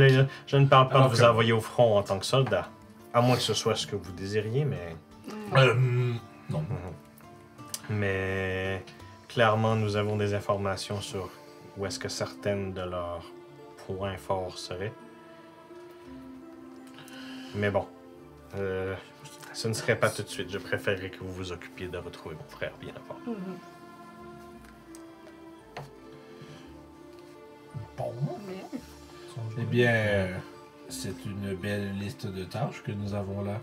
je ne parle pas de Ok. vous envoyer au front en tant que soldat. À moins que ce soit ce que vous désiriez, mais. Non. Mais clairement, nous avons des informations sur où est-ce que certaines de leurs points forts seraient. Mais bon, ce ne serait pas tout de suite. Je préférerais que vous vous occupiez de retrouver mon frère bien avant. Mhm. Bon. Mais- Eh bien, c'est une belle liste de tâches que nous avons là.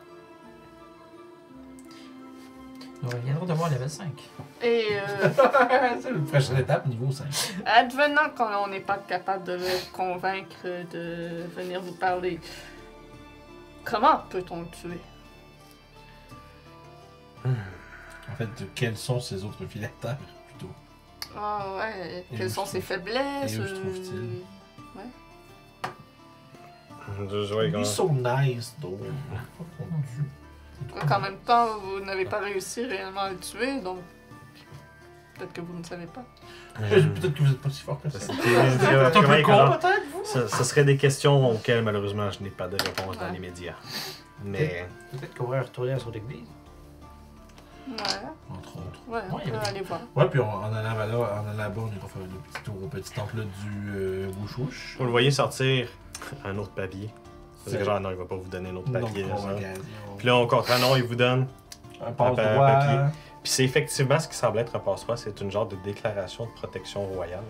Nous reviendrons de voir level 5. Et C'est la prochaine étape, niveau 5. advenant qu'on n'est pas capable de le convaincre de venir vous parler, comment peut-on le tuer? En fait, quels sont ces autres filateurs, plutôt? Ah ouais, Et quelles où sont se ses trouve- faiblesses? et où se trouve-t-il? Je vois He's so nice, though. Qu'en même temps, vous n'avez pas réussi réellement à le tuer, donc peut-être que vous ne savez pas. Peut-être que vous n'êtes pas si fort que ça. C'est un peu con, peut-être, vous? Ce serait des questions auxquelles malheureusement je n'ai pas de réponse dans Ouais. les médias. Mais Peut-être qu'on va retourner à son église. Ouais, Entre autres. ouais, on Ouais, il y peut avait- aller voir. Ouais, puis en allant là-bas, on ira faire le petit tour au petit temple du Wouchouche. vous le voyez sortir un autre papier. Vous C'est- dites genre non, il va pas vous donner un autre Non, papier. là, ça. convocation. Puis là, au contraire, non, il vous donne. Un un passe-droit. papier. Puis c'est effectivement ce qui semble être un passe-droit, c'est une genre de déclaration de protection royale.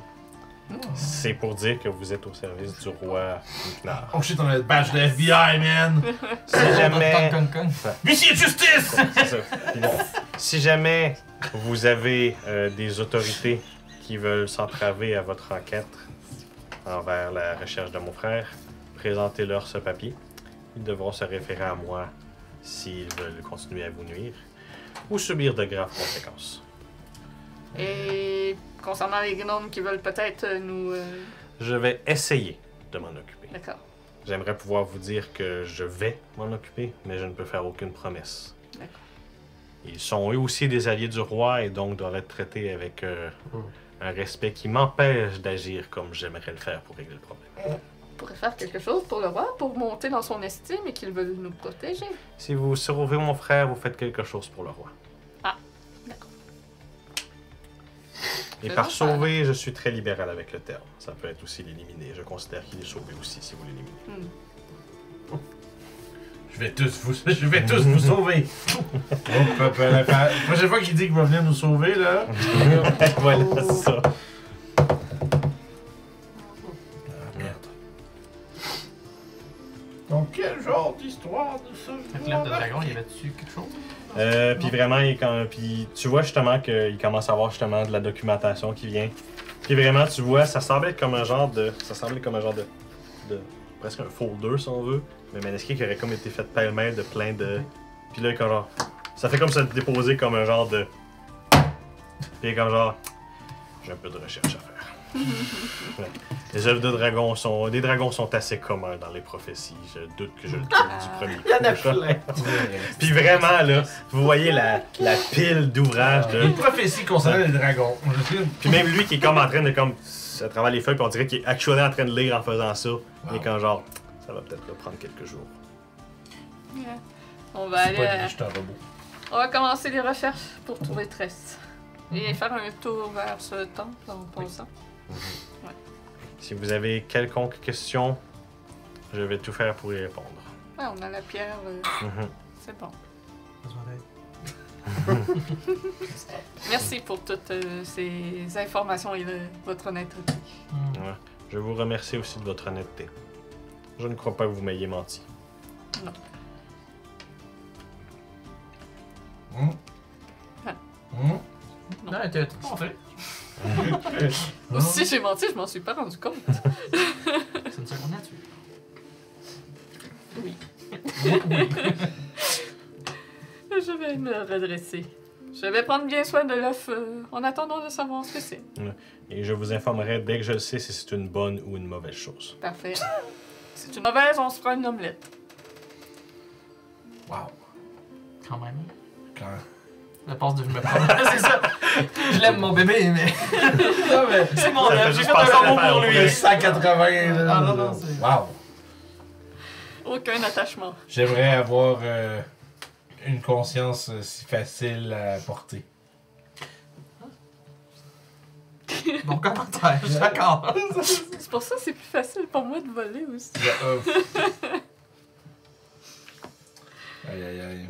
C'est pour dire que vous êtes au service du roi Miknar. Oh shit, on a le badge de FBI, man! Si jamais. Kong Kong. Huissier de justice! C'est ça. Puis là, si jamais vous avez des autorités qui veulent s'entraver à votre enquête envers la recherche de mon frère, présentez-leur ce papier. Ils devront se référer à moi s'ils veulent continuer à vous nuire ou subir de graves conséquences. Et concernant les gnomes qui veulent peut-être nous... Je vais essayer de m'en occuper. D'accord. J'aimerais pouvoir vous dire que je vais m'en occuper, mais je ne peux faire aucune promesse. D'accord. Ils sont eux aussi des alliés du roi et donc doivent être traités avec un respect qui m'empêche d'agir comme j'aimerais le faire pour régler le problème. On pourrait faire quelque chose pour le roi, pour monter dans son estime et qu'il veut nous protéger. Si vous sauvez mon frère, vous faites quelque chose pour le roi. Ah, d'accord. Et C'est par bon, ça. sauver, je suis très libéral avec le terme. Ça peut être aussi l'éliminer. Je considère qu'il est sauvé aussi si vous l'éliminez. Je vais tous vous sauver! Oh, papa, la prochaine fois qu'il dit qu'il va venir nous sauver, là. Voilà, c'est ça. Ah, merde. Donc, quel genre d'histoire de ça? Fait que l'œuf de dragon, il y avait dessus quelque chose? Puis vraiment, puis tu vois justement qu'il commence à avoir justement de la documentation qui vient. Puis vraiment, tu vois, ça semble être comme un genre de presque un folder si on veut, mais manuscrit qui aurait comme été fait pêle-mêle de plein de. Puis là, comme genre, ça fait comme se déposer comme un genre de. Puis comme genre, j'ai un peu de recherche à faire. Ouais. Les œuvres de dragons sont, des dragons sont assez communs dans les prophéties. Je doute que je le trouve du premier coup. Il y en a plein. Puis vraiment là, vous voyez la pile d'ouvrages de. Une prophétie concernant les dragons. Puis même lui qui est comme en train de comme à travers les feuilles, puis on dirait qu'il est actuellement en train de lire en faisant ça. Il est comme genre, ça va peut-être prendre quelques jours. On va C'est aller... pas juste un robot. On va commencer les recherches pour trouver Tress. Et faire un tour vers ce temple en passant. Si vous avez quelconque question, je vais tout faire pour y répondre. Ouais, on a la pierre, Mhm. c'est bon. Besoin d'aide. Merci pour toutes ces informations et votre honnêteté. Ouais. Je vous remercie aussi de votre honnêteté. Je ne crois pas que vous m'ayez menti. Non. Non, t'es montré. Si j'ai menti, je m'en suis pas rendu compte. C'est une seconde nature. Oui. Je vais me redresser. Je vais prendre bien soin de l'œuf en attendant de savoir ce que c'est. Et je vous informerai dès que je le sais si c'est une bonne ou une mauvaise chose. Parfait. Si c'est une mauvaise, on se fera une omelette. Wow. Quand même. Quand... Je passe de je me prends. C'est ça. Je l'aime mon bébé, mais. Non, mais. C'est mon Ça fait rêve. J'ai juste fait passer un combo l'affaire pour au lui. 180. Ah, non, c'est- Wow. Aucun attachement. J'aimerais avoir une conscience si facile à porter. Bon commentaire, je suis d'accord. C'est pour ça que c'est plus facile pour moi de voler aussi. Aïe aïe aïe.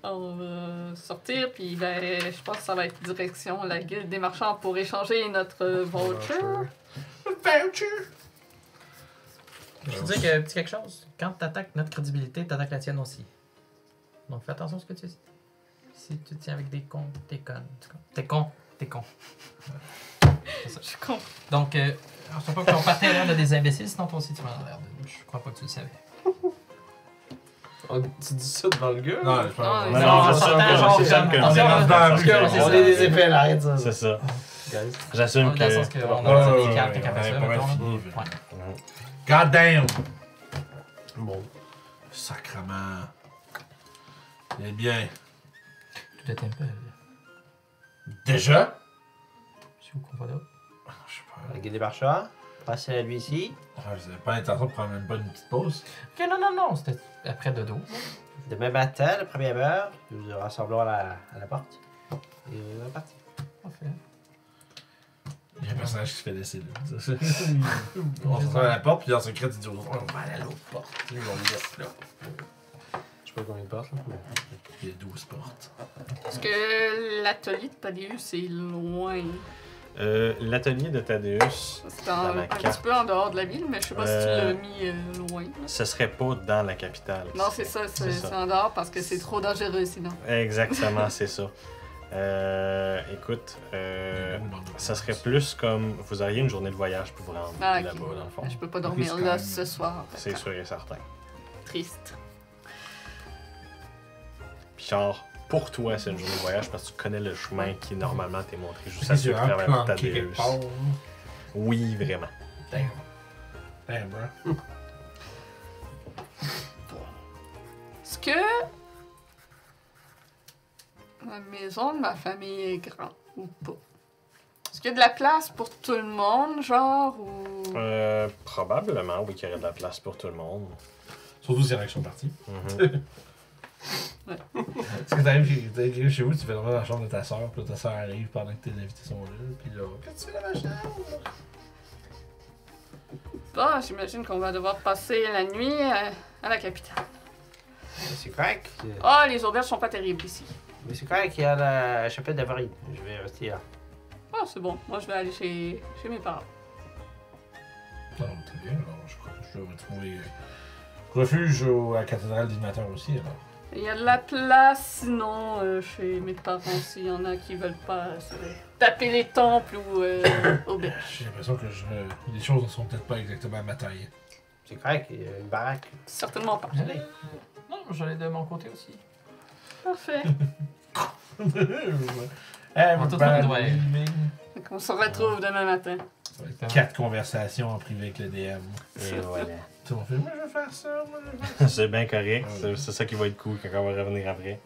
On va sortir, puis ben, je pense que ça va être direction la guilde des marchands pour échanger notre voucher. Voucher! Je te dis que petit quelque chose. Quand t'attaques notre crédibilité, t'attaques la tienne aussi. Donc fais attention à ce que tu dis. Si tu tiens avec des cons, t'es conne. T'es con, t'es con. Je suis con. Donc, je sais pas qu'on partait l'air de des imbéciles, sinon toi aussi tu vas en l'air de. Je crois pas que tu le savais. Oh, tu dis ça devant le gars? Non, je pense Non, Non, Non, j'assume on que s'entend, j'assume que on c'est s'entend. Parce que On est des épais, arrête ça. C'est ça. Guys. J'assume Dans le sens que. que on Ouais, a ouais, des cartes ouais, qu'à faire ouais, ça, pas mal mettons, là. fini, Ouais. God damn! Bon. Sacrement. Eh bien. Tout est un peu. Déjà? Je suis au combat là. Je sais pas. La guilde des marchands. Passez à lui ici. Je n'avais pas l'intention de prendre même pas une petite pause. Ok, non, c'était après de dos. Demain matin, la première heure, nous nous rassemblons à la porte. Et on est parti. Parfait. Il y a un personnage qui se fait laisser là. On se retrouve à la porte, puis en secret, il dit aux autres, on va aller à l'autre porte. Puis on le laisse là. Je sais pas combien de portes, là. Il y a 12 portes. Parce que l'atelier de Thaddeus est loin. L'atelier de Thaddeus, C'est Dans un la petit carte. peu en dehors de la ville, mais je sais pas si tu l'as mis loin. là. ce serait pas dans la capitale. Non, c'est ça, C'est ça. c'est en dehors parce que c'est trop dangereux sinon. Exactement, c'est ça. Écoute, ça serait plus comme vous auriez une journée de voyage pour vous rendre Ah, ok. là-bas, dans le fond. Je peux pas dormir risque là quand même. ce soir. C'est sûr et certain. Triste. Puis genre, pour toi, c'est une journée de voyage parce que tu connais le chemin qui normalement t'est montré juste à C'est ceux qui vraiment travaillent pour planqué Thaddeus. quelque part. Oui, vraiment. Damn. Damn, bro. Est-ce que la maison de ma famille est grande ou pas? Est-ce qu'il y a de la place pour tout le monde, genre, ou... Probablement, oui, qu'il y aurait de la place pour tout le monde. Surtout s'il y en a qui sont partis. Mhm. Parce que t'arrives chez vous, tu fais dormir dans la chambre de ta soeur, puis là, ta soeur arrive pendant que tes invités sont là, puis là, qu'est-ce que tu fais dans ma chambre? Bon, j'imagine qu'on va devoir passer la nuit à la capitale. C'est correct. Ah, les auberges sont pas terribles ici. Mais c'est correct, il y a la chapelle d'Avril. Je vais rester là. Ah, c'est bon. Moi, je vais aller chez mes parents. Non, très bien, alors je crois que je devrais trouver refuge à la cathédrale d'Ignateur aussi, alors. Il y a de la place, sinon, chez mes parents, s'il y en a qui veulent pas taper les temples ou auberges. J'ai l'impression que les choses ne sont peut-être pas exactement à ma taille. C'est correct, il y a une baraque. Certainement pas. Allez. Non, j'allais de mon côté aussi. Parfait. va tout faire, ouais. Donc, on se retrouve demain matin. Ça va être 4 conversations en privé avec le DM. Et voilà. Tout le monde fait, moi je vais faire ça, moi je vais faire ça. C'est bien correct. C'est ça qui va être cool quand on va revenir après.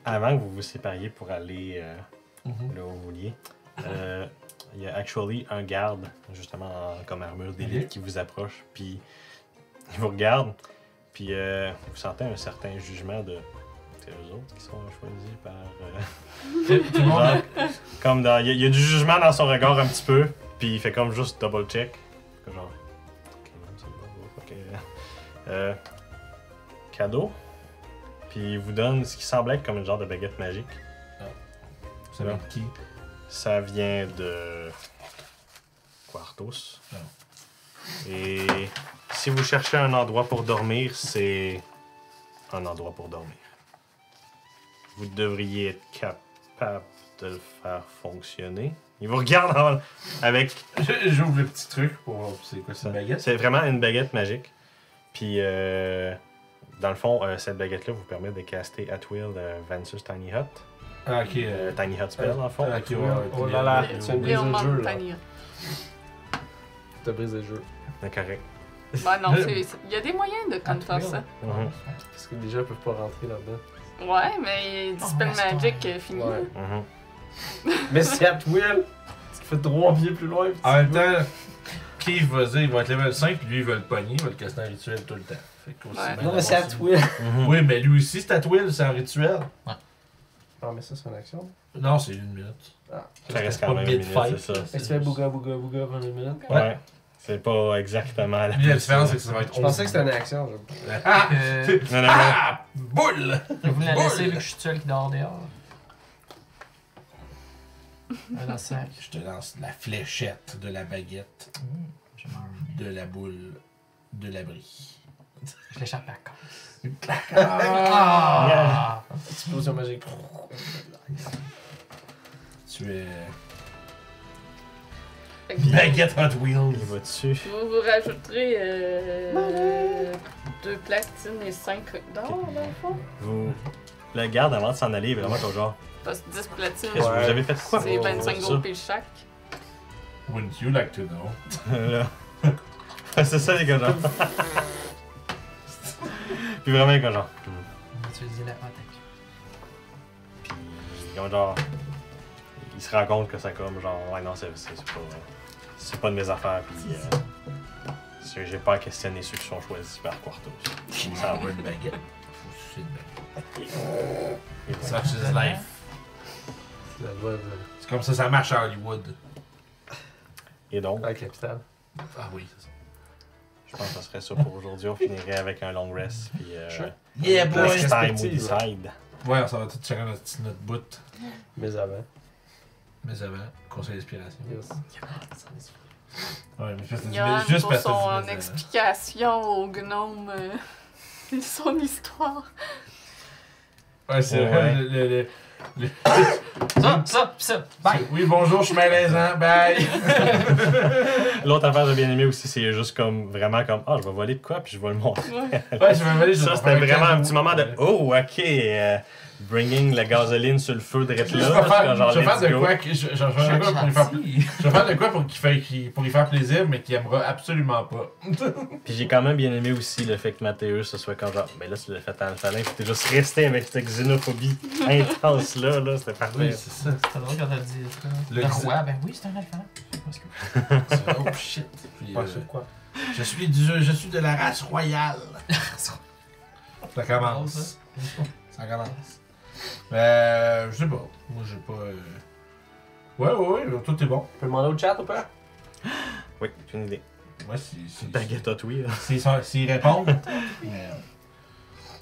Avant que vous vous sépariez pour aller là où vous vouliez, il y a actually un garde, justement comme armure d'élite, Ok. qui vous approche. Puis il vous regarde. Puis vous sentez un certain jugement de. C'est eux autres qui sont choisis par. Tout le monde. Genre, comme dans. Il y a du jugement dans son regard un petit peu. Puis il fait comme juste double check. Genre. Ok, non, c'est bon. Ok. Cadeau. Puis il vous donne ce qui semble être comme une genre de baguette magique. Vous savez de qui? Ça vient de. Quartos. Ah. Et si vous cherchez un endroit pour dormir, c'est un endroit pour dormir. Vous devriez être capable de le faire fonctionner. Il vous regarde avec. J'ouvre le petit truc pour voir c'est quoi cette baguette. C'est vraiment une baguette magique. Puis, dans le fond, cette baguette-là vous permet de caster at will Vance's Tiny Hut. Ah, ok. Tiny Hut spell, dans le fond. Ah, ok, ouais, Oh ouais, là là. ouais. Tu me brises Léon le jeu, là. Montagnier. T'as brisé le jeu. C'est correct. Bah non, il y a des moyens de comme faire ça. Mhm. Parce que les gens peuvent pas rentrer là-dedans. Ouais, mais Dispel reste Magic ouais. fini. Ouais. Mhm. Mais c'est à Will. Tu fais 3 pieds plus loin. En même temps, Keith va dire, il va être level 5, puis lui, il va le pogner, il va le caster en rituel tout le temps. Fait qu'aussi Ouais. bien Non, mais c'est à d'avoir Will. Mhm. Oui, mais lui aussi, c'est à Twill, c'est un rituel. Ah, mais ça, c'est une action. Non, c'est 1 minute. Ah. Ça reste pas quand même une minute, mid-fight, c'est ça. Est-ce que tu fais bouga bouga bouga pendant une minute? Ouais. C'est pas exactement la Lui, la différence, c'est que ça va être Je pensais que c'était une action. Genre. Ah! Non, non, non. Ah! Boule! Vous la Boule! laissez vu que je suis seul qui dort dehors. Un sac. Je te lance la fléchette de la baguette, Je meurs. de la boule, de l'abri. Je l'échappe à la casse. Ah! Explosion magique. Tu es. Fait que Baguette Hot Il Wheels. va dessus. vous rajouterez 2 platines et 5 d'or, dans le fond. Vous. Le garde avant de s'en aller, vraiment comme genre. Parce que 10 platines, Qu'est-ce que vous avez fait quoi? c'est 25 ça? gold pile chaque. Wouldn't you like to know? Là. C'est ça les gars genre. Puis vraiment les gars genre. On va utiliser la attaque. Puis ils ont genre. Ils se rendent compte que c'est comme genre. Ouais non c'est pas de mes affaires puis j'ai pas à questionner ceux qui sont choisis par Quartos. Ça va une baguette. Faut sucer une baguette. Such is life. C'est la loi de C'est comme ça marche à Hollywood. Et donc, la capitale. Ah oui, c'est ça. je pense que ce serait ça pour aujourd'hui. On finirait avec un long rest puis Sure. Yeah, boy! boy! next time we Perspective, là. decide. Ouais, on s'en va tout chacun notre bout. Mais avant. Mais avant, conseil d'inspiration. Yes. Ouais, mais juste, Yann, juste pour parce que son tu disais, explication au gnome de son histoire. Ouais, c'est Ouais. vrai. Ça, bye! Oui, bonjour, je suis malaisant. Bye! L'autre affaire que j'ai bien aimé aussi, c'est juste comme vraiment comme je vais voler de quoi puis je vais le montrer. Ouais. Ouais, je vais me Ça c'était vraiment un petit moment de ok, bringing la gasoline sur le feu de Je là. vais faire, genre, je vais faire let's de go. quoi je vais faire de quoi pour lui faire je vais faire de quoi pour lui faire plaisir, mais qu'il aimera absolument pas. Puis j'ai quand même bien aimé aussi le fait que Mathéus ce soit comme genre, ben là tu l'as fait en alphalin, puis t'es juste resté avec cette xénophobie intense là, c'était parfait. c'est ça. C'est drôle quand t'as dit ça. Le Le roi, ben oui, c'est un alpha. Oh shit. Puis, Pas sûr quoi. je suis de la race royale. Ça commence. Ça commence. Je sais pas. Moi, j'ai pas. Ouais, tout est bon. Tu peux demander au chat ou pas? Oui, j'ai une idée. Moi, si. Baguette Hot Wheels. S'ils répondent.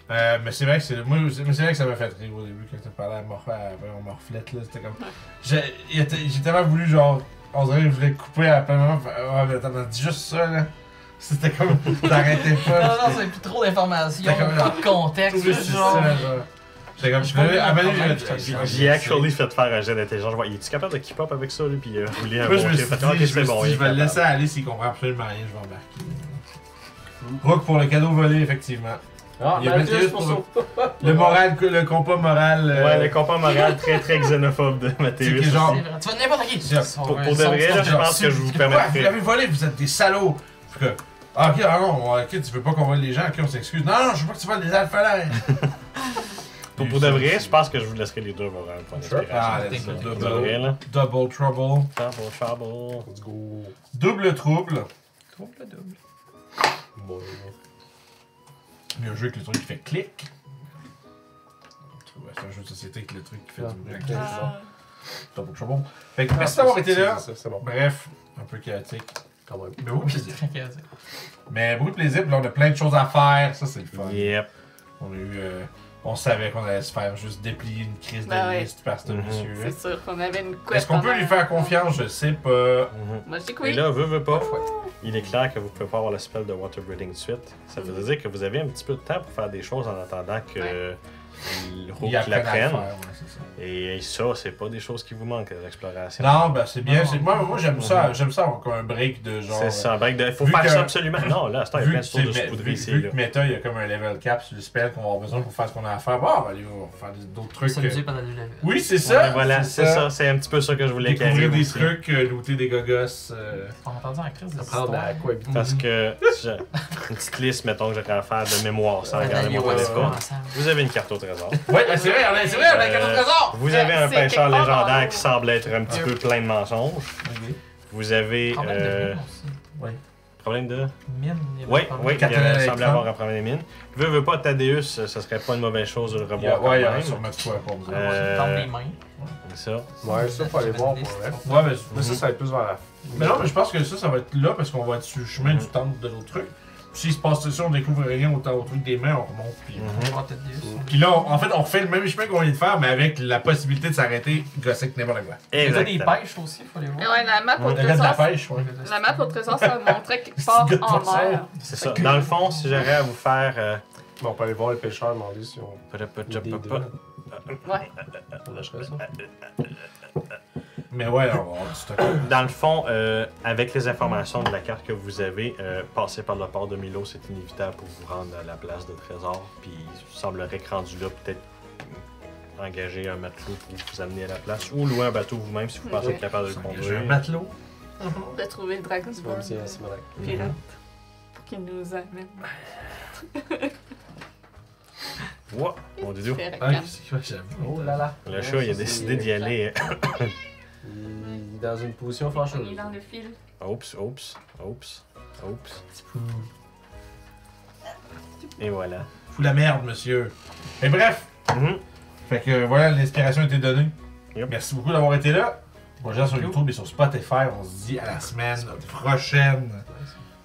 Mais c'est vrai que mais c'est vrai que ça m'a fait rire au début quand tu parlais à Morflette là, c'était comme. J'ai tellement voulu genre. On dirait que je voulais couper à plein moment. Ouais, mais t'as dit juste ça là. C'était comme. T'arrêtais pas. Non, non, c'est plus trop d'informations, C'était comme- pas de contexte. C'est juste ça, genre. genre. J'étais comme. J'ai actually fait faire un jet d'intelligence. Il est-tu capable de keep up avec ça, lui, puis rouler un Moi, je bon me jet? suis Fait que, ok, dit, c'est bon, il est je vais le laisser capable. aller s'il comprend absolument rien, je vais embarquer. Rook pour le cadeau volé, effectivement. Ah, Il y a Mathieu, Mathieu pour pour ça. le compas moral. Ouais, le compas moral très très xénophobe de Mathéus. C'est que genre- C'est vrai. Tu vas n'importe qui. C'est- Pour de vrai, là, je pense que je vous Vous permettrai. l'avez volé, vous êtes des salauds. Fait que, ah, ok, ah non, ok, tu veux pas qu'on vole les gens, ok, on s'excuse. Non, je veux pas que tu voles des alphalins. Pour de vrai, je pense que je vous laisserai les deux avoir un point Ah, d'inspiration. let's go. Pour de vrai, là. Double trouble. Trouble. Let's go. Double trouble. Double, double. Bon. Il y a un jeu avec le truc qui fait clic. Ouais, c'est un jeu de société avec le truc qui fait Ah, du bruit. ok. Ah. Double trouble. Fait que merci d'avoir été là. C'est bon. Bref, un peu chaotique. Quand même. Mais beaucoup de plaisir. Très chaotique. Mais beaucoup de plaisir, puis là, on a plein de choses à faire. Ça, c'est le fun. Yep. On a eu. On savait qu'on allait se faire juste déplier une crise Ben de ouais. liste par ce Mhm. monsieur-là. C'est sûr qu'on avait une couette. Est-ce qu'on peut lui faire confiance? Je sais pas. Moi, je dis que Et oui. là, veut pas. Il est clair que vous pouvez pas avoir le spell de water breathing tout de suite. Ça veut dire que vous avez un petit peu de temps pour faire des choses en attendant que le Rook Il apprend à le l'apprenne. faire, ouais, c'est ça. Et ça, c'est pas des choses qui vous manquent, les explorations. Non, ben c'est bien. Non. Moi j'aime ça. J'aime ça avoir comme un break de genre. C'est ça, un break de. Faut vu faire que- ça absolument. Non, là, c'est un Vu plein que, de tours de c'est- saupoudrer vu, ici. vu là. que Meta, il y a comme un level cap sur le spell qu'on va avoir besoin pour faire ce qu'on a à faire. Bon, allez, on va faire d'autres trucs. S'amuser pendant le level. Oui, c'est ça. Ouais, voilà, c'est ça. C'est un petit peu ça que je voulais Découvrir carrer des aussi. trucs, looter des gogos. On a entendu en crise de Apprendre à histoire. cohabiter. Parce que une petite liste, mettons, que j'aurais à faire de mémoire sans regarder mon Ouais, téléphone. ensemble. Vous avez une carte au trésor. trésor. Ouais, ben c'est vrai, on a la carte au trésor! Vous avez un C'est pêcheur quelque part dans légendaire l'eau. qui semble être un petit peu plein de mensonges. Ok. Vous avez. Problème de mine aussi. Ouais. Problème de. Mine, il y avait Oui, un problème. oui, Quand il elle allait semble être avoir un problème des mines. Veut pas Thaddeus, ce serait pas une mauvaise chose de le revoir quand Ouais, il y a même. sûrement de quoi pour vous. Euh, Tendre les mains. C'est ça. Ouais, ça, faut aller voir pour vrai. Ouais, Mais ça va être plus vers la. mais non, mais je pense que ça va être là parce qu'on va être sur le chemin du temple de l'autre truc. Puis s'il se passe ça, on découvre rien au truc des mains, on remonte. Puis, On va voir Thaddeus. puis là, en fait, on fait le même chemin qu'on vient de faire, mais avec la possibilité de s'arrêter, gosser avec n'importe quoi. Il y a des Exactement. pêches aussi, il faut les voir. Ouais, la map au Le gars de la trésor. pêche, ouais. La map au trésor, ça montrait quelque part C'est gars de en poisson. mer. C'est ça. Dans le fond, si j'aurais à vous faire. Bon, on peut aller voir les pêcheurs, demander si on. Ouais. On lâcherait ça. Mais ouais, on va avoir du stock. Dans le fond, avec les informations de la carte que vous avez, passer par le port de Milo, c'est inévitable pour vous rendre à la place de trésor. Puis il semblerait que rendu là, peut-être engager un matelot pour vous amener à la place. Ou louer un bateau vous-même si vous pensez être capable de le J'ai un conduire. matelot. De trouver le Dragon's Même Bone. si c'est vrai. Pirate. Pour qu'il nous amène. Ouah, mon dieu. Faire Ah, camp. c'est quoi, j'avoue. Oh là là. Le chat, il a décidé d'y aller. Il est dans une position fâcheuse. Il est dans le fil. Oups, oups, oups, oups. Et voilà. Fous la merde, monsieur. Et bref, Mhm. fait que voilà, l'inspiration a été donnée. Yep. Merci beaucoup d'avoir été là. Moi, gens sur YouTube et sur Spotify, on se dit à la semaine prochaine.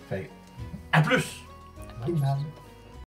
Fait que, à plus! Bye, bye.